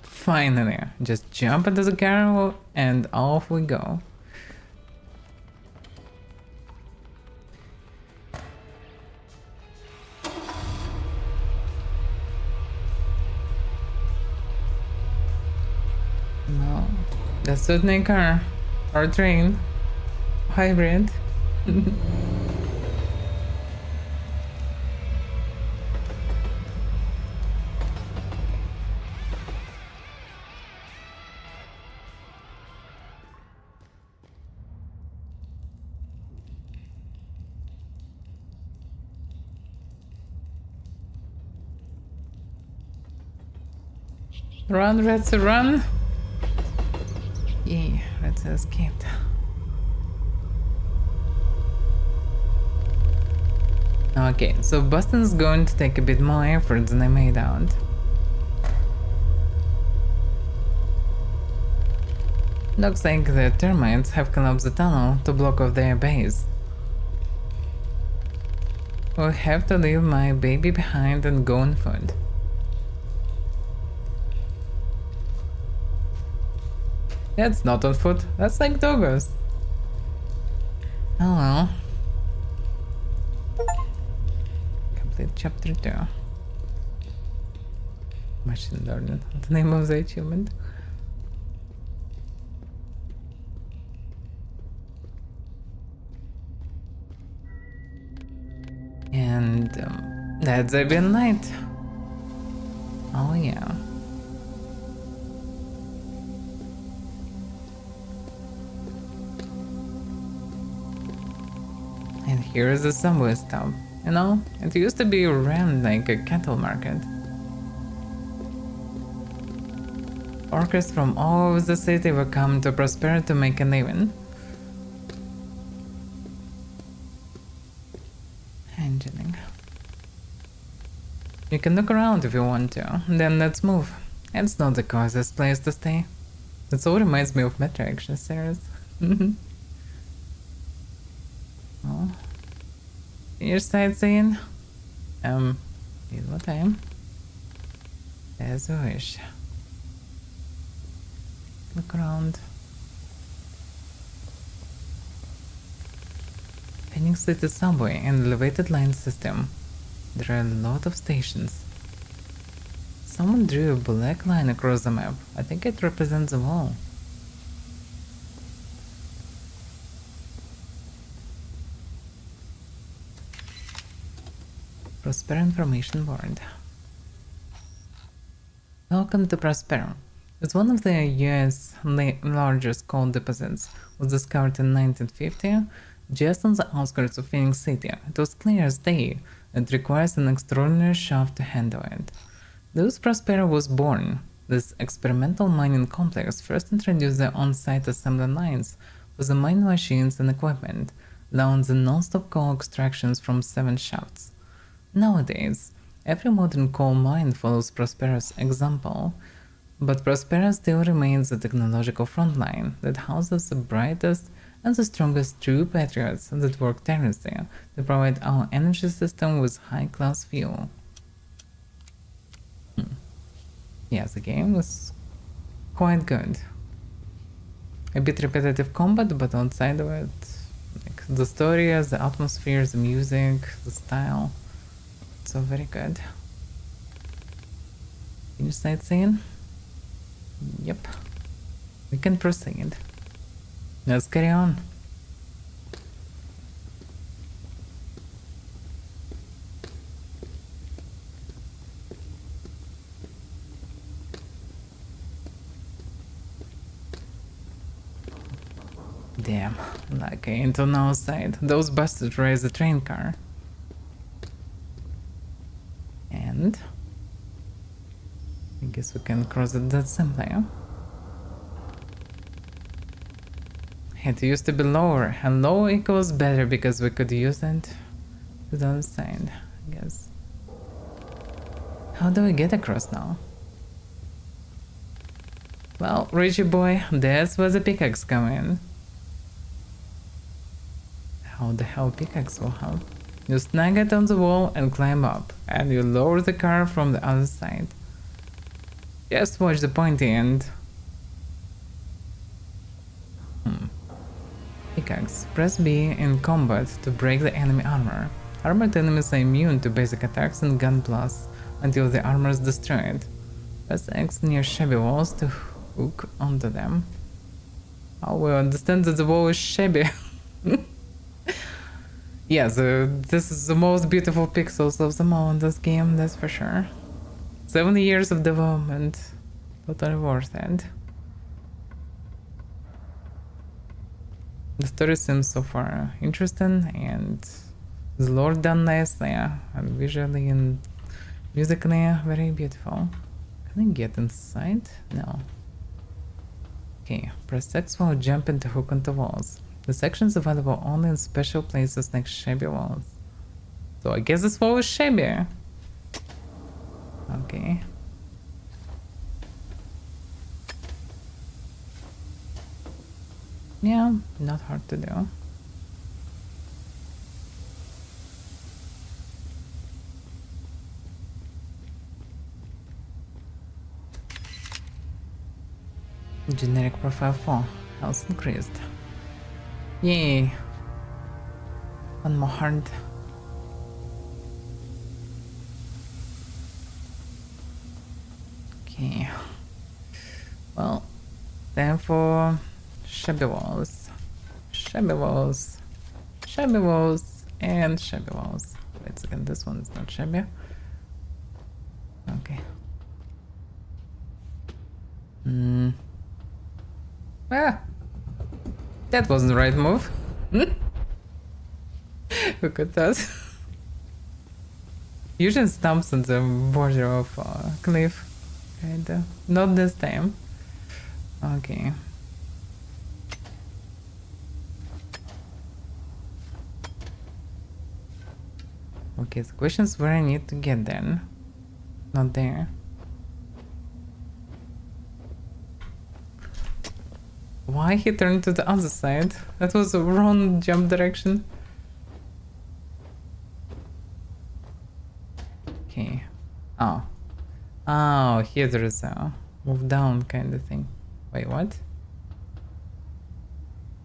A: Finally, just jump into the car and off we go. No, that's certainly a car. Or a train. Hybrid. Run, Reds, run! Yay, Reds escaped. Okay, so Boston's going to take a bit more effort than I made out. Looks like the termites have collapsed the tunnel to block off their base. We'll have to leave my baby behind and go on foot. That's not on foot, that's like doggos. Oh well. Complete chapter 2. Machine learning, the name of the achievement. And that's a bit light. Oh yeah. And here is the subway stop. You know, it used to be run like a cattle market. Workers from all over the city were coming to Prospero to make a living. Engineering. You can look around if you want to, then let's move. It's not the coziest place to stay. It all reminds me of Metro action series. Oh. Finish sightseeing? Need more time? As you wish. Look around. Phoenix City subway and elevated line system. There are a lot of stations. Someone drew a black line across the map. I think it represents the wall. Prospero Information Board. Welcome to Prospero. It's one of the US largest coal deposits. Was discovered in 1950, just on the outskirts of Phoenix City. It was clear as day. It requires an extraordinary shaft to handle it. Thus Prospero was born. This experimental mining complex first introduced the on-site assembly lines for the mining machines and equipment, allowing the non-stop coal extractions from 7 shafts. Nowadays, every modern coal mine follows Prospero's example, but Prospero still remains the technological frontline that houses the brightest and the strongest true patriots that work tirelessly to provide our energy system with high-class fuel. Yeah, the game was quite good. A bit repetitive combat, but outside of it, like the story, the atmosphere, the music, the style, so very good. Finish sightseeing? Yep. We can proceed. Let's carry on. Damn, like I ain't on our side. Those bastards raised a train car. And I guess we can cross it that simply. It used to be lower, and low equals better because we could use it to the other side, I guess. How do we get across now? Well, Richie boy, that's where the pickaxe come in. How the hell pickaxe will help? You snag it on the wall and climb up, and you lower the car from the other side. Just watch the pointy end. Pickaxe. Press B in combat to break the enemy armor. Armored enemies are immune to basic attacks and gun blasts until the armor is destroyed. Press X near shabby walls to hook onto them. Oh, we understand that the wall is shabby. Yeah, this is the most beautiful pixels of them all in this game, that's for sure. 7 years of development, totally worth it. The story seems so far interesting and the lore done nicely, and visually and musically very beautiful. Can I get inside? No. Okay, press X while jumping to hook onto walls. The section is available only in special places like shabby walls. So I guess this wall is shabby. Okay. Yeah, not hard to do. Generic profile 4. Health increased. Yay. One more heart. Okay. Well, time for shabby walls. Shabby walls. Shabby walls. And shabby walls. Wait a second, this one is not shabby. Okay. Ah! That wasn't the right move. Look at that. Usually stumps on the border of a cliff. Kinda. Not this time. Okay. Okay, the question is where I need to get then. Not there. Why he turned to the other side? That was the wrong jump direction. Okay. Oh. Oh, here there is a move down kind of thing. Wait, what?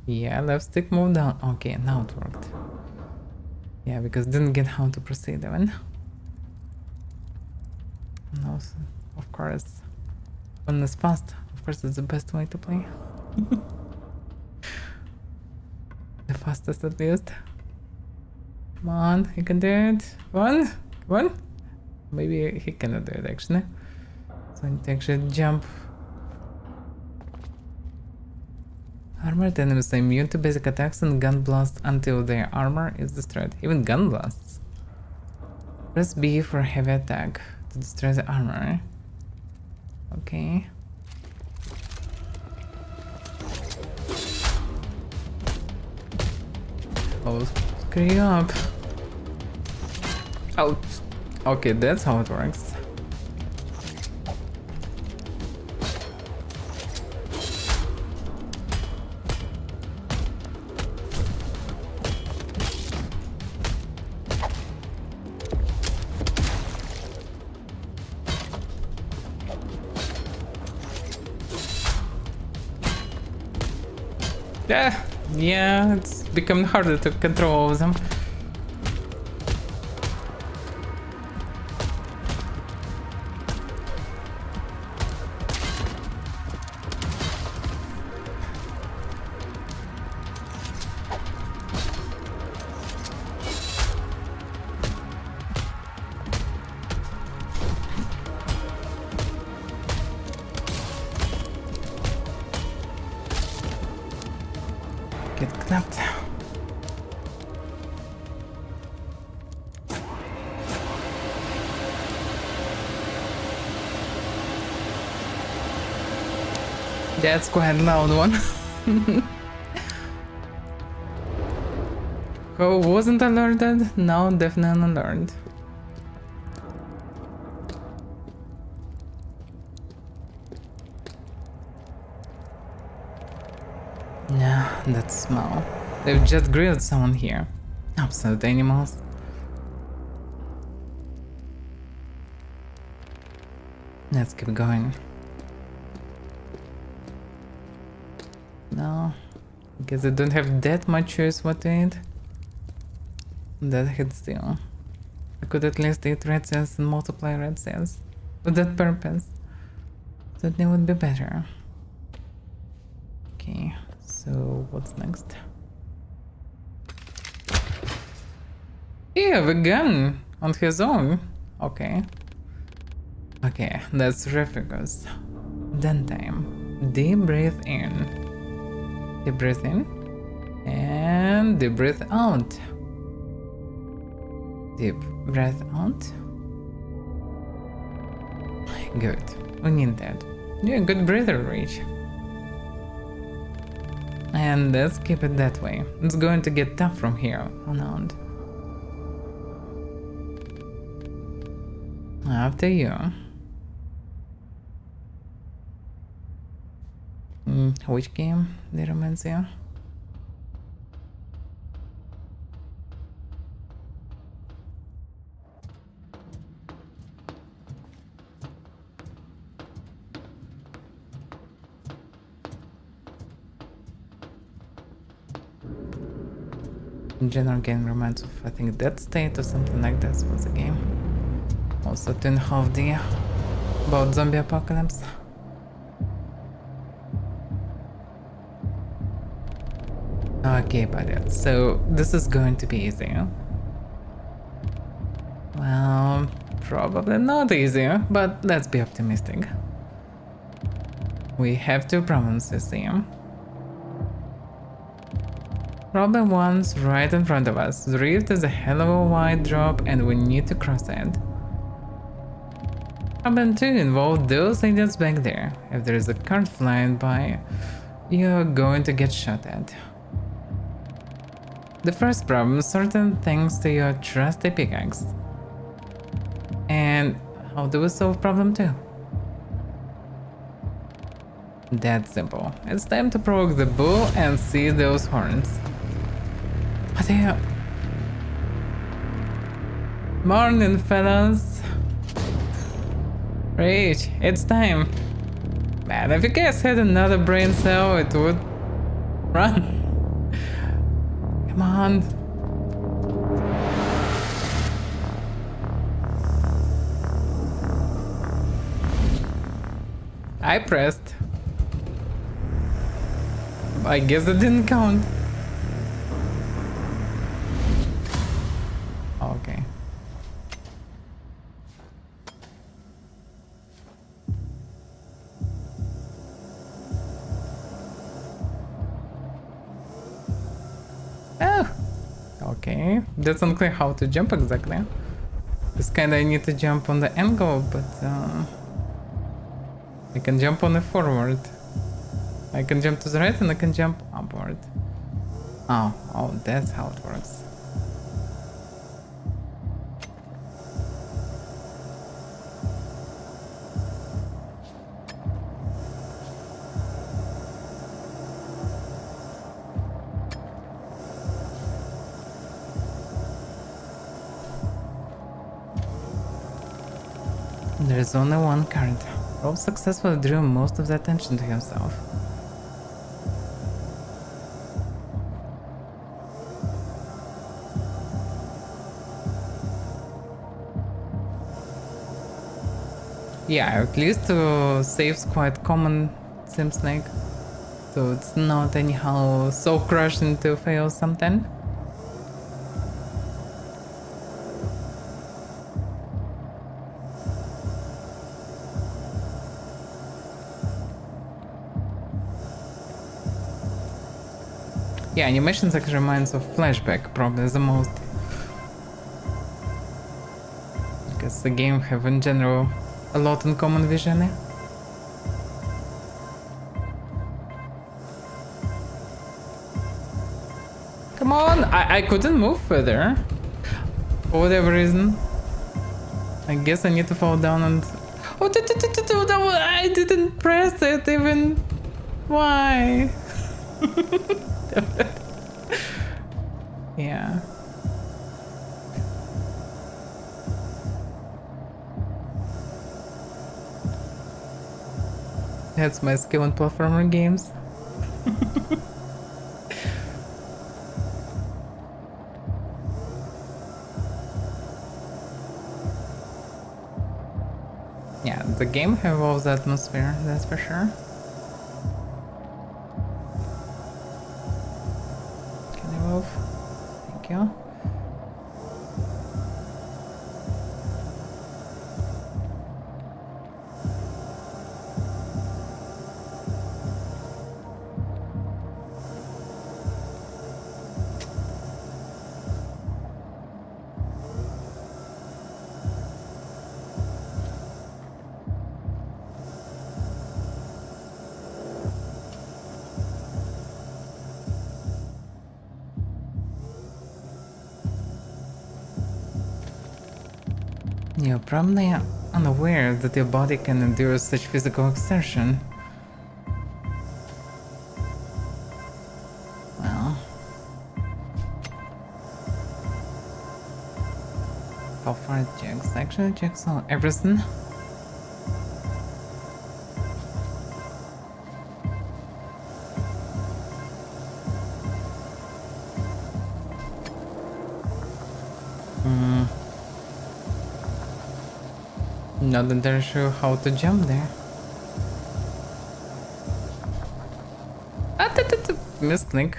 A: Yeah, left stick move down. Okay, now it worked. Yeah, because didn't get how to proceed even. No, of course. When it's fast, of course it's the best way to play. The fastest at least. Come on, he can do it. Come on, come on. Maybe he cannot do it actually. So I need to actually jump. Armored enemies are immune to basic attacks and gun blasts until their armor is destroyed. Even gun blasts. Press B for heavy attack to destroy the armor. Okay. Oh, screw you up. Oh, okay, that's how it works. Yeah, it's becoming harder to control all of them. kidnapped. That's quite a loud one. Who wasn't alerted? Now definitely alert. Yeah, that smell. They've just grilled someone here. Absolute animals. Let's keep going. No, because I don't have that much choice what to eat. That hits still. I could at least eat red cells and multiply red cells. For that purpose. Certainly would be better. Okay, so what's next? Yeah, a gun on his own. Okay. Okay, that's refocus. Then time. Deep breath in. Deep breath in. And deep breath out. Deep breath out. Good. We need that. Yeah, good breather reach. And let's keep it that way. It's going to get tough from here on out. After you. Which game did I mention? In general, game reminds of, I think, Dead State or something like that was a game. Also 2.5D about zombie apocalypse. Okay, buddy. So this is going to be easy. Well, probably not easy, but let's be optimistic. We have two problems to see. Problem 1's right in front of us. The rift is a hell of a wide drop and we need to cross it. Problem 2 involves those idiots back there. If there is a cart flying by, you're going to get shot at. The first problem is certain thanks to your trusty pickaxe. And how do we solve problem 2? That's simple. It's time to provoke the bull and see those horns. What the hell? Morning, fellas. R.E.A.H, it's time. Man, if you guys had another brain cell, it would run. Come on. I pressed. I guess it didn't count. Okay. Oh. Okay. That's unclear how to jump exactly. This kinda I need to jump on the angle, but I can jump on the forward. I can jump to the right and I can jump upward. Oh, that's how it works. There is only one card. Rob successfully drew most of the attention to himself. Yeah, at least saves quite common, seems like. So it's not anyhow so crushing to fail something. Yeah, animations actually reminds of Flashback probably the most. Because the game have in general a lot in common visually. Come on! I couldn't move further. For whatever reason. I guess I need to fall down and... Oh, I didn't press it even. Why? Yeah. That's my skill in platformer games. Yeah, the game have all the atmosphere, that's for sure. Can I move? Thank you. You're probably unaware that your body can endure such physical exertion. Well... How far it checks? Actually checks on everything. Not entirely sure how to jump there. Misclick.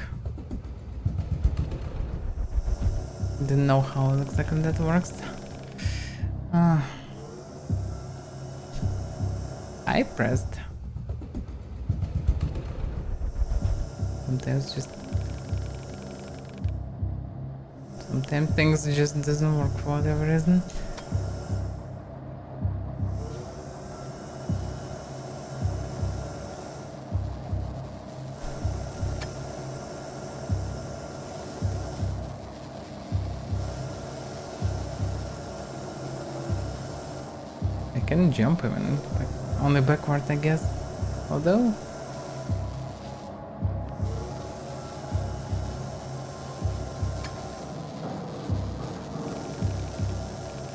A: Didn't know how exactly that works. I pressed. Sometimes things just doesn't work for whatever reason. I can jump even, like, only backward I guess. Although...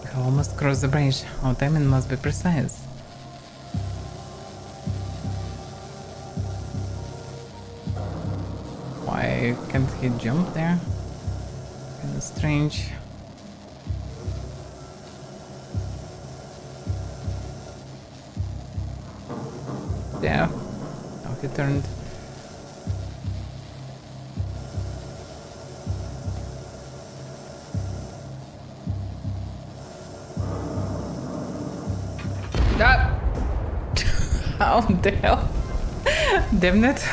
A: I almost crossed the bridge. Our timing must be precise. Why can't he jump there? Kinda strange. Yeah. Now he turned. Ah! How the hell? Damn it.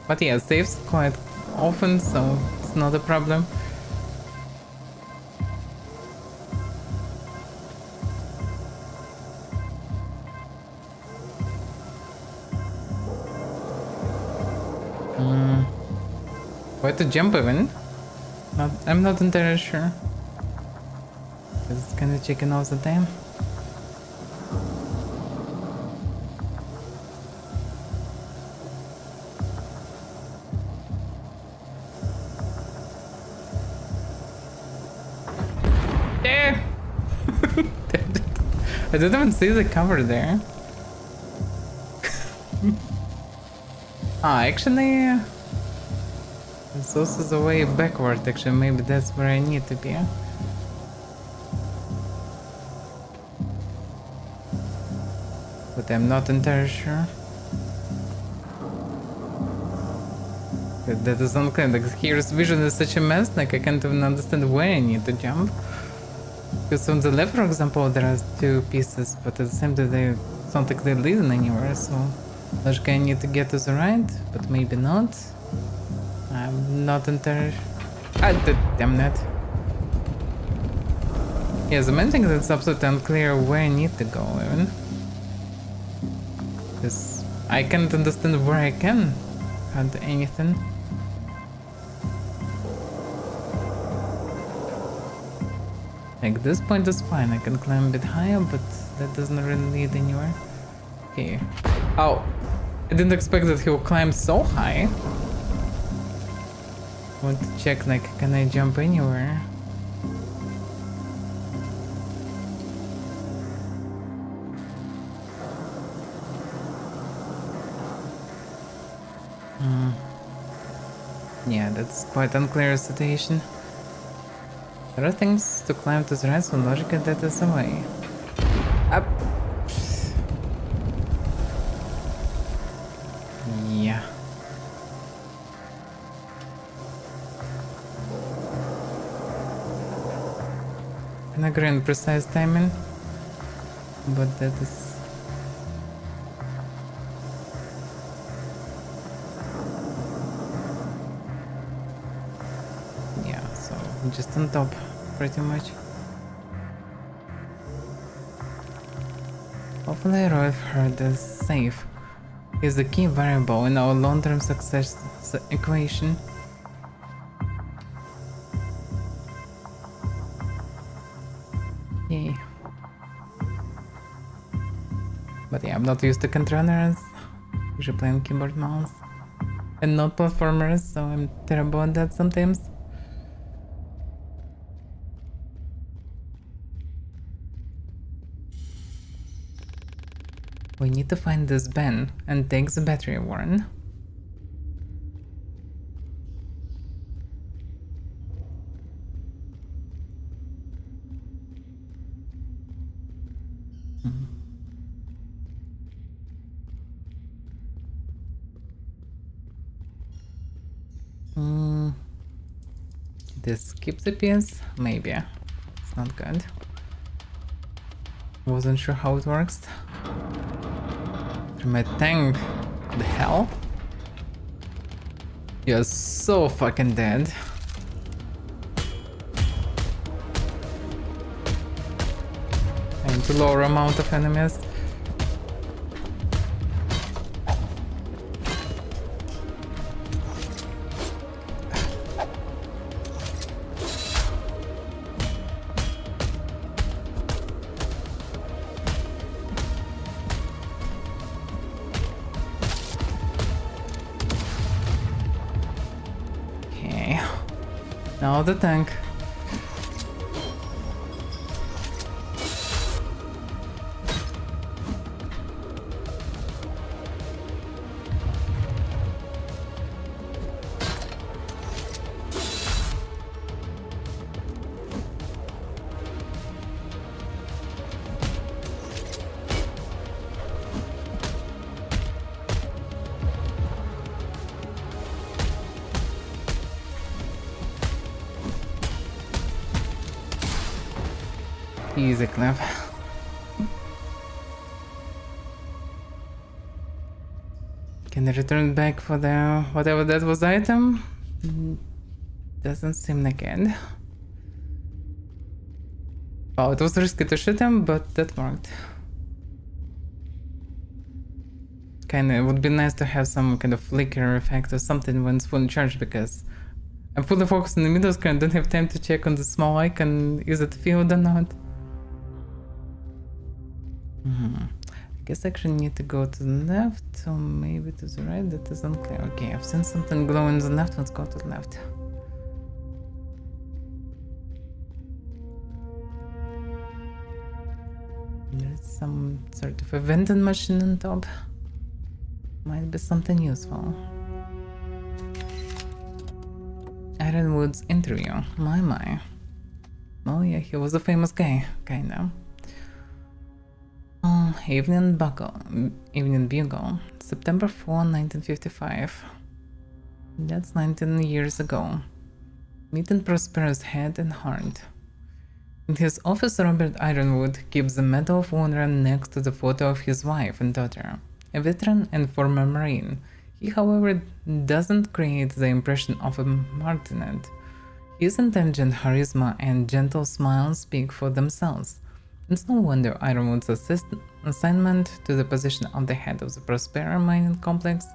A: But yeah, saves quite often, so it's not a problem. Where to jump even? I'm not entirely sure. It's kinda chicken all the time. There! I didn't even see the cover there. Actually... It's also the way backward, actually, maybe that's where I need to be. But I'm not entirely sure. That is unclear, like here's vision is such a mess, like I can't even understand where I need to jump. Because on the left, for example, there are two pieces, but at the same time they don't like they lead anywhere, so... Logic I need to get to the right, but maybe not. I'm not entirely... damn it. Yeah, the main thing is it's absolutely unclear where I need to go even. Because I can't understand where I can hunt anything. Like, this point is fine, I can climb a bit higher, but that doesn't really lead anywhere. Okay. Oh, I didn't expect that he will climb so high. I want to check, like, can I jump anywhere? Yeah, that's quite unclear situation. There are things to climb to the right, so logic that is away. Up. Yeah. Can agree on precise timing, but that is... yeah, so just on top, pretty much. Hopefully R.E.A.C.H is safe. Is the key variable in our long-term success equation. Yay. But yeah, I'm not used to controllers. Usually playing keyboard mouse. And not platformers, so I'm terrible at that sometimes. We need to find this Ben and take the battery warren. This skips a piece? Maybe. It's not good. Wasn't sure how it works. My tank. The hell? You're so fucking dead. And to lower amount of enemies. Now the tank. Easy clap. Can I return back for the whatever that was item? Doesn't seem like it. Oh, it was risky to shoot him, but that worked. Kinda, it would be nice to have some kind of flicker effect or something when it's fully charged, because I'm fully focused on the middle screen, don't have time to check on the small icon, is it filled or not? I guess I actually need to go to the left, or maybe to the right, that is unclear. Okay, I've seen something glowing on the left, let's go to the left. There's some sort of a vending machine on top. Might be something useful. Ironwood's interview, my. Oh yeah, he was a famous guy, kinda. Evening Bugle, September 4, 1955. That's 19 years ago. Meeting Prospero's head and heart. In his office, Robert Ironwood keeps the Medal of Honor next to the photo of his wife and daughter. a veteran and former Marine. He, however, doesn't create the impression of a martinet. His intelligent charisma and gentle smile speak for themselves. It's no wonder Ironwood's assignment to the position of the head of the Prospera mining complex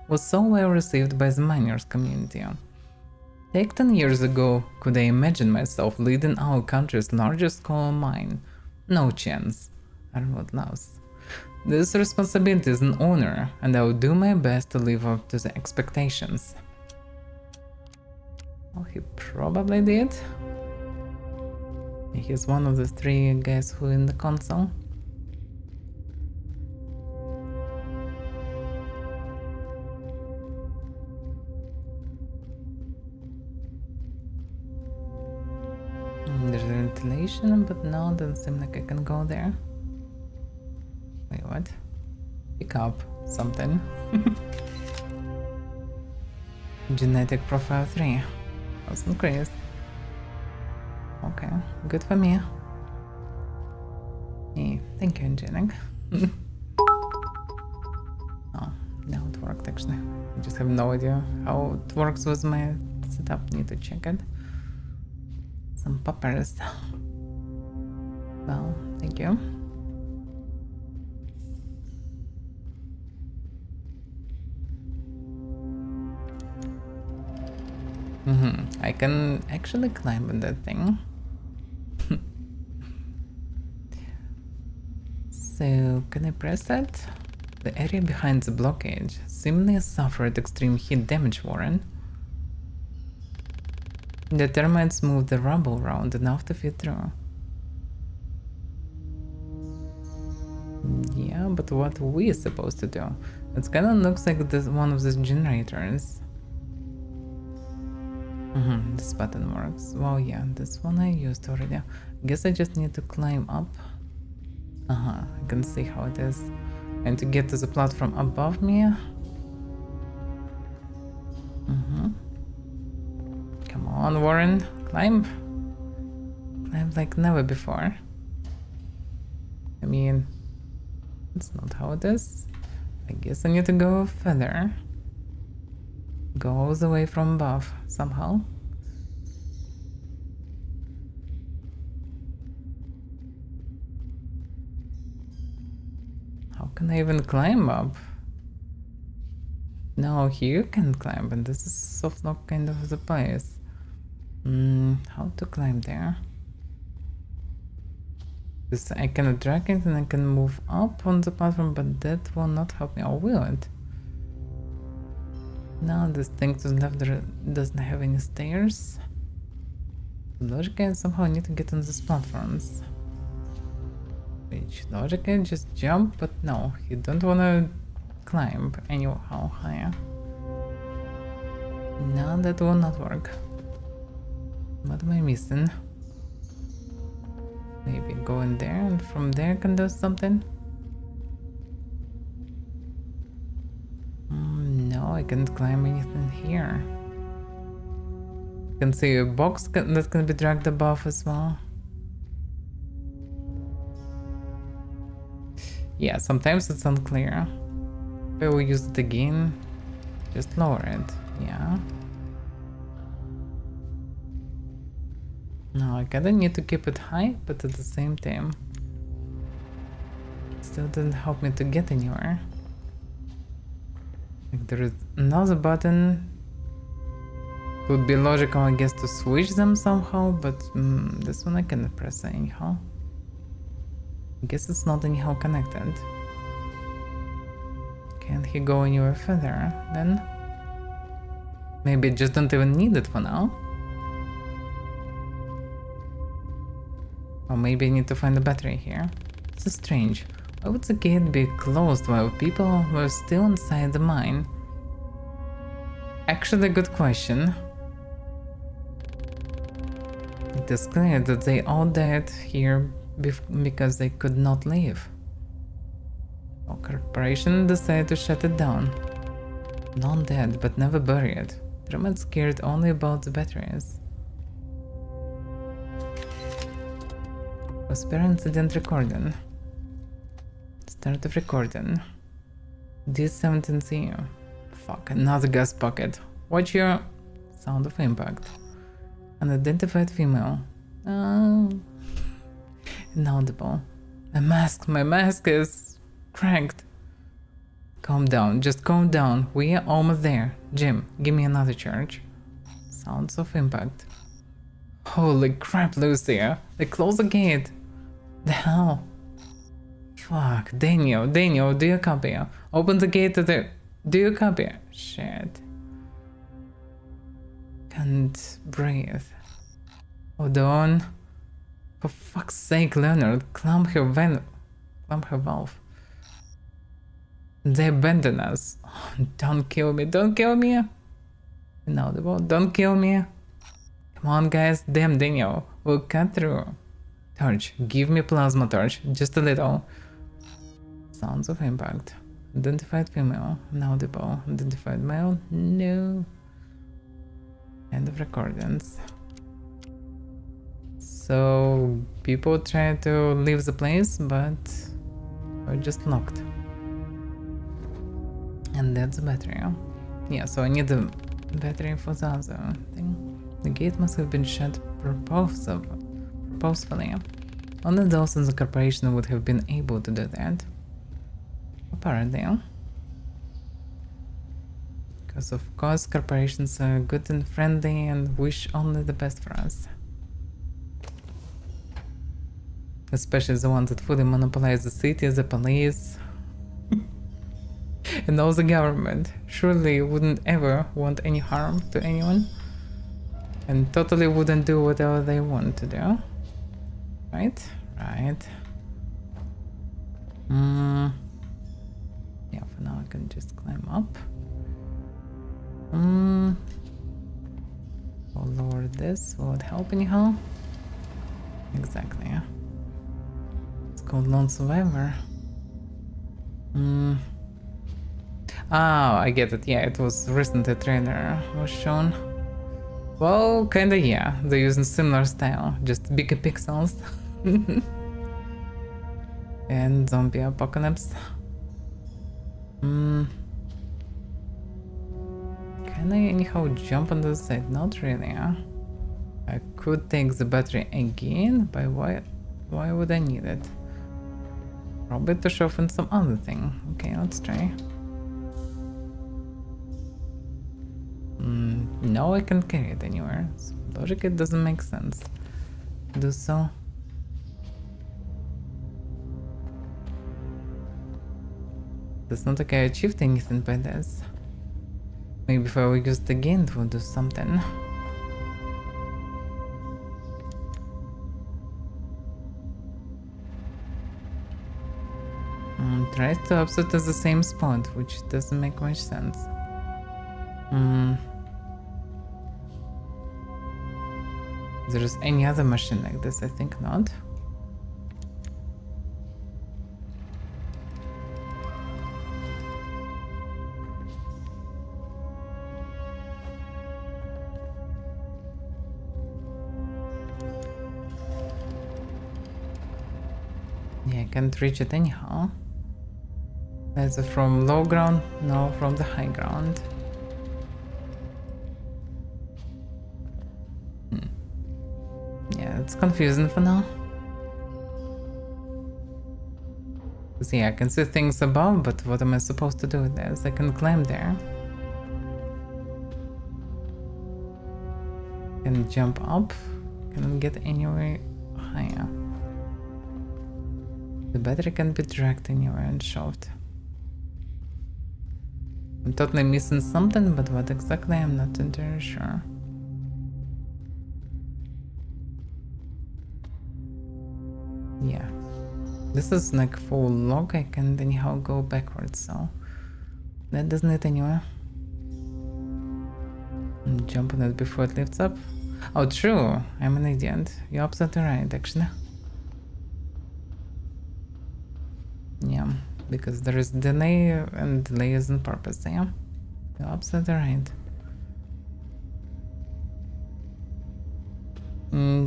A: was so well received by the miners community. Take 10 years ago, could I imagine myself leading our country's largest coal mine? No chance. Ironwood laughs. This responsibility is an honor, and I will do my best to live up to the expectations. Well, he probably did. He's one of the 3 guys who in the console. There's a ventilation, but no, doesn't seem like I can go there. Wait, what? Pick up something. Genetic profile 3. That's increased. Okay, good for me. Hey, thank you, Angelic. Oh, now it worked actually. I just have no idea how it works with my setup. Need to check it. Some poppers. Well, thank you. I can actually climb on that thing. So, can I press that? The area behind the blockade seemingly suffered extreme heat damage, Warren. The termites moved the rubble around enough to fit through. Yeah, but what are we supposed to do? It kinda looks like this one of these generators. This button works. Well, yeah, this one I used already. Guess I just need to climb up. I can see how it is. And to get to the platform above me. Come on, Warren, climb. Climb like never before. I mean, that's not how it is. I guess I need to go further. Go all the way from above, somehow. How can I even climb up? No, here you can climb, and this is soft lock kind of the place. How to climb there? This I can drag it and I can move up on the platform, but that will not help me, or will it? No, this thing to the left doesn't have any stairs. Logically, I somehow need to get on these platforms. Which logically just jump, but no, you don't wanna climb anyhow higher. No, that will not work. What am I missing? Maybe go in there and from there I can do something? No, I can't climb anything here. I can see a box that can be dragged above as well. Yeah, sometimes it's unclear. If I will use it again, just lower it, yeah. No, I kinda need to keep it high, but at the same time, it still doesn't help me to get anywhere. Like there is another button. It would be logical, I guess, to switch them somehow, but this one I cannot press anyhow. I guess it's not anyhow connected. Can't he go anywhere further then? Maybe I just don't even need it for now. Or maybe I need to find a battery here. This is strange. Why would the gate be closed while people were still inside the mine? Actually, good question. It is clear that they all died here because they could not leave. The corporation decided to shut it down. Not dead, but never buried. Termites cared only about the batteries. Prospera incident recording. Start of recording. D17C. Fuck, another gas pocket. Watch your sound of impact. Unidentified female. Inaudible. My mask is cracked. Calm down, just calm down. We are almost there. Jim, give me another charge. Sounds of impact. Holy crap, Lucia. They closed the gate. The hell? Fuck, Daniel, do you copy? Open the gate to the... Do you copy? Shit. Can't breathe. Hold on. For fuck's sake, Leonard, clamp her valve. They abandon us. Oh, don't kill me, Inaudible, don't kill me. Come on, guys, damn Daniel, we'll cut through. Torch, give me plasma torch, just a little. Sounds of impact. Identified female, inaudible. Identified male, no. End of recordings. So people try to leave the place, but we're just locked. And that's the battery. Yeah, so I need the battery for the other thing. The gate must have been shut purposefully. Only those in the corporation would have been able to do that. Apparently. Because of course corporations are good and friendly and wish only the best for us. Especially the ones that fully monopolize the city, the police, and all the government. Surely wouldn't ever want any harm to anyone. And totally wouldn't do whatever they want to do. Right? Right. Yeah, for now I can just climb up. I'll lower this. Will it help anyhow? Exactly, yeah. It's called Lone Survivor. Oh, I get it. Yeah, it was recently a trailer was shown. Well, kinda yeah. They're using similar style, just bigger pixels. And zombie apocalypse. Can I anyhow jump on the side? Not really, huh? I could take the battery again, but why would I need it? Probably to shove in some other thing. Okay, let's try. No, I can't carry it anywhere. So logic, it doesn't make sense. Do so. It's not like I achieved anything by this. Maybe if I will use it again, it will do something. Tries to upset at the same spot, which doesn't make much sense. There's any other machine like this? I think not. Yeah, I can't reach it anyhow. Is it from low ground? No, from the high ground. Yeah, it's confusing for now. See, I can see things above, but what am I supposed to do with this? I can climb there. Can jump up. Can get anywhere higher. The battery can be dragged anywhere and shoved. I'm totally missing something, but what exactly I'm not entirely sure. Yeah. This is like full log, I can anyhow go backwards, so that doesn't it anywhere. Jump on it before it lifts up. Oh, true, I'm an idiot. You're absolutely right, actually. Yeah, because there is delay, and delay is on purpose, yeah? You're absolutely right.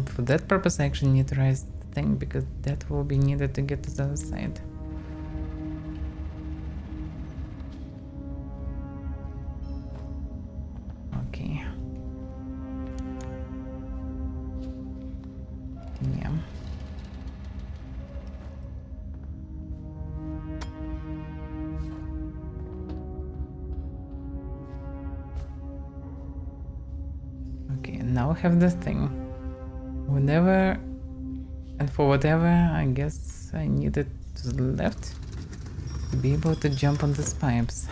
A: For that purpose, I actually need to raise the thing, because that will be needed to get to the other side. Yeah. Okay, now I have this thing. Whenever and for whatever, I guess I need it to the left to be able to jump on these pipes.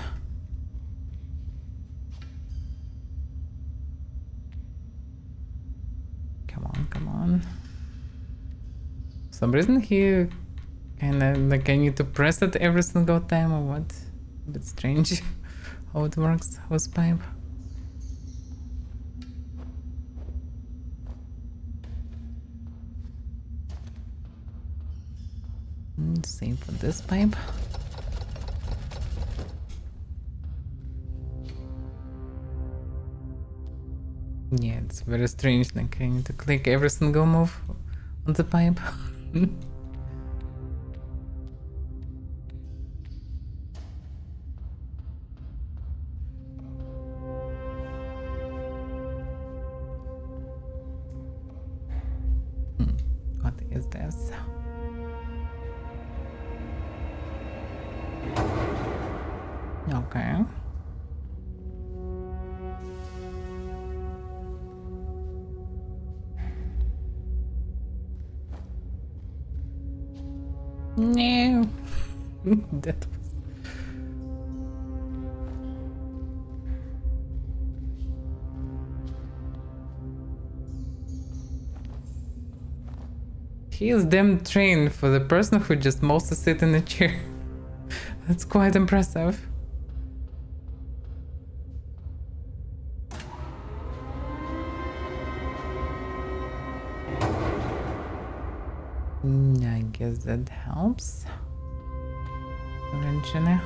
A: Come on, come on. For some reason he kinda like I need to press it every single time or what? A bit strange how it works with pipe. Same for this pipe. Yeah, it's very strange, like I need to click every single move on the pipe. What is this? Okay. No. That was... He is damn trained for the person who just mostly sit in a chair. That's quite impressive. I guess that helps. Eventually.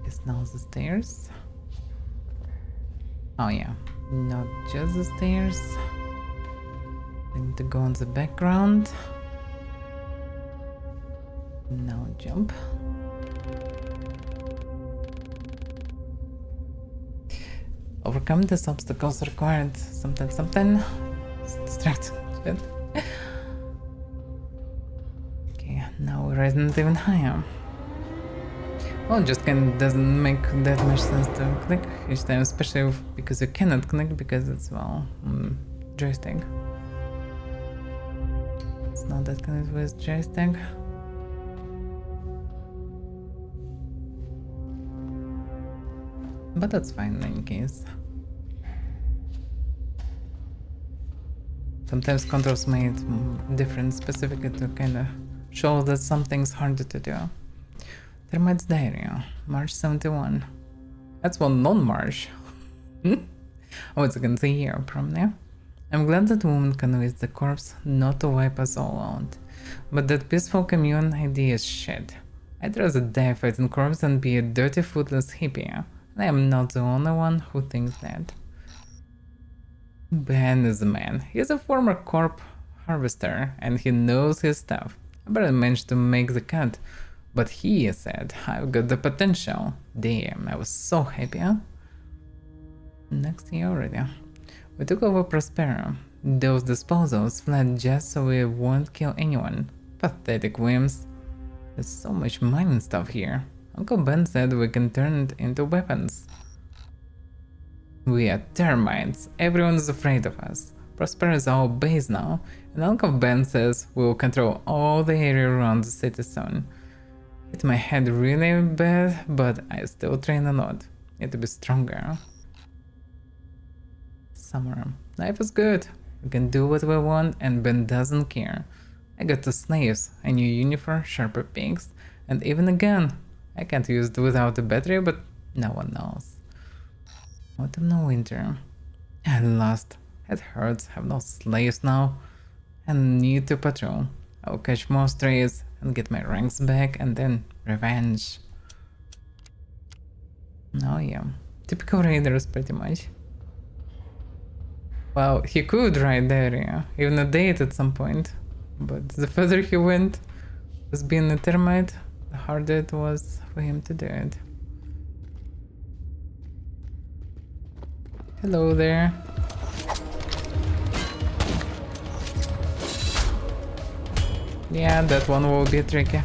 A: Guess now the stairs. Oh yeah, not just the stairs. I need to go on the background. Now jump. Overcome these obstacles required something. Distracting shit. Okay, now we're rising even higher. Well, just kind of doesn't make that much sense to click each time, especially because you cannot click because it's, well, joystick. It's not that connected with joystick. But that's fine in any case. Sometimes controls made different specifically to kind of show that something's harder to do. Termite's Diary, March 71. That's one non-March. Oh, it's against a year from there. I'm glad that woman convinced the corpse not to wipe us all out. But that peaceful commune idea is shit. I'd rather die fighting corpse than be a dirty footless hippie. And I am not the only one who thinks that. Ben is a man. He's a former corp harvester and he knows his stuff. I barely managed to make the cut. But he said, I've got the potential. Damn, I was so happy, huh? Next year already. We took over Prospero. Those disposals fled just so we won't kill anyone. Pathetic whims. There's so much mining stuff here. Uncle Ben said we can turn it into weapons. We are termites. Everyone is afraid of us. Prospero is our base now, and Uncle Ben says we will control all the area around the city soon. Hit my head really bad, but I still train a lot. Need to be stronger. Summer. Life is good. We can do what we want and Ben doesn't care. I got 2 slaves, a new uniform, sharper picks, and even a gun. I can't use it without a battery, but no one knows. Autumn and winter. At last. It hurts, have no slaves now. And need to patrol. I'll catch more strays and get my ranks back and then revenge. Oh yeah. Typical raiders pretty much. Well, he could ride the area, even a date at some point. But the further he went, as being a termite, the harder it was for him to do it. Hello there. Yeah, that one will be tricky.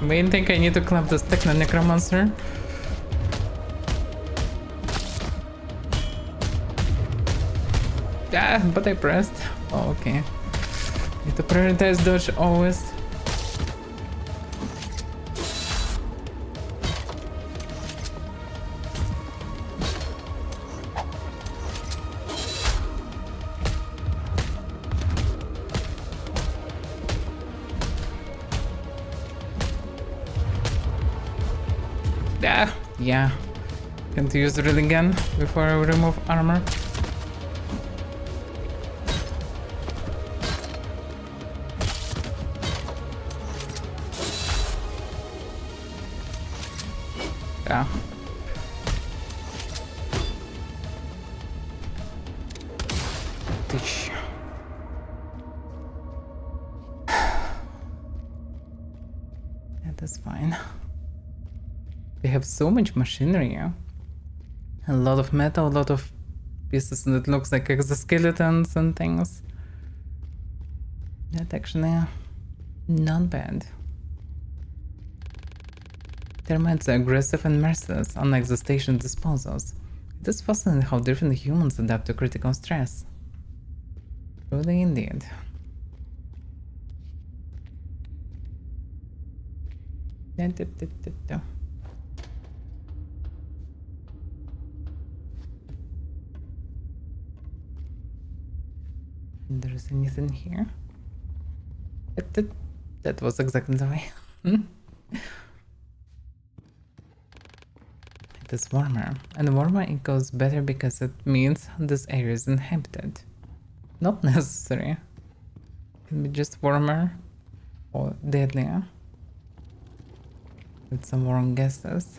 A: Main thing, I need to clamp this Techno Necromancer. Ah, but I pressed. Oh, okay. Need to prioritize dodge always. Ah, yeah. Can't use the reeling gun before I remove armor. Yeah. Tish. That is fine. They have so much machinery, yeah? A lot of metal, a lot of pieces that looks like exoskeletons and things. That actually not bad. Termites are aggressive and merciless, unlike the station disposals. It is fascinating how different humans adapt to critical stress. Truly indeed. There's anything here? That was exactly the way. It is warmer, and warmer equals better because it means this area is inhabited. Not necessary. It can be just warmer or deadlier. With some wrong guesses.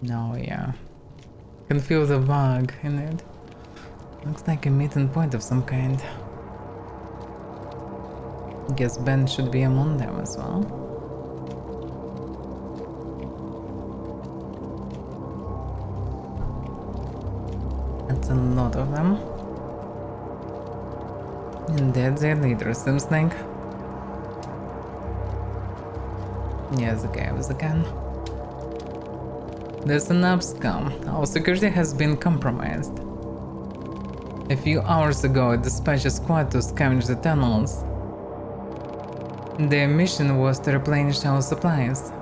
A: No, yeah. Can feel the bug in it. Looks like a meeting point of some kind. Guess Ben should be among them as well. That's a lot of them. And that's their leader, seems like. Yes, the guy with the gun. There's an abscom. Our security has been compromised. A few hours ago, I dispatched a squad to scavenge the tunnels. Their mission was to replenish our supplies.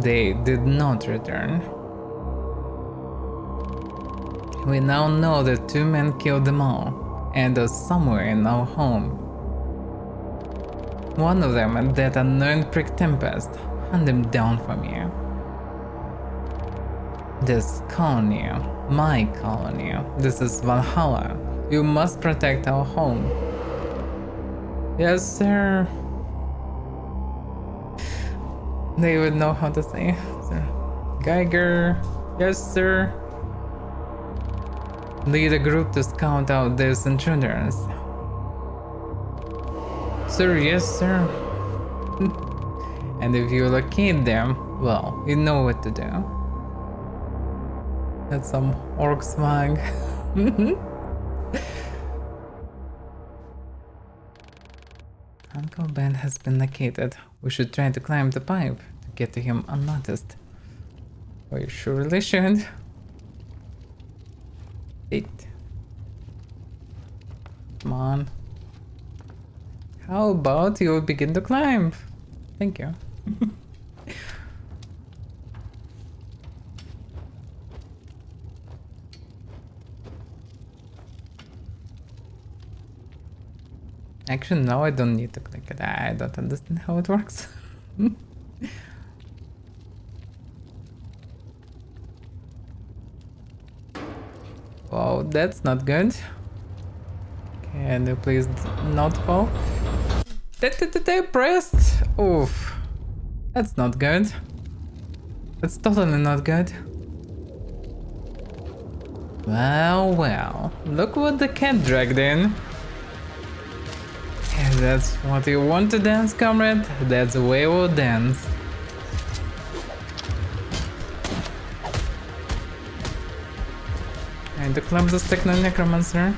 A: They did not return. We now know that 2 men killed them all, and are somewhere in our home. One of them, that unknown prick Tempest, hunt him down for me. This colony, my colony, this is Valhalla. You must protect our home. Yes, sir. They would know how to say, sir. Geiger, yes, sir. Lead a group to scout out these intruders. Sir, yes, sir. And if you locate them, well, you know what to do. That's some orc swag. Uncle Ben has been located. We should try to climb the pipe to get to him unnoticed. We surely should. Eight. Come on. How about you begin to climb? Thank you. Actually, no, I don't need to click it. I don't understand how it works. Wow, that's not good. Can you please not fall? They pressed. Oof. That's not good. That's totally not good. Well, well, look what the cat dragged in. If that's what you want to dance, comrade, that's the way we'll dance. And the clumsy techno necromancer.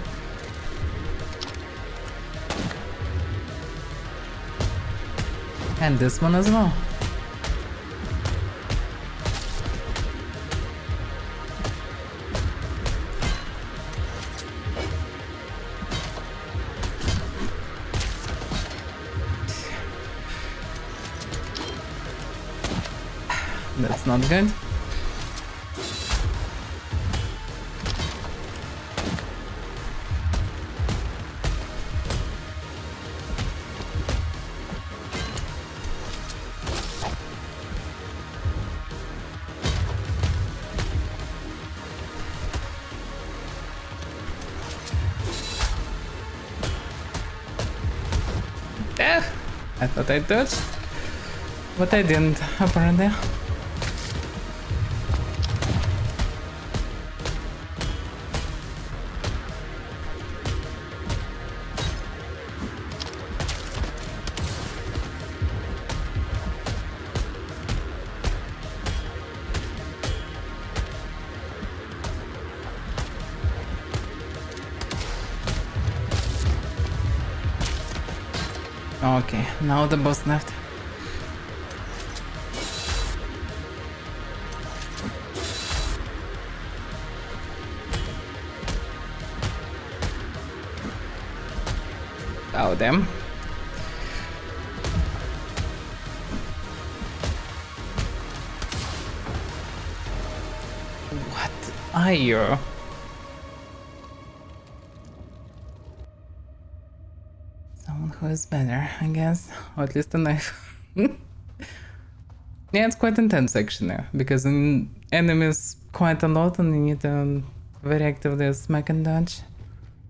A: And this one as well. That's not good. I thought I touched, but I didn't, apparently. Okay, now the boss left. Oh, damn. What are you? Someone who is better, I guess. Or at least a knife. Yeah, it's quite intense actually, because in enemies quite a lot and you need to very actively smack and dodge.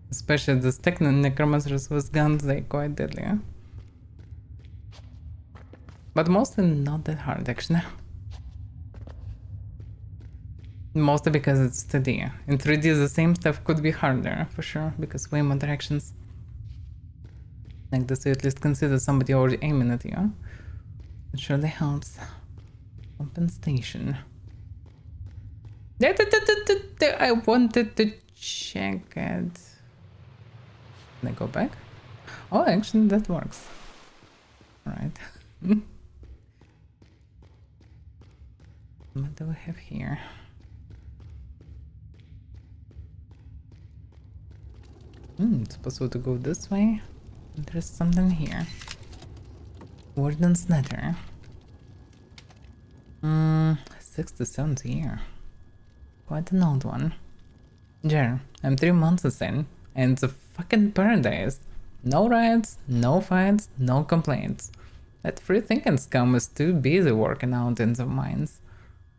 A: Especially the techno necromancers with guns, they're quite deadly. But mostly not that hard actually. Mostly because it's 2D. In 3D the same stuff could be harder, for sure, because way more directions. Like this, you at least consider somebody already aiming at you. It surely helps. Compensation. I wanted to check it. Can I go back? Oh, actually, that works. Alright. What do we have here? It's possible to go this way. There's something here. Warden's letter. 67th year. Quite an old one. Jer, I'm 3 months in, and it's a fucking paradise. No riots, no fights, no complaints. That free-thinking scum is too busy working out in the mines.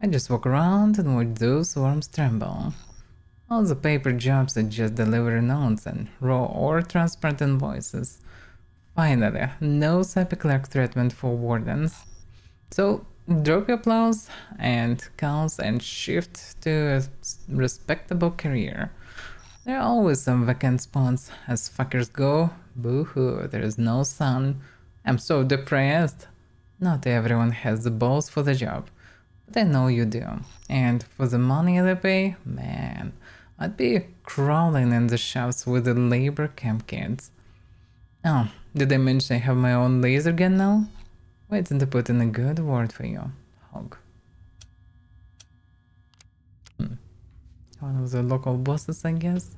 A: I just walk around and watch those worms tremble. All the paper jobs are just delivery notes and raw or transparent invoices. Finally, no sappy clerk treatment for wardens. So, drop your applause and counts and shift to a respectable career. There are always some vacant spots. As fuckers go, boo-hoo, there is no sun. I'm so depressed. Not everyone has the balls for the job, but I know you do. And for the money they pay, man, I'd be crawling in the shops with the labor camp kids. Oh, did I mention I have my own laser gun now? Waiting to put in a good word for you, Hog. One of the local bosses, I guess.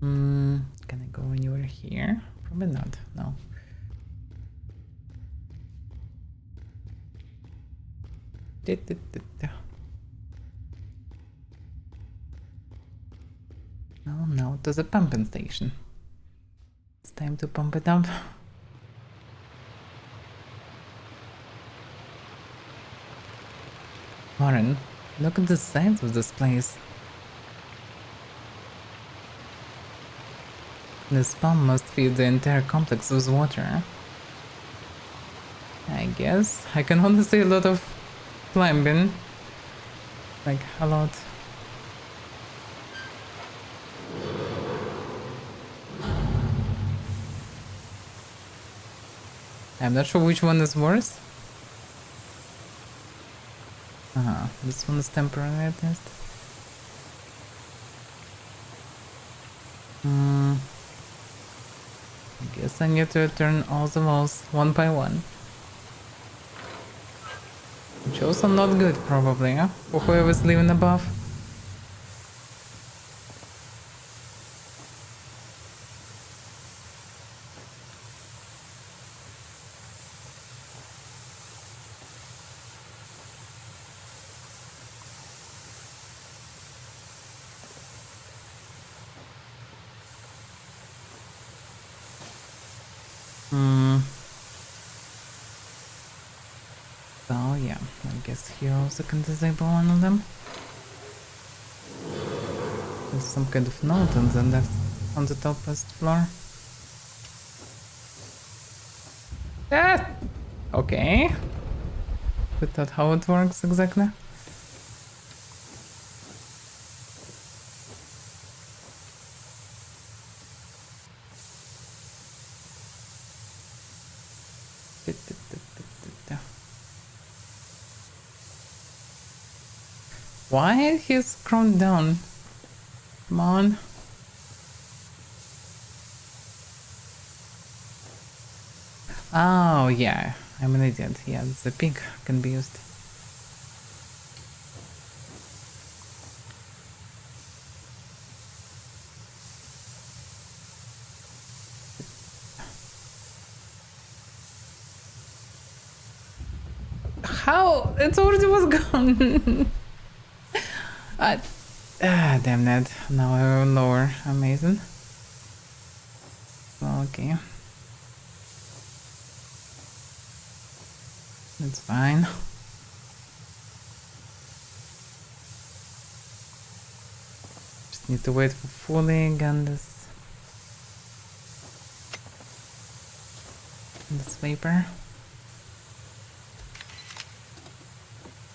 A: Can I go anywhere here? Probably not, no. Oh no, to the pumping station. It's time to pump it up. Warren, look at the size of this place. This pump must feed the entire complex with water. I guess. I can only see a lot of climbing. Like, a lot. I'm not sure which one is worse. This one is temporary at least. I guess I need to return all the walls one by one. Which also not good probably, huh? For whoever's living above. So yeah, I guess here also can disable one of them. There's some kind of note on the left, on the topmost floor. Ah! Okay. That's not how it works exactly. Why he's scrolled down? Come on. Oh yeah, I'm an idiot. Yeah, the pig can be used. How? It already was gone. Damn it. Now I will lower. Amazing. Okay. It's fine. Just need to wait for fully again this vapor.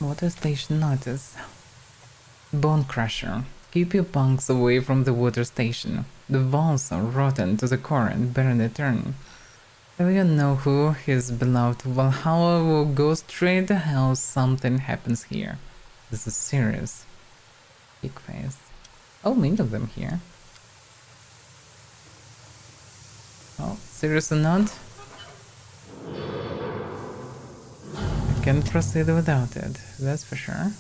A: Water station notice. Bone crusher. Keep your punks away from the water station. The walls are rotten to the core and barely return. So you know who his beloved Valhalla will go straight to hell. Something happens here. This is serious. Big face. Oh, many of them here. Oh, serious or not? I can't proceed without it, that's for sure.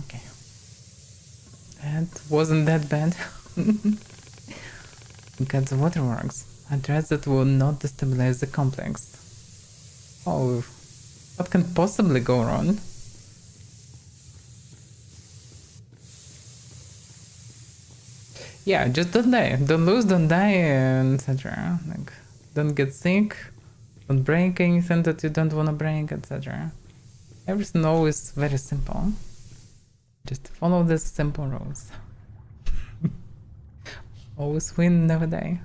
A: Okay. That wasn't that bad. Got the waterworks. A threat that will not destabilize the complex. Oh, what can possibly go wrong? Yeah, just don't die. Don't lose, don't die, etc. Like, don't get sick. Don't break anything that you don't want to break, etc. Everything always very simple. Just follow these simple rules. Always win, never die.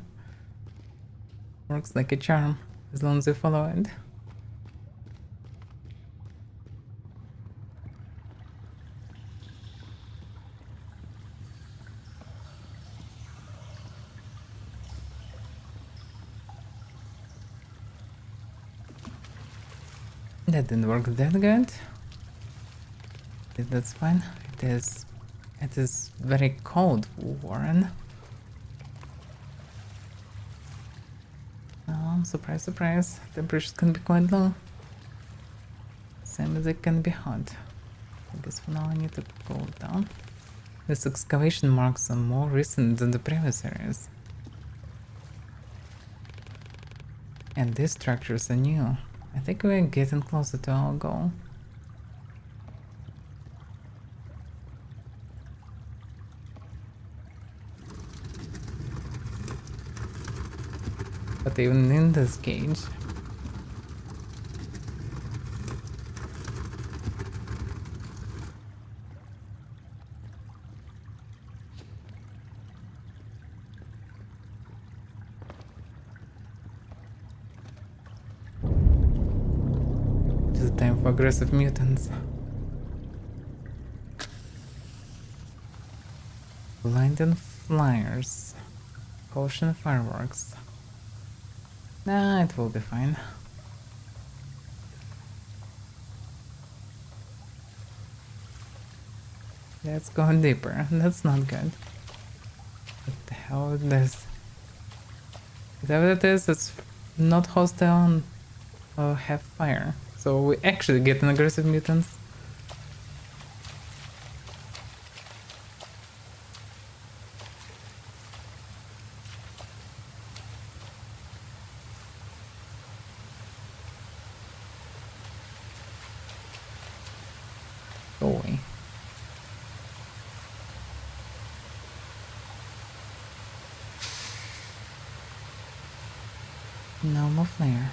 A: Works like a charm, as long as you follow it. That didn't work that good. That's fine. It is very cold, Warren. Oh, surprise, surprise. Temperatures can be quite low. Same as it can be hot. I guess for now I need to go down. These excavation marks are more recent than the previous areas. And these structures are new. I think we're getting closer to our goal. But even in this cage, it is time for aggressive mutants. Blinding flyers. Caution fireworks. Nah, it will be fine. Let's go deeper. That's not good. What the hell is this? Whatever it is, it's not hostile or have fire. So we actually get an aggressive mutants. Go away. No more flare.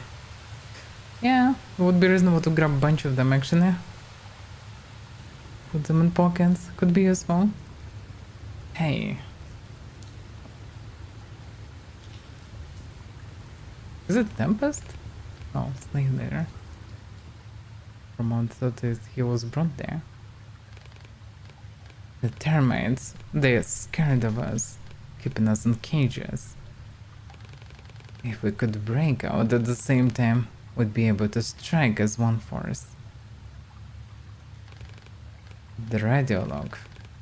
A: Yeah, it would be reasonable to grab a bunch of them actually. Put them in pockets, could be useful. Hey. Is it Tempest? Oh, Slave later. From I thought he was brought there. The termites, they're scared of us, keeping us in cages. If we could break out at the same time, we'd be able to strike as one force. The radio log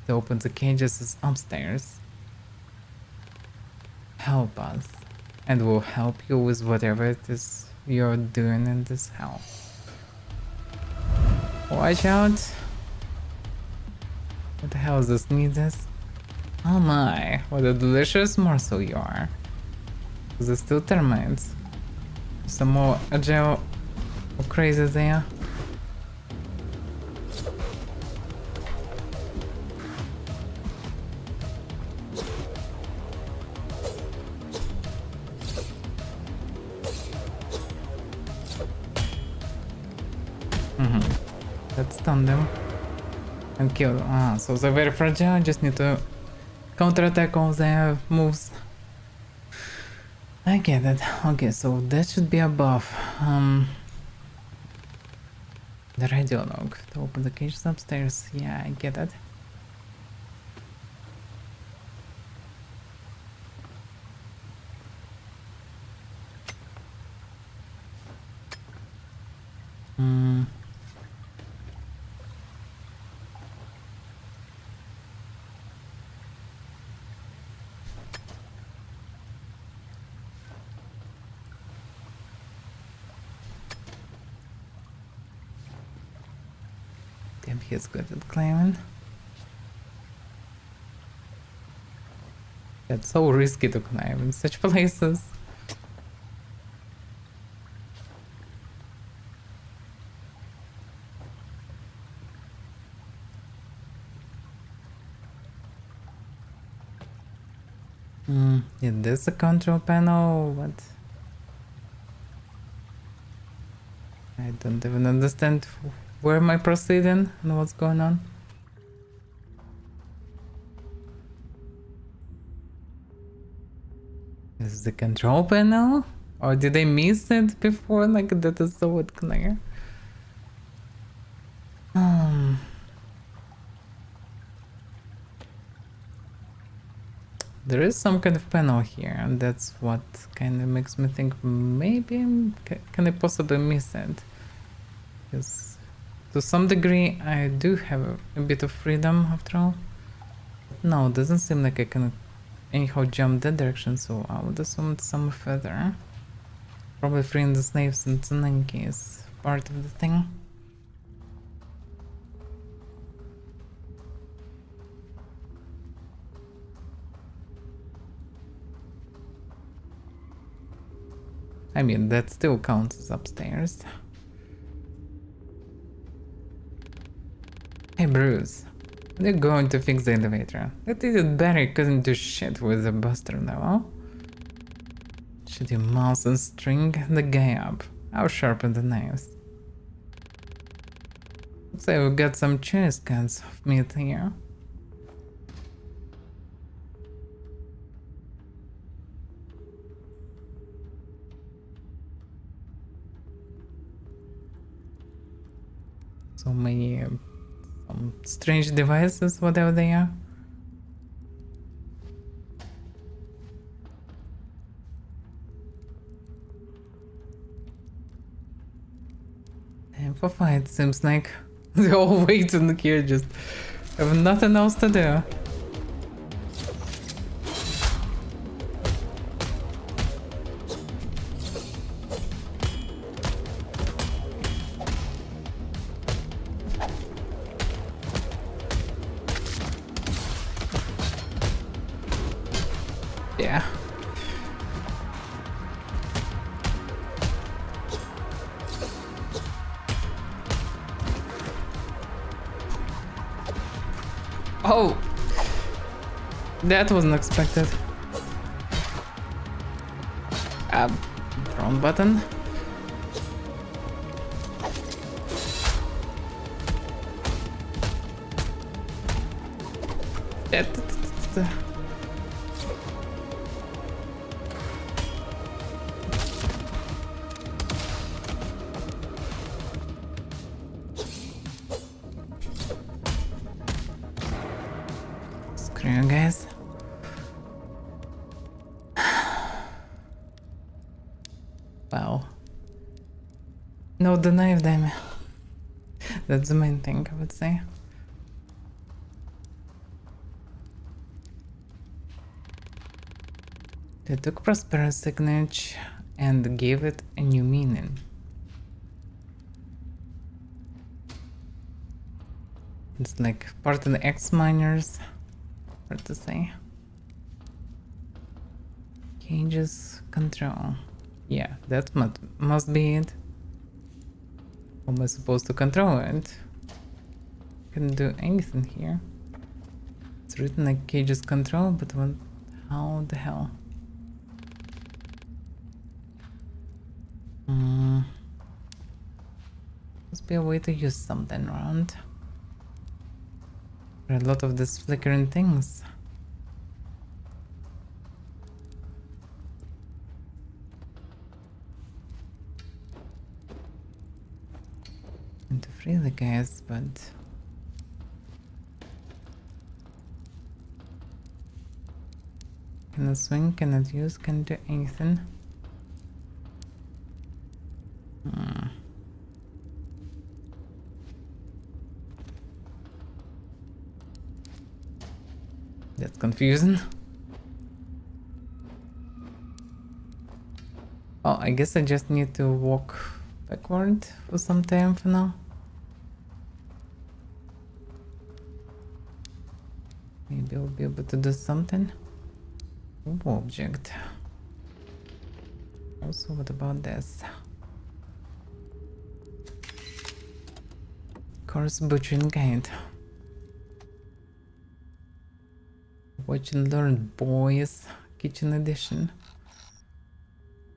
A: to open the cages is upstairs. Help us, and we'll help you with whatever it is you're doing in this hell. Watch out! What the hell is this? Need this? Oh my, what a delicious morsel you are. There's still termites. Some more agile or crazy there. Let's stun them and kill them. Ah, so they're very fragile. Just need to counterattack all their moves. I get it. Okay, so that should be above. The radio log to open the cages upstairs. Yeah, I get it. Damn, he's good at climbing. It's so risky to climb in such places. Yeah, there's a control panel. What? I don't even understand where am I proceeding and what's going on. This is the control panel? Or did I miss it before? Like, that is so clear. There is some kind of panel here, and that's what kind of makes me think maybe can I possibly miss it? Because to some degree I do have a bit of freedom after all. No, it doesn't seem like I can anyhow jump that direction, so I would assume it's somewhere further. Probably freeing the slaves in Tsunanki is part of the thing. I mean, that still counts as upstairs. Hey Bruce, they're going to fix the elevator. That idiot Barry couldn't do shit with the buster level. Shut your mouth and string the guy up. How sharp are the knives? Looks like we've got some choice cuts of meat here. So many some strange devices, whatever they are. Time for fight, seems like they're all waiting here, just have nothing else to do. Yeah. Oh! That wasn't expected. Wrong button. That. Screw you guys. Wow. No, the knife them. That's the main thing, I would say. They took Prosperous signature and gave it a new meaning. It's like part of the X miners, hard to say. Cages control. Yeah, that must be it. How am I supposed to control it? Can't do anything here. It's written like cages control, but what? How the hell? Must be a way to use something around. There are a lot of these flickering things. And to free the guys, but cannot swing, cannot use, can't do anything. That's confusing. Oh, I guess I just need to walk backward for some time for now. Maybe I'll be able to do something. Ooh, object. Also, what about this? Course butchering guide. Watch and learn, boys. Kitchen edition.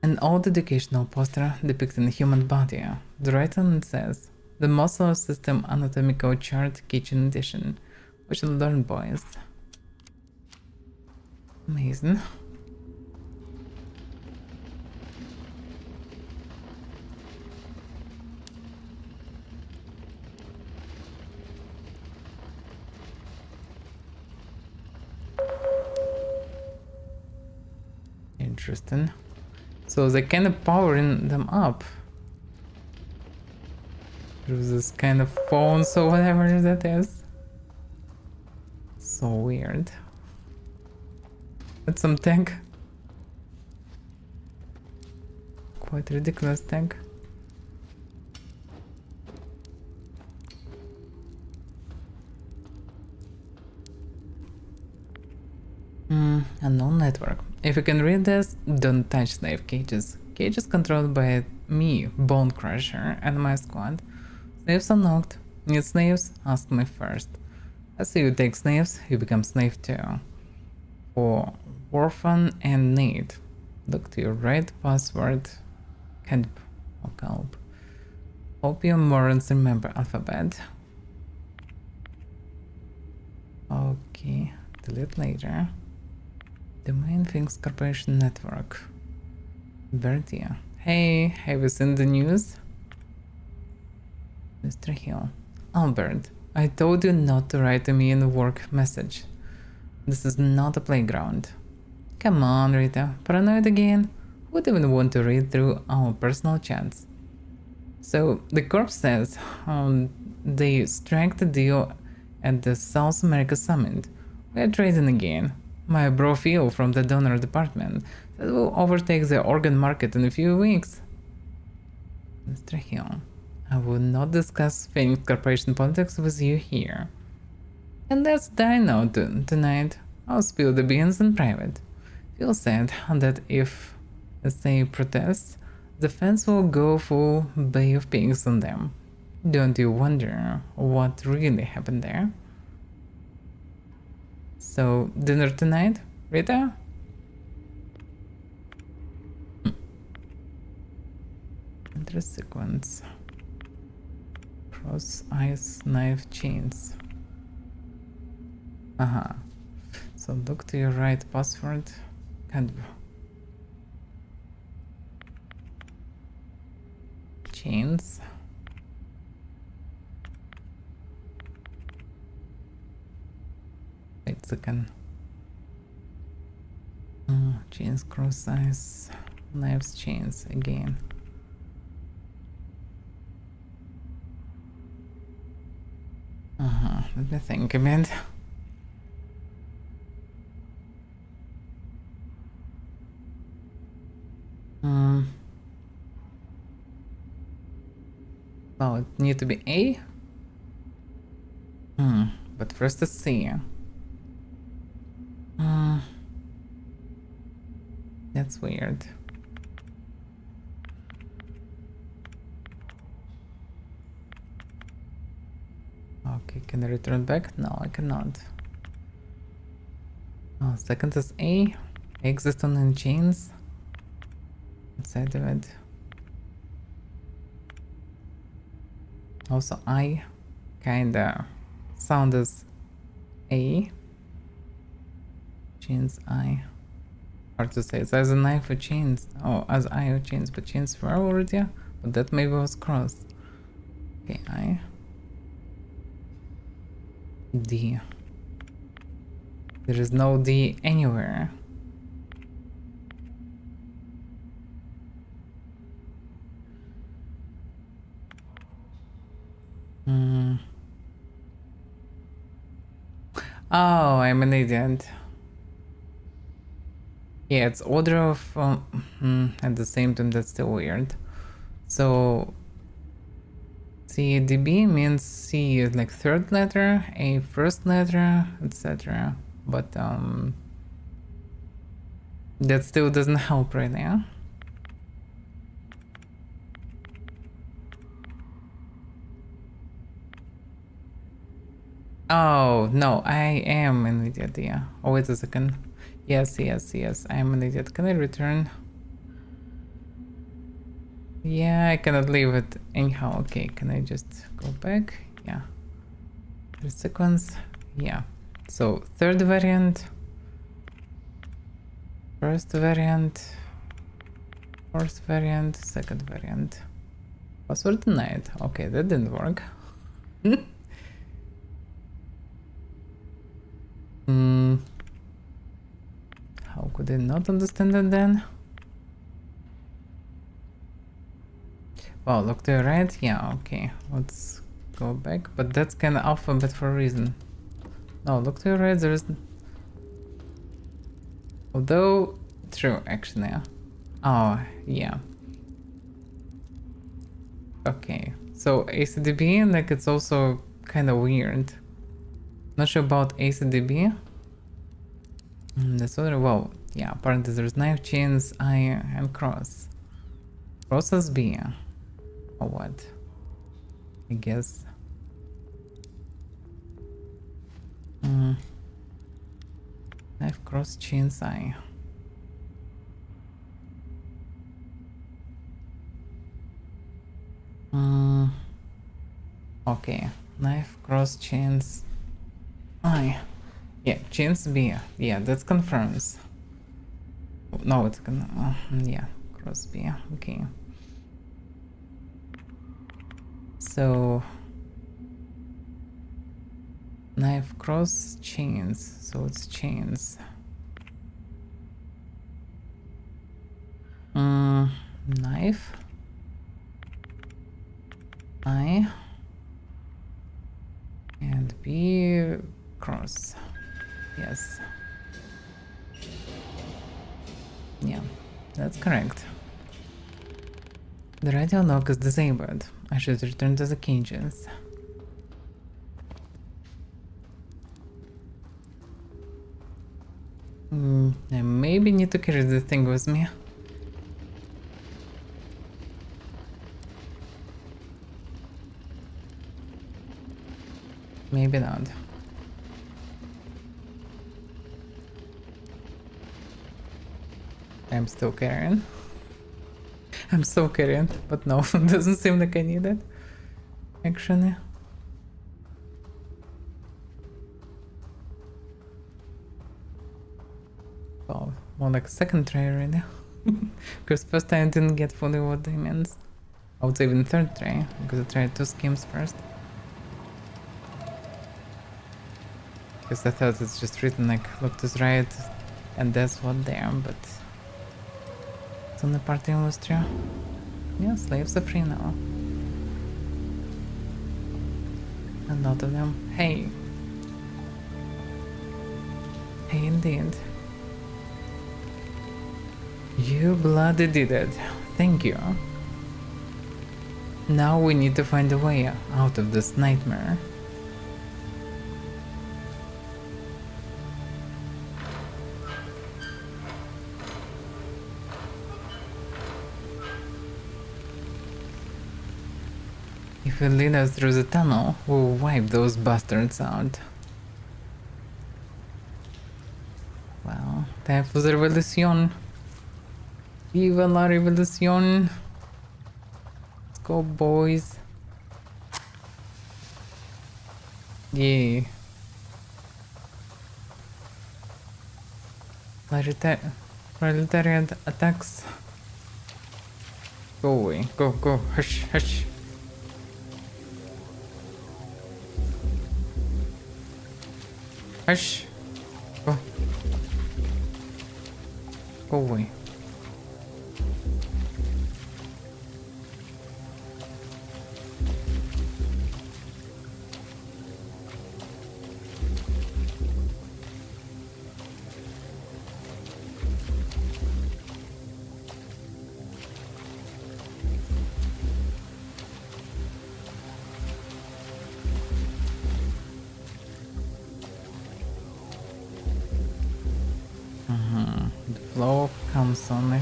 A: An old educational poster depicting a human body. The writing says, the muscular system anatomical chart kitchen edition. Watch and learn, boys. Amazing. Interesting. So they kind of powering them up through this kind of phones or whatever that is. So weird. That's some tech. Quite ridiculous tech. Unknown network. If you can read this, don't touch slave cages. Cages controlled by me, Bone Crusher, and my squad. Slaves unlocked. Need slaves? Ask me first. As you take slaves, you become slave too. For Orphan and Nate. Look to your right, password. Can't help. Opium morons remember alphabet. Okay, delete later. Domain Things Corporation Network. Bertia. Hey, have you seen the news? Mr. Hill. Albert, I told you not to write to me in a work message. This is not a playground. Come on, Rita. Paranoid again? Who would even want to read through our personal chats? So, the corp says they struck the deal at the South America Summit. We're trading again. My bro Phil from the donor department said we'll overtake the organ market in a few weeks. Mr. Hill, I will not discuss Phoenix Corporation politics with you here. And let's dine out tonight. I'll spill the beans in private. Phil said that if SA protests, the fans will go full Bay of Pigs on them. Don't you wonder what really happened there? So, dinner tonight, Rita? Enter sequence. Cross ice knife chains. So look to your right, password. Can't chains. Wait a second. Chains, cross ice, knives, chains again. Let me think a bit. Well, it need to be A. But first a C. That's weird. Okay, can I return back? No, I cannot. Second is A. Exist on any chains. Inside of it. Also I kinda sound as A. Chains I. Hard to say. It's as a knife or chains. Oh, as I or chains, but chains were already. But that maybe was cross. Okay, I. D. There is no D anywhere. Oh, I'm an idiot. Yeah, it's order of at the same time. That's still weird. So CDB means C is like third letter, A first letter, etc. But that still doesn't help right now. Oh no, I am an idiot. Yeah. Oh wait a second. Yes, I am an idiot. Can I return? Yeah, I cannot leave it anyhow. Okay, can I just go back? Yeah. 3 seconds. Yeah. So third variant, first variant, fourth variant, second variant. Password denied. Okay, that didn't work. How could I not understand it then? Well, look to the right. Yeah, okay. Let's go back. But that's kind of alphabet for a reason. No, look to the right. There is. Although, true, actually. Oh, yeah. Okay. So ACDB, like, it's also kind of weird. Not sure about ACDB. That's other. Well, yeah. Apparently, there's knife, chains, I, and cross. Cross is B. Or what? I guess. Knife, cross, chains, I. Okay, knife, cross, chains. I. Yeah, chains B. Yeah, that confirms. No, it's gonna. Yeah, cross B. Okay. So knife, cross, chains. So it's chains. Knife. I. And B. Cross. Yes. Yeah, that's correct. The radio lock is disabled. I should return to the cages. I maybe need to carry the thing with me. Maybe not. I'm still carrying. I'm still carrying, but no, it doesn't seem like I need it. Actually. Well, more like second try already. Because first time I didn't get fully what they meant. I would say even third try, because I tried 2 schemes first. Because I thought it's just written like, look to the right, and that's what they are, but... It's only part in Austria. Yeah, slaves are free now. A lot of them. Hey! Hey, indeed. You bloody did it. Thank you. Now we need to find a way out of this nightmare. If you lead us through the tunnel, we'll wipe those bastards out. Well, time for the revolution. Viva la revolution. Let's go, boys. Yay. Proletariat attacks. Go away. Go, go. Hush, hush. Hush. Go. Go away. The flow comes only.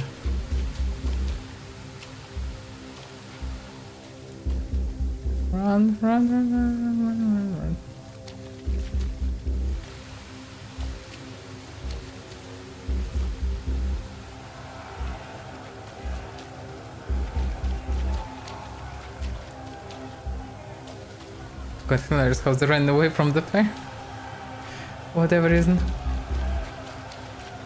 A: Run, run, run, run, run, run, run, run. Quite hilarious how they ran away from the fire. Whatever reason.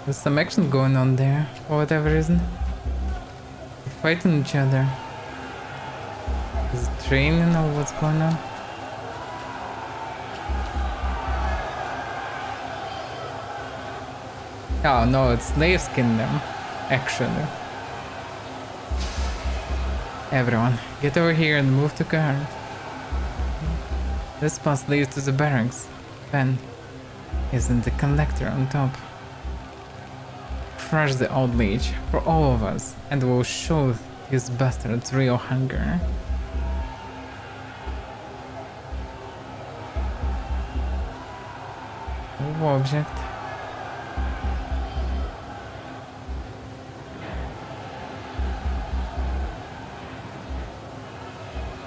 A: There's some action going on there, for whatever reason. They're fighting each other. Is it training or what's going on? Oh no, it's slaves killing them, actually. Everyone, get over here and move to guard. This path leads to the barracks. Ben isn't the collector on top. Crush the old leech for all of us, and we'll show these bastards real hunger. Object.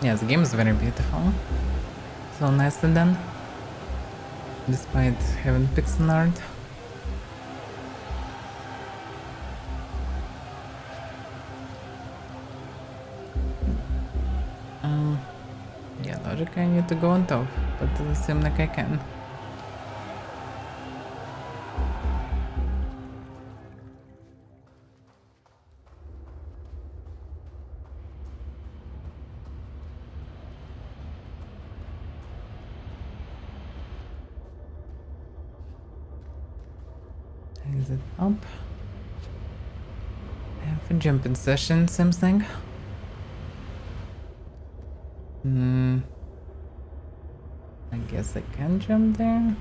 A: Yeah, the game is very beautiful. So nicely done. Despite having pixel art. Theoretically I need to go on top, but it doesn't seem like I can. Is it up? I have a jumping session, seems like. I guess I can jump there.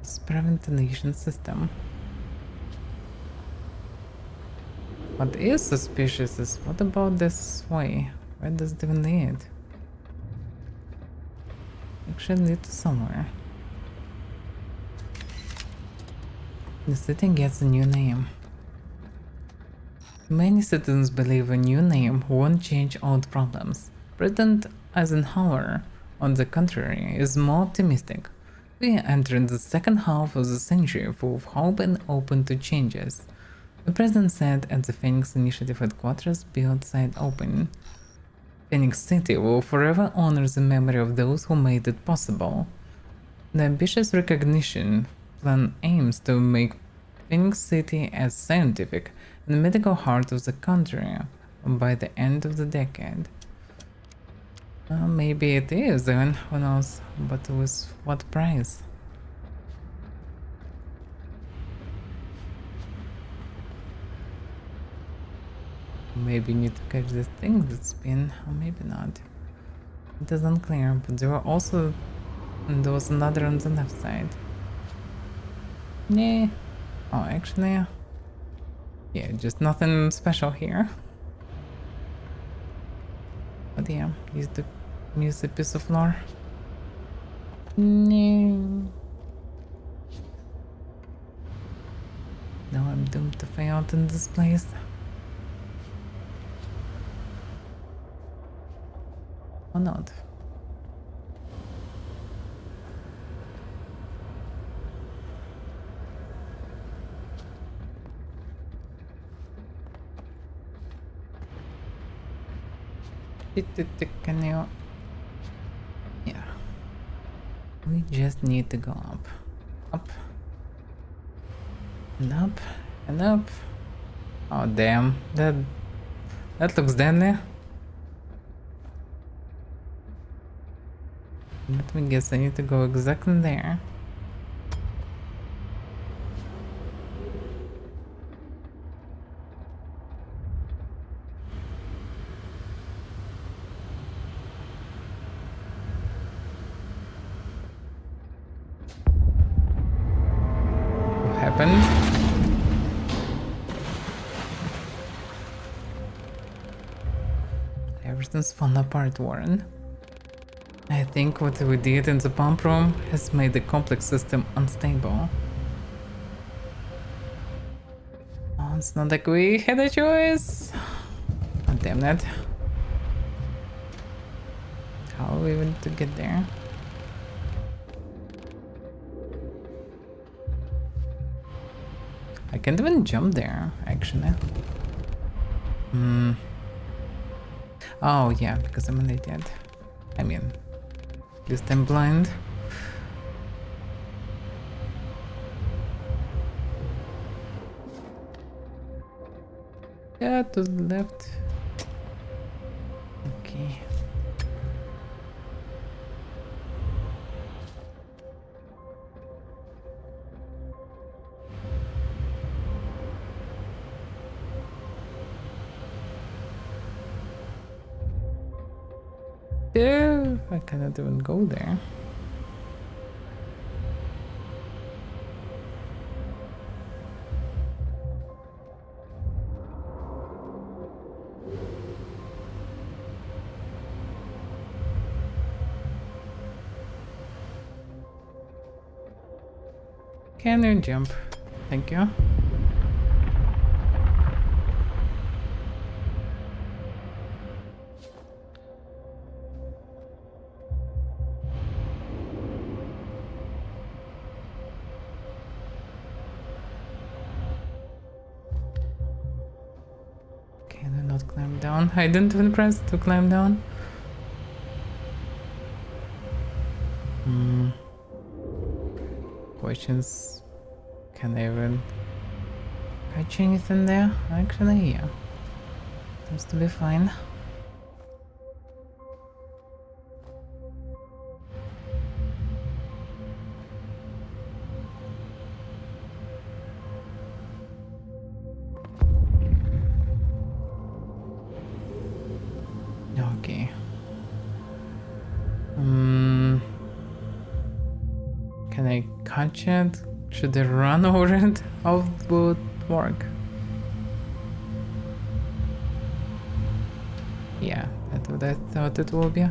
A: Spread ventilation system. What is suspicious is what about this way? Where does it even lead? Actually lead to somewhere. The city gets a new name. Many citizens believe a new name won't change old problems. President Eisenhower, on the contrary, is more optimistic. We entered the second half of the century full of hope and open to changes. The president said at the Phoenix Initiative headquarters built site open. Phoenix City will forever honor the memory of those who made it possible. The ambitious recognition plan aims to make Phoenix City as scientific and medical heart of the country by the end of the decade. Maybe it is, even who knows, but with what price? Maybe you need to catch this thing that spin, or maybe not. It is unclear, but there was another on the left side. Nah. Oh, actually, yeah, just nothing special here. But yeah, use the piece of lore. No. Now I'm doomed to fail out in this place. Or not. Can you... Yeah. We just need to go up. Up. And up. And up. Oh damn. That looks deadly. Let me guess, I need to go exactly there. Happened. Everything's fallen apart, Warren. I think what we did in the pump room has made the complex system unstable. Oh, it's not like we had a choice. Oh, damn it. How are we even to get there? I can't even jump there, actually. Oh, yeah, because I'm an idiot. I mean, at least I'm blind. Yeah, to the left. Okay. Yeah, I cannot even go there. Can you jump? Thank you. climb down. I didn't even press to climb down. Questions. Can I even catch anything there? Actually, yeah. Seems to be fine. Okay. Can I catch it? Should I run over it? How would it work? Yeah, that's what I thought it would be.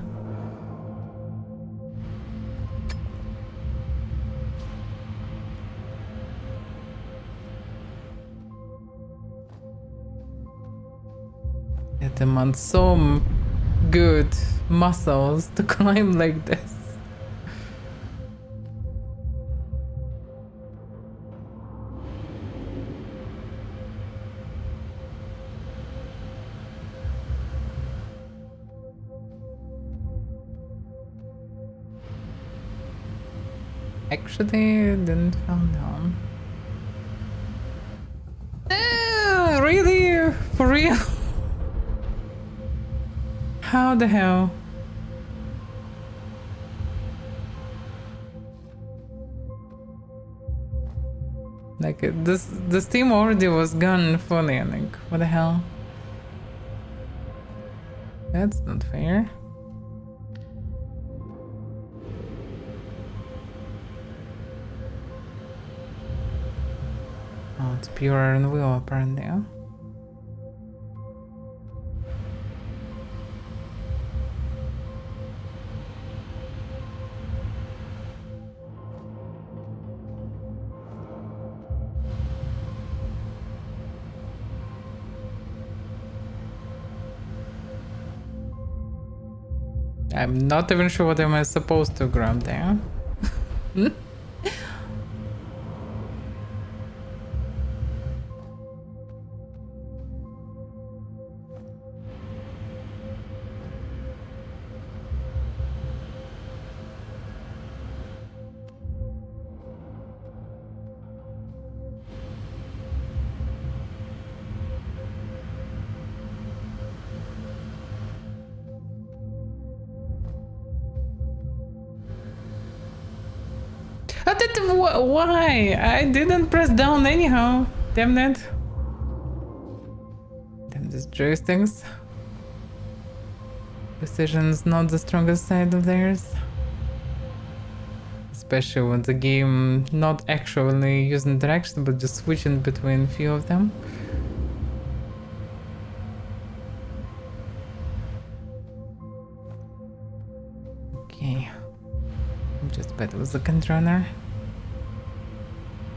A: It demands so good muscles to climb like this. Actually, didn't fall down. Really? For real? How the hell? Like this team already was gone fully. Like what the hell? That's not fair. Oh, it's pure iron wheel apparently. Huh? I'm not even sure what am I supposed to grab there. Why? I didn't press down anyhow. Damn it. Damn these joysticks. Precision's not the strongest side of theirs. Especially when the game not actually using direction but just switching between few of them. Okay. Just bad with the controller.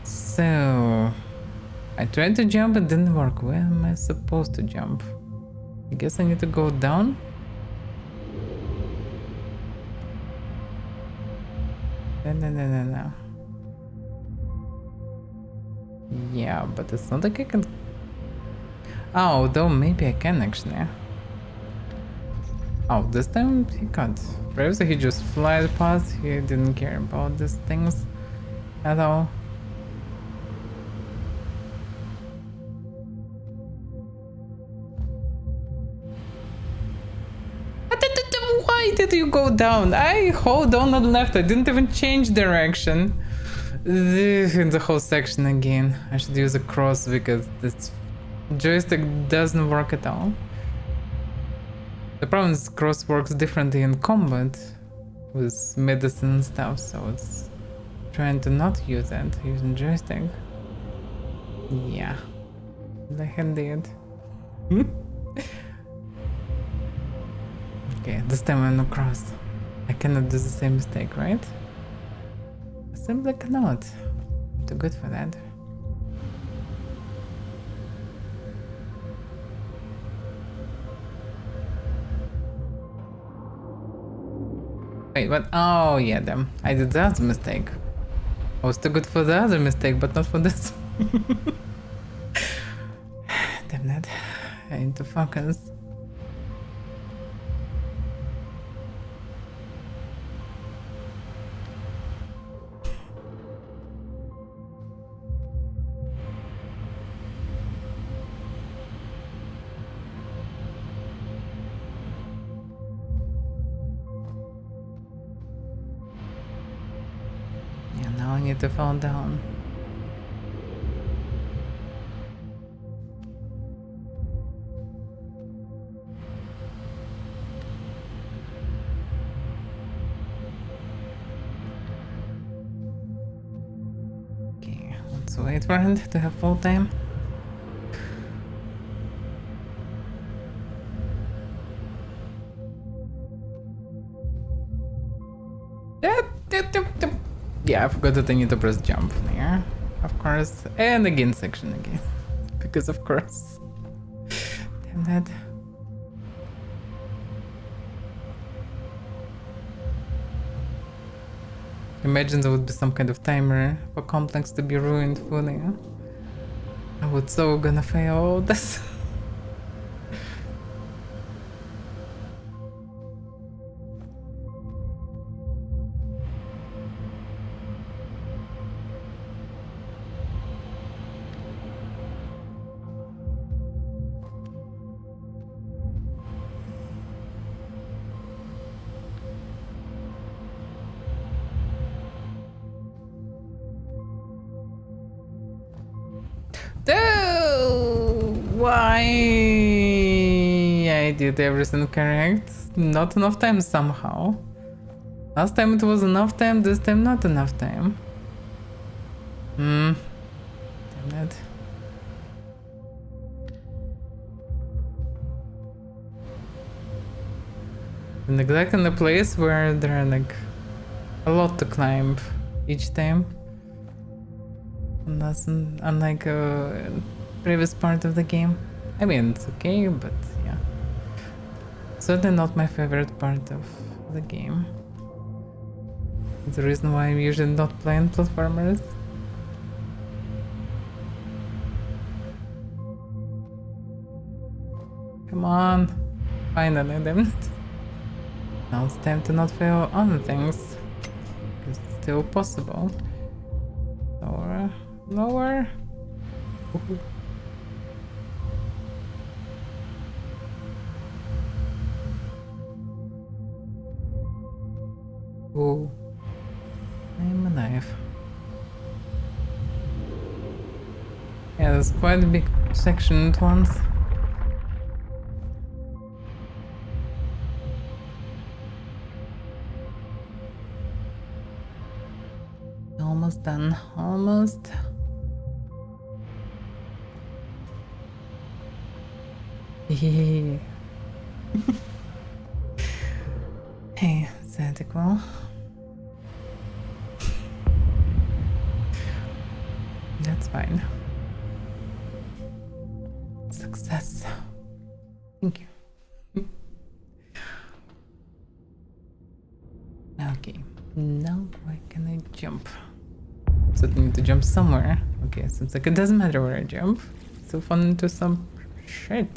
A: So, I tried to jump, it didn't work. Where am I supposed to jump? I guess I need to go down? No. Yeah, but it's not like I can... Oh, though maybe I can actually. Oh, this time he can't. Previously he just flies past, he didn't care about these things at all. Why did you go down? I hold on the left, I didn't even change direction. In the whole section again. I should use a cross because this joystick doesn't work at all. The problem is cross works differently in combat with medicine and stuff, so it's trying to not use it using joystick. Yeah, the heck did. Okay, this time I'm not cross. I cannot do the same mistake, right? I simply cannot. I'm too good for that. Wait, what? Oh, yeah, damn. I did that mistake. I was too good for the other mistake, but not for this. Damn that. I need to focus. Now I need to fall down. Okay, let's wait for it to have full time. Yeah, I forgot that I need to press jump there, of course, and again section again, because of course. Damn that. Imagine there would be some kind of timer for complex to be ruined fully. I would so gonna fail all this. Oh, why I did everything correct? Not enough time somehow. Last time it was enough time, this time not enough time. Damn it. And exactly in the place where there are like a lot to climb each time. Unlike a previous part of the game. I mean, it's okay, but yeah. Certainly not my favorite part of the game. It's the reason why I'm usually not playing platformers. Come on. Finally, damn it. Now it's time to not fail other things. It's still possible. Lower. Lower. Ooh. Ooh. I'm alive. Yeah, there's quite a big section at once. Almost done. Almost. Hey, is that equal? That's fine. Success. Thank you. Okay, now where can I jump? So I need to jump somewhere. Okay, so it's like it doesn't matter where I jump. Still fall into some shit.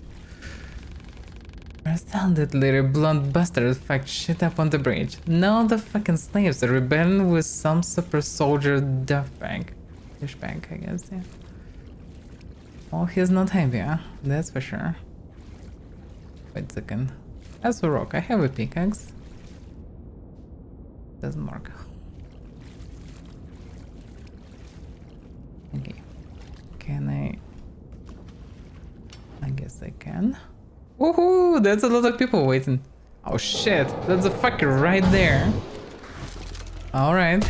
A: Astounded little blonde bastard fucked shit up on the bridge. Now the fucking slaves are rebelling with some super soldier douchebag. Douchebag, I guess, yeah. Oh, he's not happy, huh? That's for sure. Wait a second. As a rock, I have a pickaxe. Doesn't work. Okay. Can I guess I can. Woohoo! That's a lot of people waiting. Oh shit, that's a fucker right there. Alright.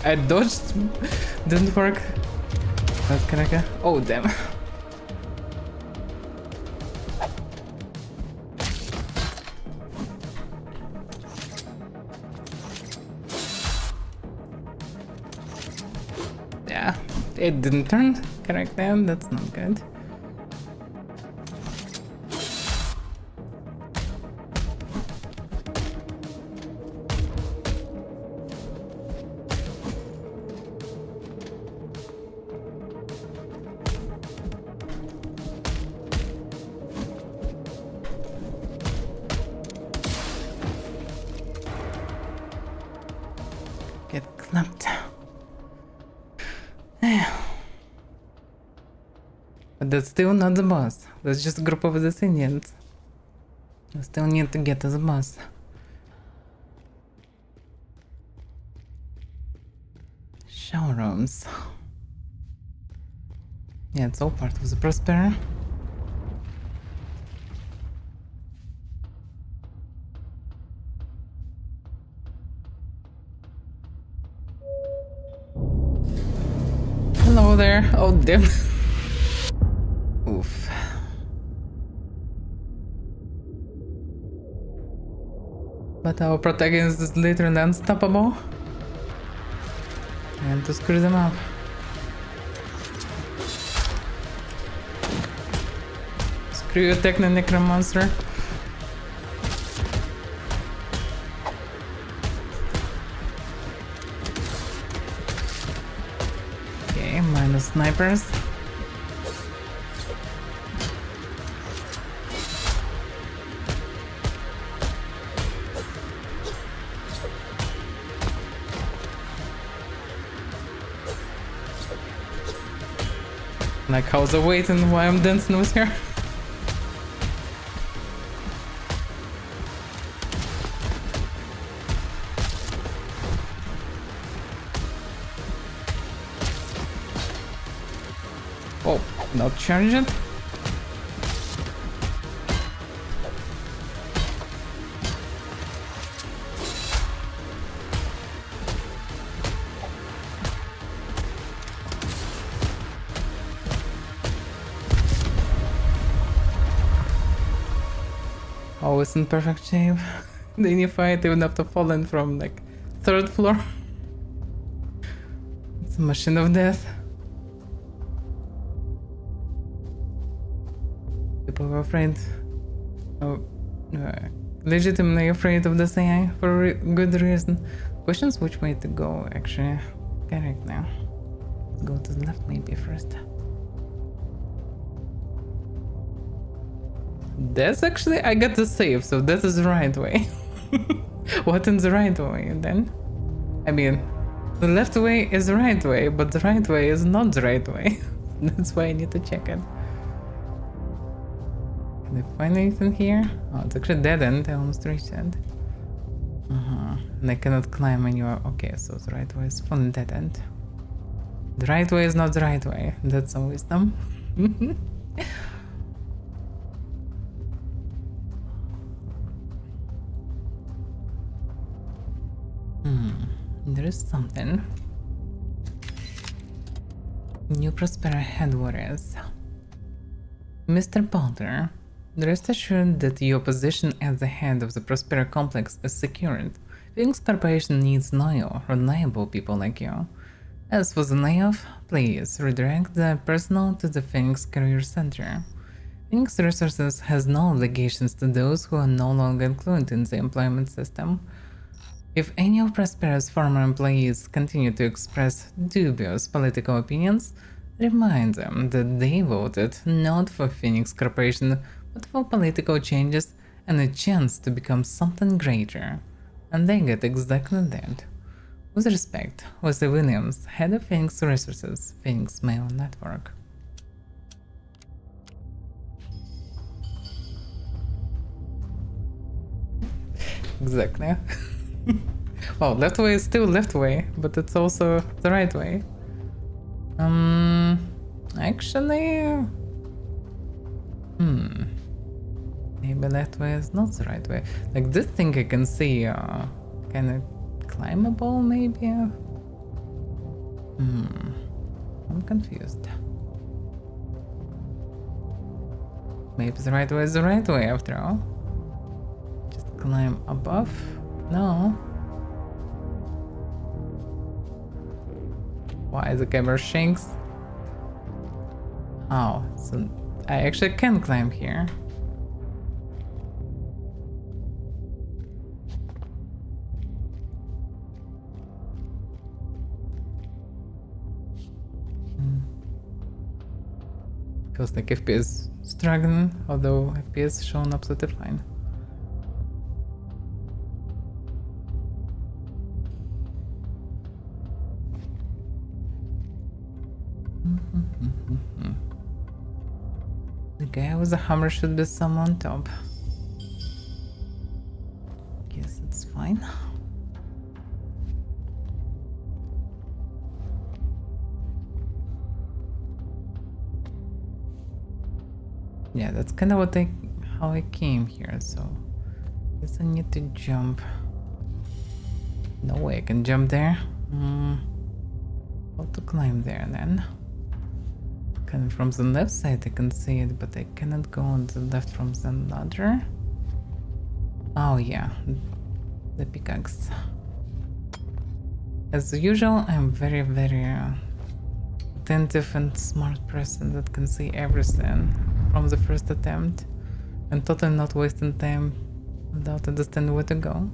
A: I dodged. Didn't work. Can I go? Oh, damn. It didn't turn correctly, that's not good. Get clapped. But that's still not the boss. That's just a group of descendants. I still need to get to the boss. Showrooms. Yeah, it's all part of the Prosper. Hello there. Oh, damn. Oof. But our protagonist is literally unstoppable. And to screw them up. Screw you, Techno Necromonster. Okay, minus snipers. Like, how's the waiting while I'm dancing with her? Oh, not charge it? Always in perfect shape. Then you fight even after falling from like 3rd floor. It's a machine of death. People are afraid. Legitimately afraid of this AI for good reason. Questions which way to go actually. Correct now. Let's go to the left maybe first. That's actually, I got the save, so that is the right way. What is the right way then? I mean, the left way is the right way, but the right way is not the right way. That's why I need to check it. Can I find anything here? Oh, it's actually dead end, I almost reached it. And I cannot climb anywhere. Okay, so the right way is from dead end. The right way is not the right way. That's some wisdom. There is something. New Prospera headquarters. Mr. Balder, rest assured that your position as the head of the Prospera complex is secured. Phoenix Corporation needs loyal, reliable people like you. As for the layoff, please redirect the personnel to the Phoenix Career Center. Phoenix Resources has no obligations to those who are no longer included in the employment system. If any of Prospera's former employees continue to express dubious political opinions, remind them that they voted not for Phoenix Corporation, but for political changes and a chance to become something greater. And they get exactly that. With respect, Wesley Williams, head of Phoenix Resources, Phoenix Mail Network. Exactly. Well, left way is still left way, but it's also the right way. Actually... Maybe left way is not the right way. Like, this thing I can see, kinda climbable, maybe? I'm confused. Maybe the right way is the right way after all. Just climb above? No. Why the camera shakes? Oh, so I actually can climb here. Feels like FPS struggling, although FPS shown absolutely fine. The guy with the hammer should be somewhere on top. Guess it's fine. Yeah, that's kind of how I came here, so guess I need to jump. No way I can jump there. How to climb there then? Kind of from the left side I can see it, but I cannot go on the left from the ladder. Oh yeah, the pickaxe. As usual, I'm very attentive and smart person that can see everything from the first attempt and totally not wasting time without understanding where to go.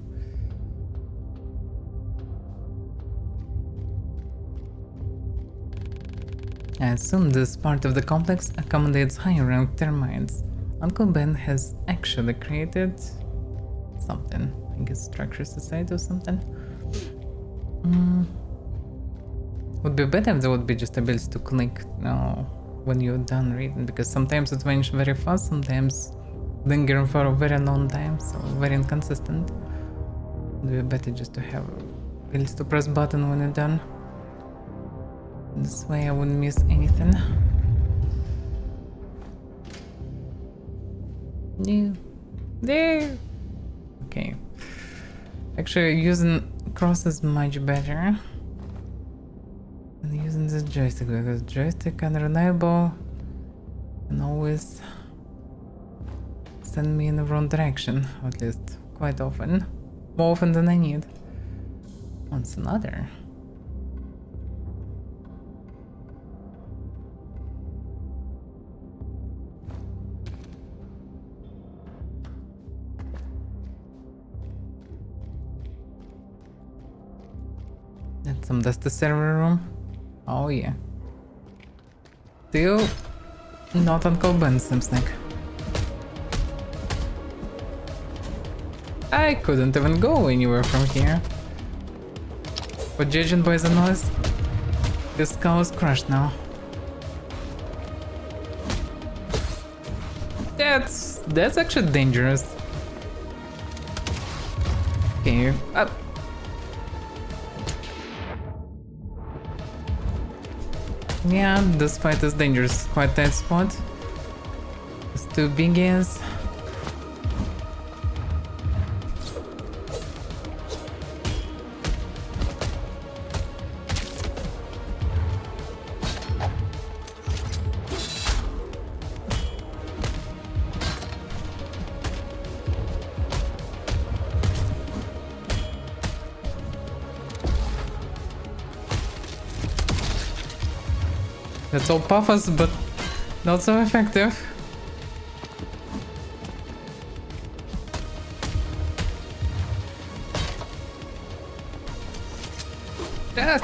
A: I assume this part of the complex accommodates higher ranked termites. Uncle Ben has actually created something. I guess structure society or something. Would be better if there would be just ability to click when you're done reading, because sometimes it vanishes very fast, sometimes lingering for a very long time, so very inconsistent. It would be better just to have ability to press button when you're done. This way I wouldn't miss anything. There. Okay. Actually, using cross is much better than using this joystick, because joystick unreliable and always send me in the wrong direction, or at least quite often. More often than I need. What's another? That's some dusty server room. Oh yeah. Still not Uncle Ben, seems like. I couldn't even go anywhere from here. But judging by the noise, this skull is crushed now. That's actually dangerous. Okay, up. Yeah, this fight is dangerous. Quite tight spot. It's two biggies. That's all puffers, but not so effective. Ah.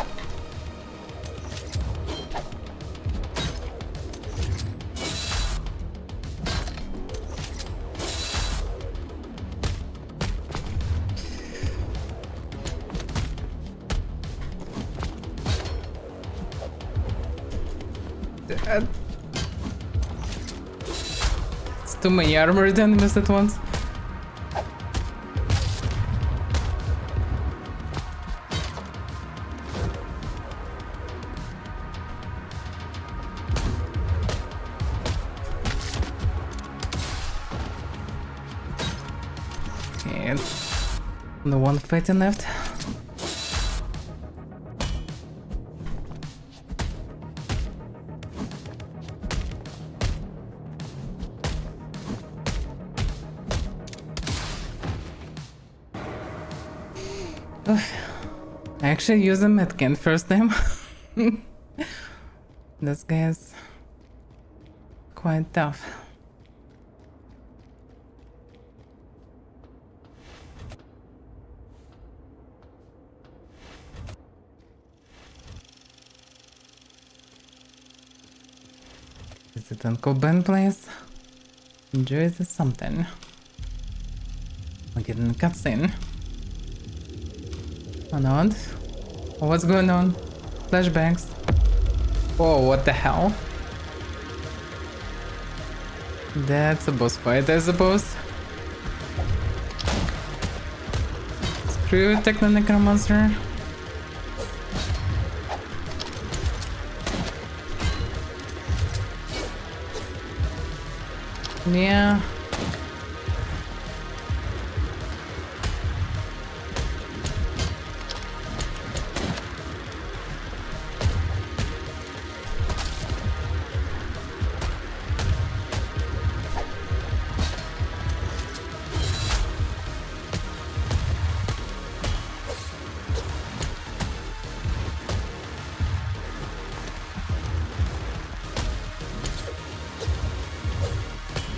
A: It's too many armored enemies at once. And the one fighting left. I actually used a medkit first time. This guy's quite tough. Is it Uncle Ben place? Enjoy this something. We're getting a cutscene. Oh no. What's going on? Flashbacks. Whoa, what the hell? That's a boss fight, I suppose. Screw Techno Necromancer. Yeah.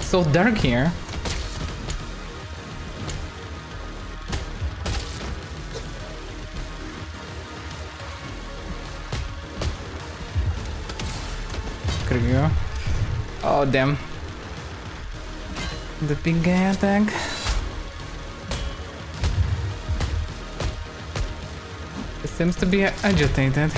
A: So dark here. Screw. Oh damn. The big guy attack. It seems to be agitated.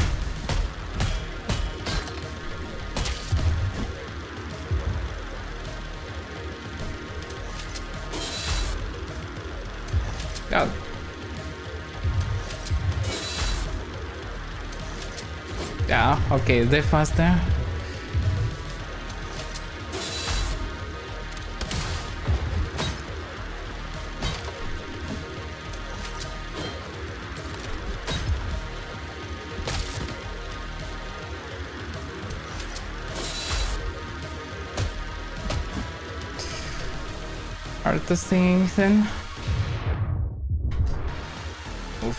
A: Oh. Yeah, okay, they're faster. Hard to see anything. Oof.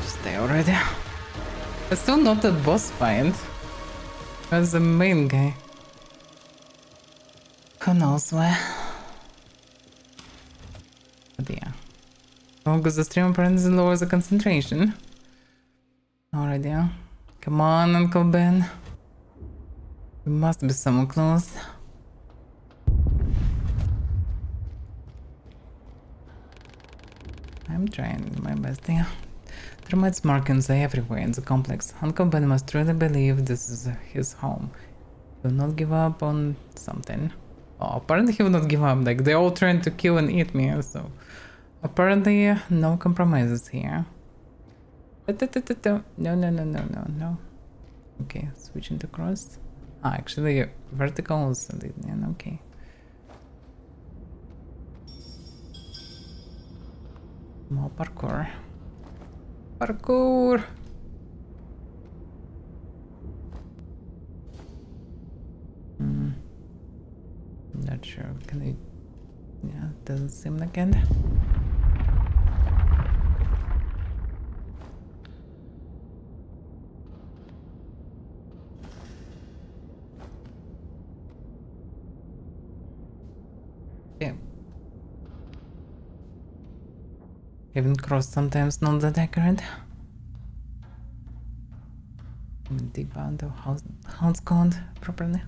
A: Stay already. It's still not a boss fight. That's the main guy. Who knows where? But yeah. Because the stream apparently lowers the concentration. Alright, yeah. Come on, Uncle Ben. We must be somewhere close. I'm trying my best here. Termites markings are everywhere in the complex. Uncle Ben must truly believe this is his home. He will not give up on something. Oh, apparently he will not give up. Like, they all trying to kill and eat me, so... Apparently, no compromises here. No. Okay, switching to cross. Ah, actually, vertical also did, yeah, okay. More parkour. Parkour! Not sure, can I... Yeah, doesn't seem like it. Yeah. Even cross sometimes not that accurate. Deep out of how it's called properly.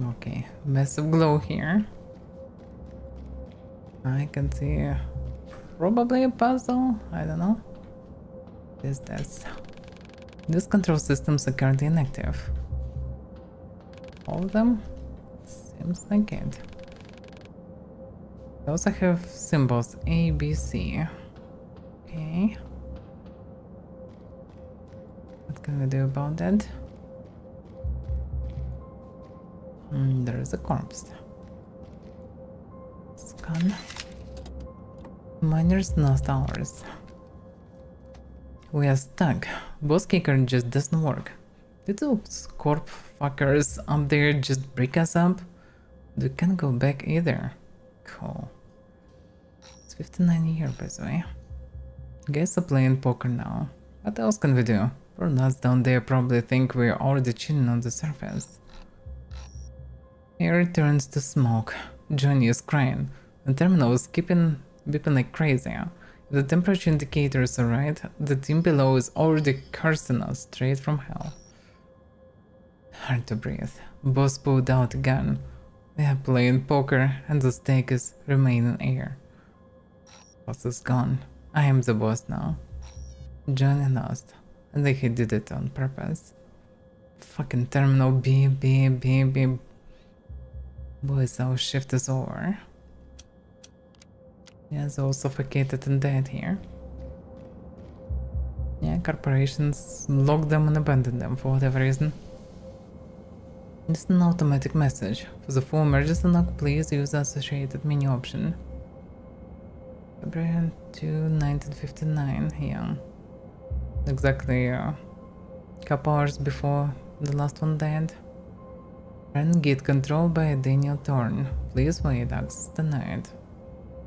A: Okay, massive glow here. I can see probably a puzzle, I don't know. Is this? These control systems are currently inactive. All of them? Seems like it. They also have symbols A, B, C. Okay. What can we do about that? There is a corpse. Scan. Miners, not ours. We are stuck. Boss kicker just doesn't work. Did those corp fuckers up there just break us up? We can't go back either. Cool. It's 59 years, by the way. Guess I'm playing poker now. What else can we do? For nuts down there probably think we're already chilling on the surface. He returns to smoke. Johnny is crying. The terminal is beeping like crazy. If the temperature indicators are right, the team below is already cursing us straight from hell. Hard to breathe. Boss pulled out a gun. We are playing poker and the stake is remaining air. Boss is gone. I am the boss now. Johnny lost. I think he did it on purpose. Fucking terminal beep. Boys, our shift is over. Yeah, they're all suffocated and dead here. Yeah, corporations locked them and abandoned them for whatever reason. It's an automatic message. For the full emergency lock, please use the associated menu option. February 2, 1959, yeah. Exactly a couple hours before the last one died. Run gate control by Daniel Thorne. Please wait, access denied.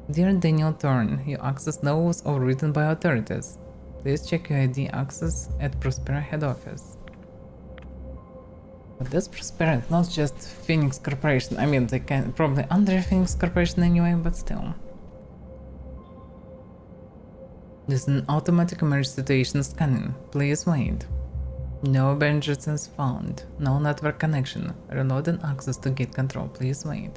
A: Dear Daniel Thorne, your access now was overwritten by authorities. Please check your ID access at Prospera head office. But that's Prospera, not just Phoenix Corporation. I mean, they can probably under Phoenix Corporation anyway, but still. This is an automatic emergency situation scanning. Please wait. No emergencies found. No network connection. Reloading access to gate control. Please wait.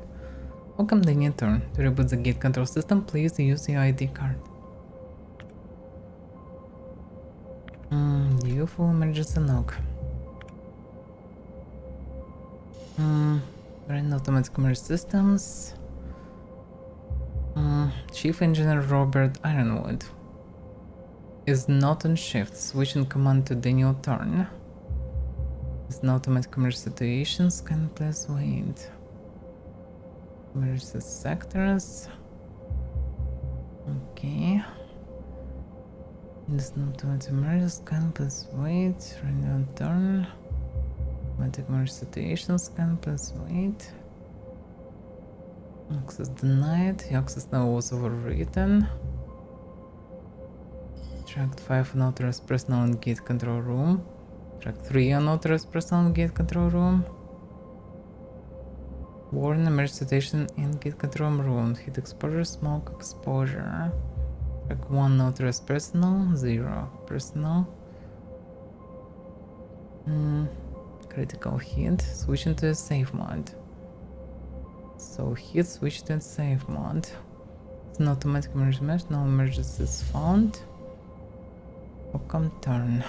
A: Welcome Daniel Thorne. To reboot the gate control system, please use your ID card. You full emergency knock. Run automatic emergency systems. Chief Engineer Robert Ironwood is not on shift. Switching command to Daniel Thorne. It's an automatic emergency situation. Scan, please wait. Emergency sectors. Okay. This not automatic emergency scan, please wait. Daniel Thorne. Automatic emergency situation scan, please wait. Access denied. The access now was overwritten. Track 5 unauthorized personnel in gate control room. Track 3 unauthorized personnel in gate control room. Warning emergency situation in gate control room. Heat exposure, smoke exposure. Track 1 unauthorized personnel, 0 personnel. Critical heat. Switching to a safe mode. So heat switch to a safe mode. It's an automatic emergency mesh. No emergencies found. Welcome turn.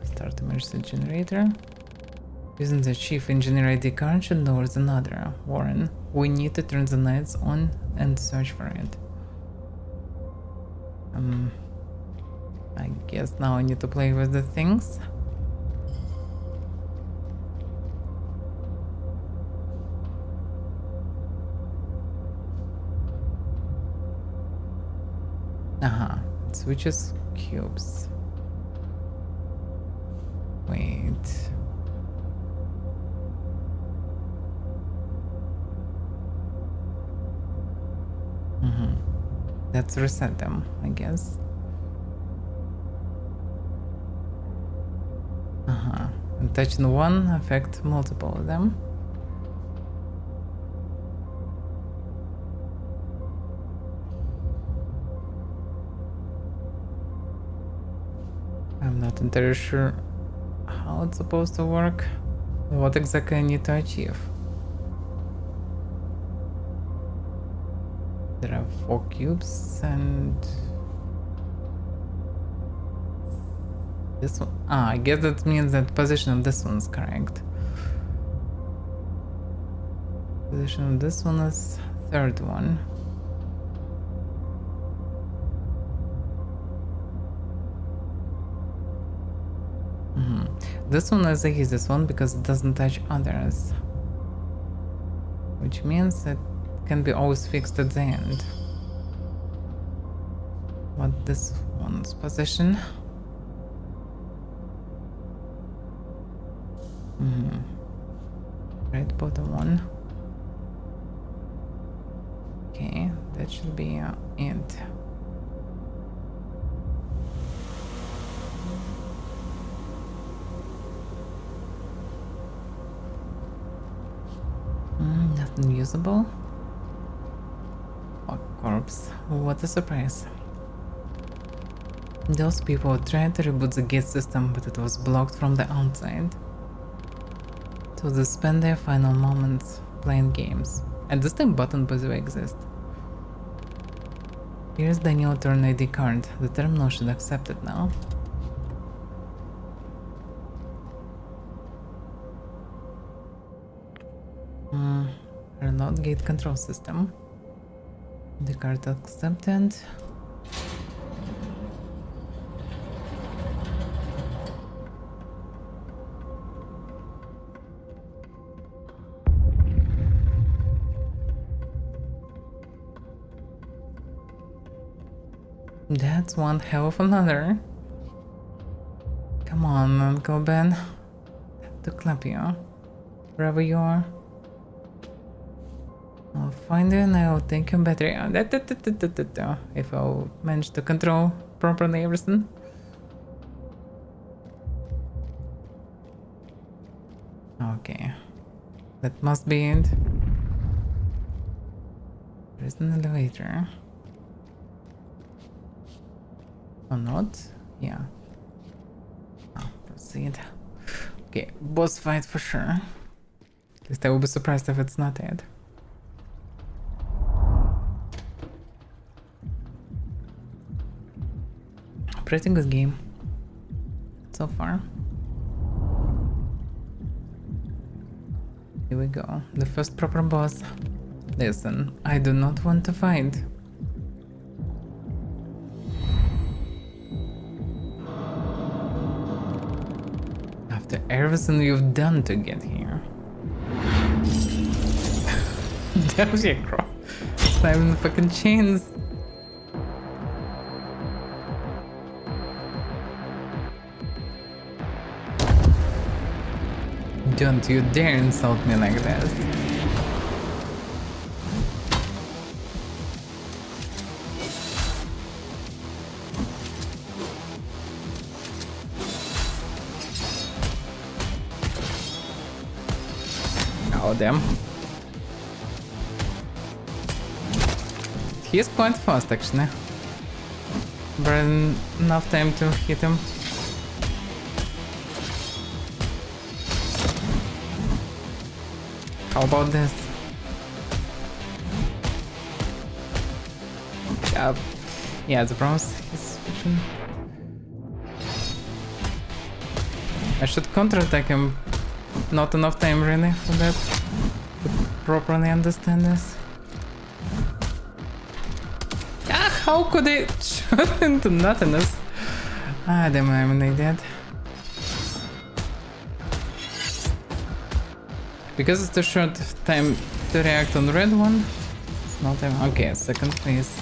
A: Start emergency generator. Using the chief engineer ID card should lower the another. Warren, we need to turn the lights on and search for it. I guess now I need to play with the things. It switches cubes. Wait. Let's reset them, I guess. And touching one affect multiple of them. I'm not entirely sure how it's supposed to work. What exactly I need to achieve. There are 4 cubes and this one. I guess that means that position of this one is correct. Position of this one is third one. This one is the easiest one because it doesn't touch others. which means it can be always fixed at the end. What this one's position? Right bottom one. Okay, that should be it. Nothing usable. A corpse. What a surprise. Those people tried to reboot the gate system, but it was blocked from the outside. So they spend their final moments playing games. And this time button by the way exists. Here's the new turn ID card. The terminal should accept it now. Reload gate control system. The card accepted. That's one hell of another. Come on, Uncle Ben. To clap you. Wherever you are. I'll find you and I'll take your battery. If I'll manage to control properly everything. Okay. That must be it. There's an elevator. Or not? Yeah. Proceed. Okay, boss fight for sure. At least I will be surprised if it's not it. Pretty good game. So far. Here we go. The first proper boss. Listen, I do not want to fight. After everything you've done to get here. Damn you, bro. Climbing the fucking chains. Don't you dare insult me like this. Oh damn. He is quite fast actually. But enough time to hit him. How about this? Yeah, the problem is he's switching. I should counterattack him. Not enough time really for that. To properly understand this. Ah, how could it shoot into nothingness? Ah, damn, I'm an idiot. Because it's a short time to react on the red one, it's not even... Okay, second place.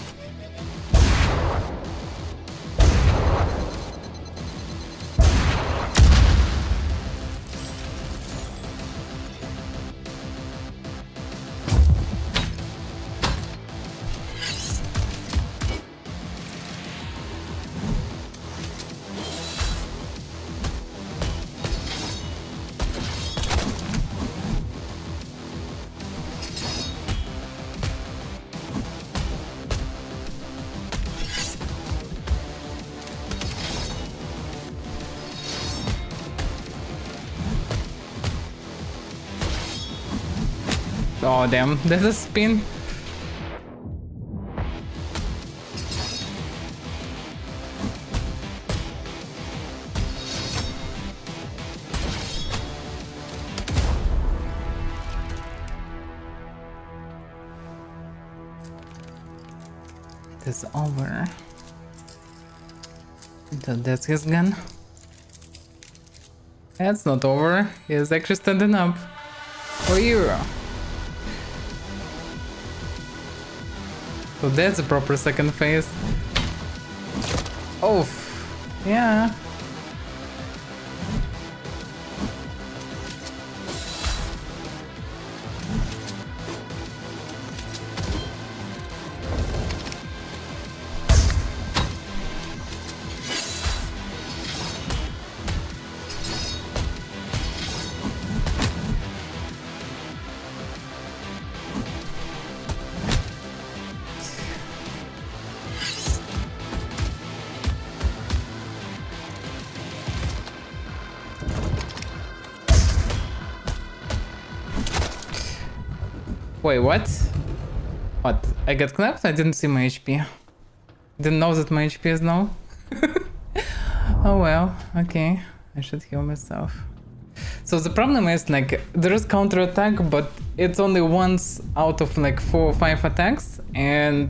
A: Oh damn, there's a spin. It is over. That's his gun. That's not over. He's actually standing up. For you. So that's a proper second phase. Oh, yeah. Wait, what? What? I got clapped? I didn't see my HP. Didn't know that my HP is low. Oh well, okay. I should heal myself. So the problem is, like, there is counter attack, but it's only once out of like 4 or 5 attacks, and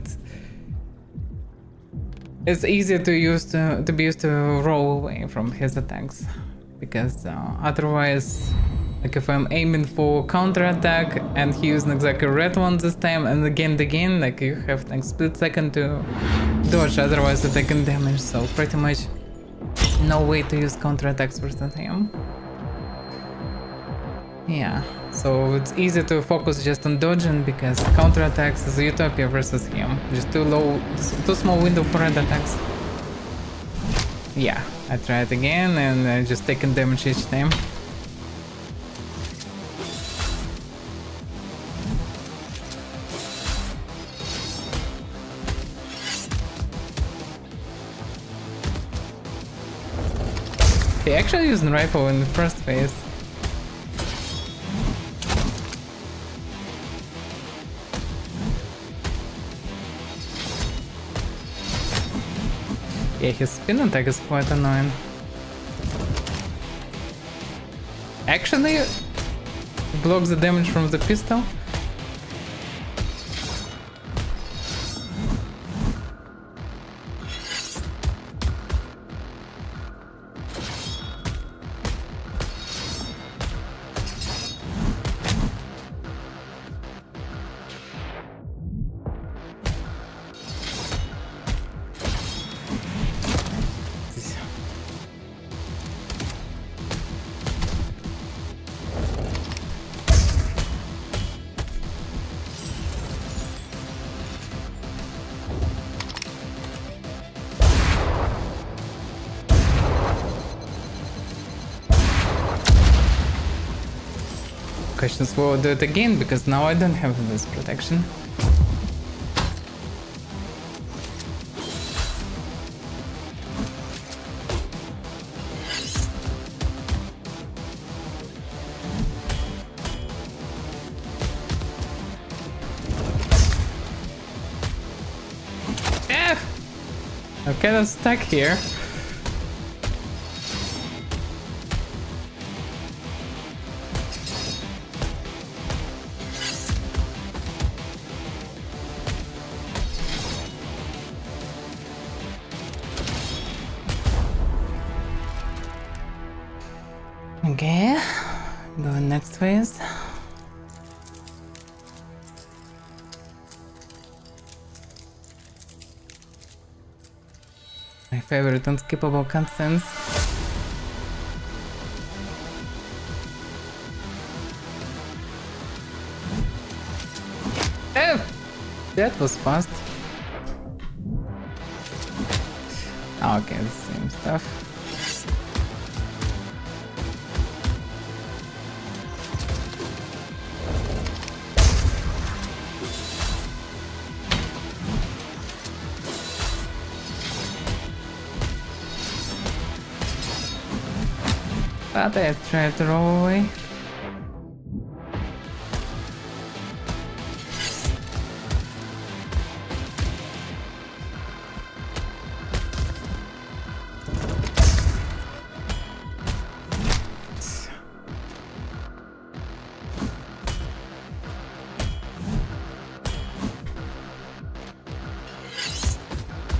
A: it's easier to be used to roll away from his attacks, because otherwise, like if I'm aiming for counter attack and he using exactly red one this time and again, like you have like split second to dodge, otherwise they're taking damage. So pretty much no way to use counter attacks versus him. Yeah, so it's easy to focus just on dodging because counter attacks is Utopia versus him. Just too small window for red attacks. Yeah, I tried again and I just taking damage each time. He actually used rifle in the first phase. Yeah, his spin attack is quite annoying. Actually, blocks the damage from the pistol. Questions will do it again because now I don't have this protection. Okay, that's stuck here. Okay, go next phase. My favorite unskippable cutscenes. Oh, that was fast. Okay, the same stuff. But I tried to roll away.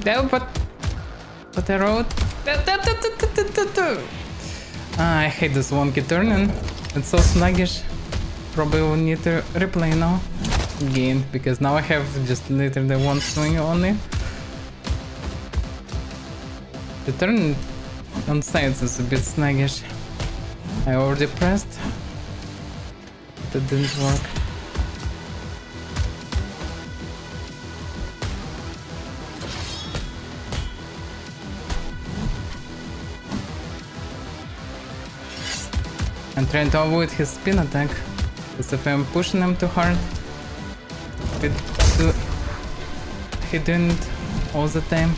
A: No, but I rolled. I hate this wonky turning. It's so sluggish. Probably will need to replay now. gained, because now I have just literally one swing only. The turn on sides is a bit sluggish. I already pressed. That didn't work. I'm trying to avoid his spin attack, because if I'm pushing him too hard, he didn't all the time.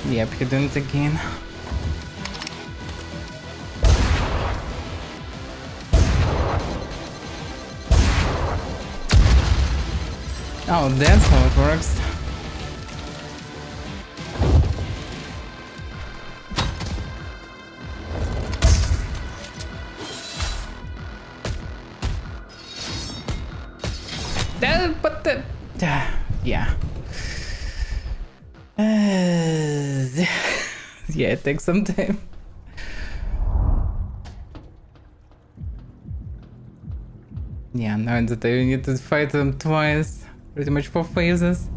A: Yep, he didn't again. Oh, that's how it works. Yeah. Yeah, it takes some time. Yeah, now that I need to fight them twice, pretty much 4 phases.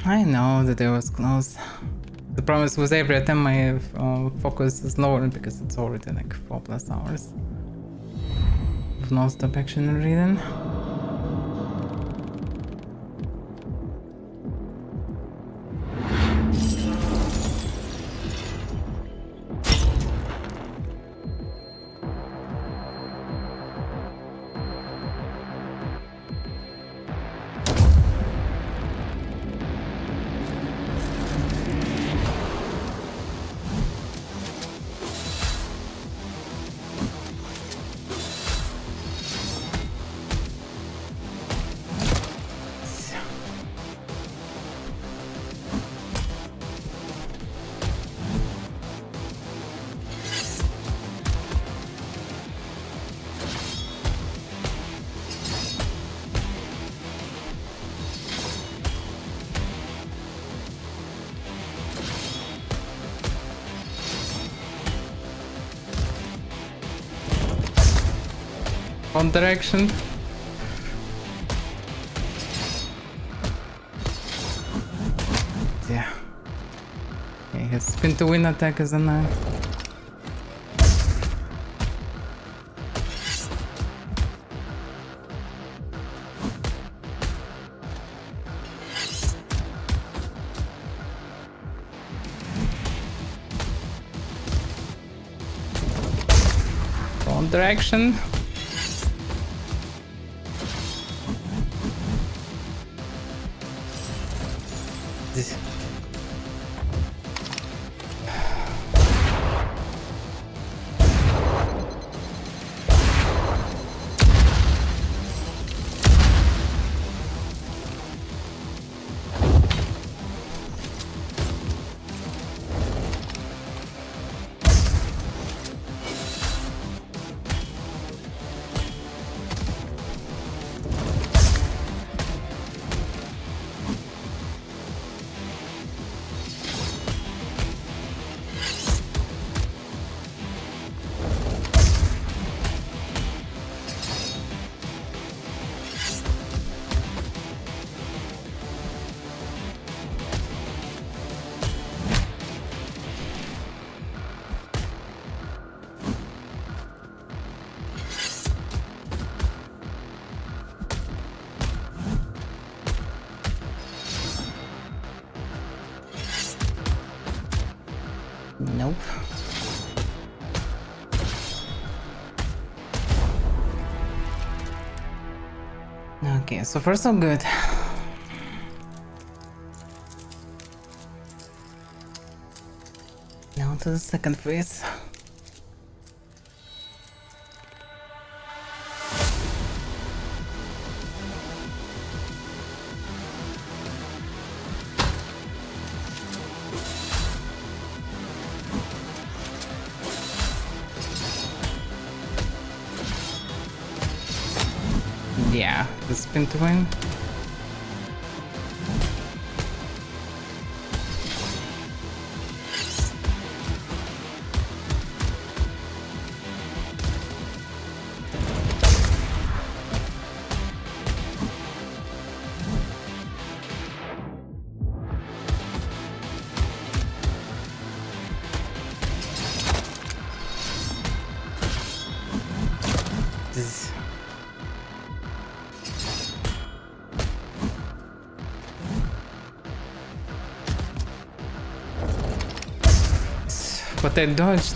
A: I know that I was close. The problem is with every attempt my focus is lower because it's already like 4+ hours of non-stop action and reading. One direction. Yeah. Okay, his spin to win attack is a 9. Wrong direction. Nope. Okay, so far so good. Now to the second phase. Yeah, the spin to win. But I dodged.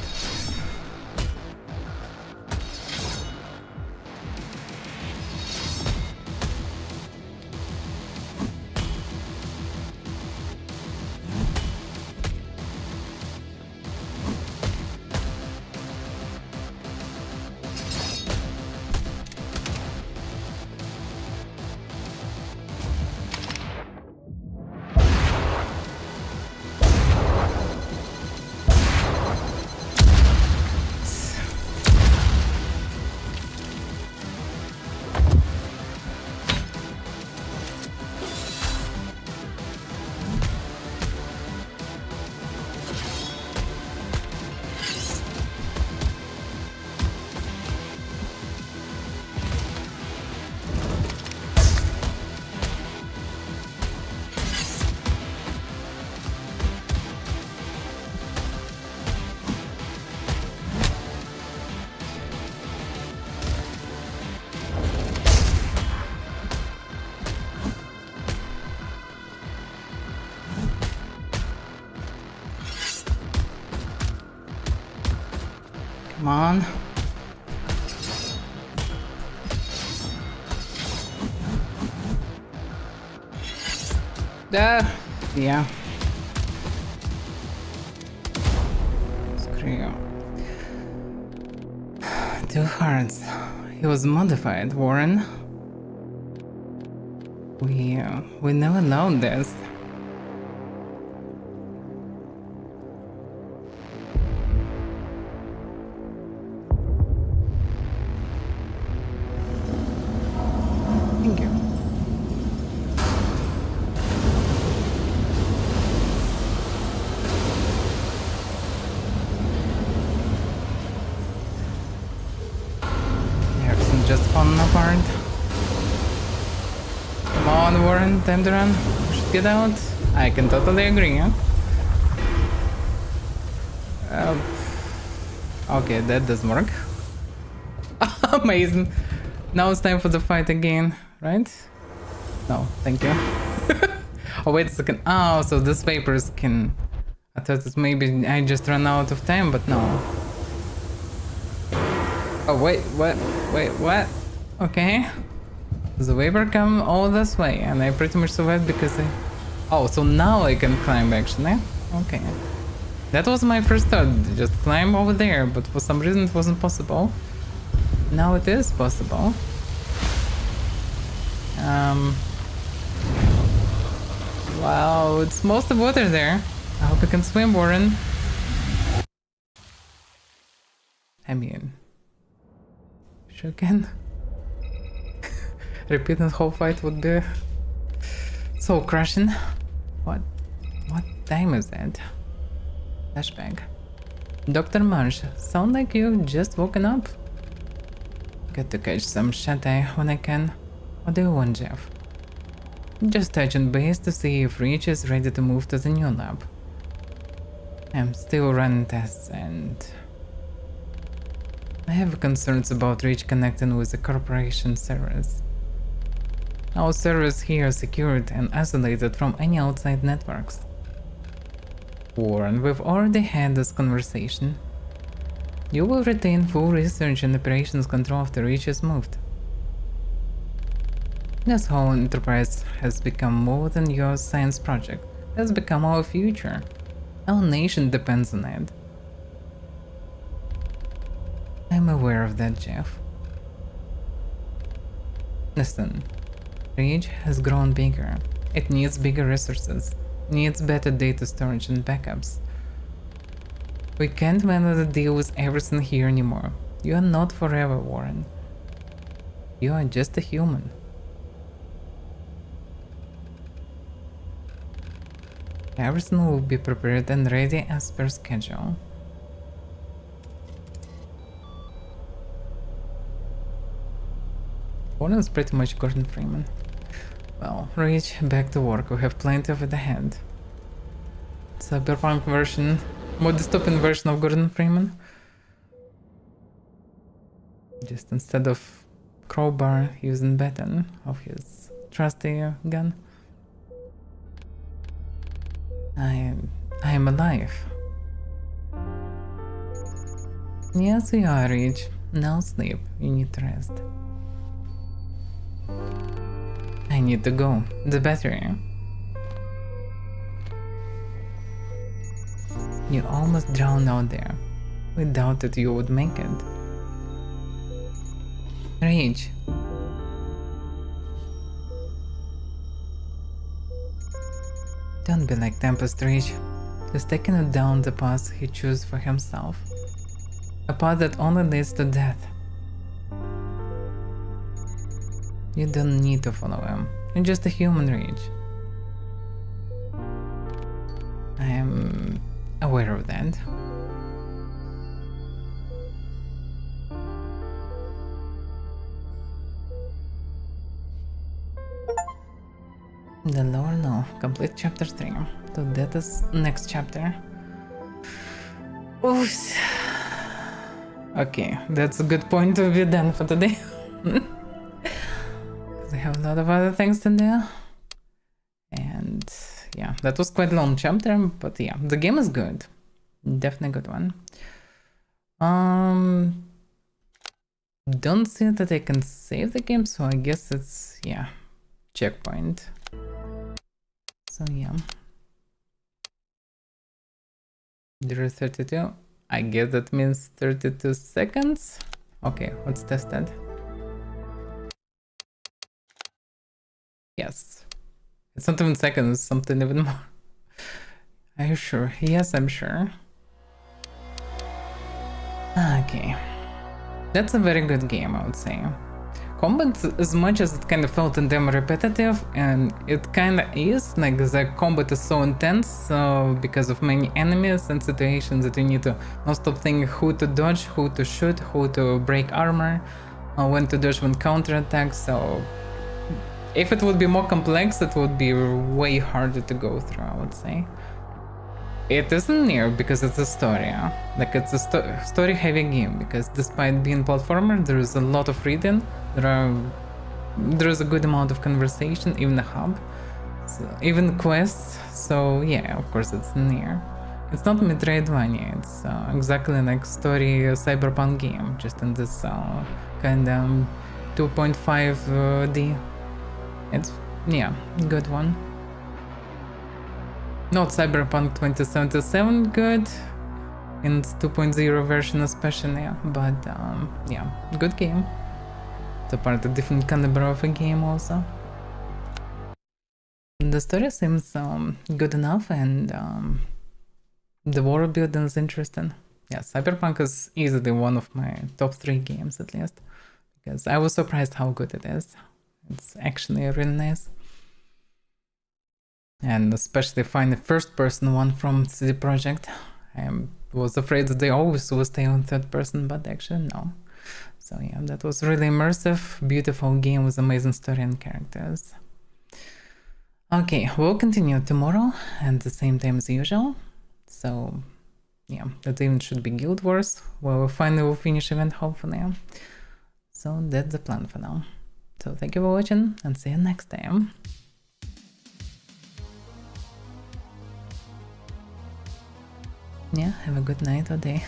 A: Come on. Yeah. Screw you. 2 hearts. He was modified, Warren. We never known this. Thank you. Everything just falling apart. Come on, Warren, time to run. We should get out. I can totally agree, huh? Okay, that doesn't work. Amazing. Now it's time for the fight again, right? No, thank you. Oh, wait a second. Oh, so these papers can... I thought that maybe I just ran out of time, but no. Oh, wait, what? Wait, what? Okay. The waiver come all this way, and I pretty much survived because I... Oh, so now I can climb, actually. Okay. That was my first thought, just climb over there, but for some reason it wasn't possible. Now it is possible. Wow, it's most of water there. I hope you can swim, Warren. I mean... Sure can. Repeating the whole fight would be... so crushing. What time is it? Flashback. Dr. Marsh, sound like you've just woken up. Got to catch some shut-eye when I can. What do you want, Jeff? Just touching base to see if R.E.A.H is ready to move to the new lab. I'm still running tests and... I have concerns about R.E.A.H connecting with the corporation servers. Our servers here are secured and isolated from any outside networks. Warren, we've already had this conversation. You will retain full research and operations control after R.E.A.H is moved. This whole enterprise has become more than your science project. It has become our future. Our nation depends on it. I'm aware of that, Jeff. Listen, R.E.A.H has grown bigger. It needs bigger resources, needs better data storage and backups. We can't manage to deal with everything here anymore. You are not forever, Warren. You are just a human. Everything will be prepared and ready as per schedule. Warren is pretty much Gordon Freeman. Well, R.E.A.H, back to work. We have plenty of it ahead. Cyberpunk version, more dystopian version of Gordon Freeman. Just instead of crowbar, using baton of his trusty gun. I am alive. Yes, we are, R.E.A.H. Now sleep. You need to rest. I need to go. The battery. You almost drowned out there. We doubted you would make it. R.E.A.H. Don't be like Tempest, R.E.A.H. He's taking it down the path he chose for himself. A path that only leads to death. You don't need to follow him. You're just a human, R.E.A.H. I am aware of that. The lore no. Complete chapter 3. So that is next chapter. Oops. Okay, that's a good point to be done for today. I have a lot of other things to do. And yeah, that was quite a long chapter, but yeah, the game is good. Definitely a good one. Don't see that I can save the game, so I guess it's, yeah, checkpoint. So yeah. 0:32. I guess that means 32 seconds. Okay, let's test that. Yes. It's not even seconds, something even more. Are you sure? Yes, I'm sure. Okay. That's a very good game, I would say. Combat, as much as it kind of felt in them repetitive, and it kind of is, like the combat is so intense, so because of many enemies and situations that you need to non-stop think who to dodge, who to shoot, who to break armor, when to dodge when counterattack, so if it would be more complex, it would be way harder to go through, I would say. It isn't near because it's a story, like it's a story-heavy game, because despite being platformer, there is a lot of reading, there is a good amount of conversation, even a hub, so, even quests, so yeah, of course it's near. It's not Metroidvania, it's exactly like story cyberpunk game, just in this kind of 2.5D. It's, yeah, good one. Not Cyberpunk 2077 good, in its 2.0 version especially, but yeah, good game. It's a part of different caliber of a game also. The story seems good enough, and the world building is interesting. Yeah, Cyberpunk is easily one of my top 3 games at least, because I was surprised how good it is. It's actually really nice. And especially find the first person one from CD Projekt. I was afraid that they always will stay on third person, but actually no. So yeah, that was really immersive, beautiful game with amazing story and characters. Okay, we'll continue tomorrow at the same time as usual. So yeah, that event should be Guild Wars, where we finally will finish event hopefully. So that's the plan for now. So thank you for watching, and see you next time. Yeah, have a good night or day.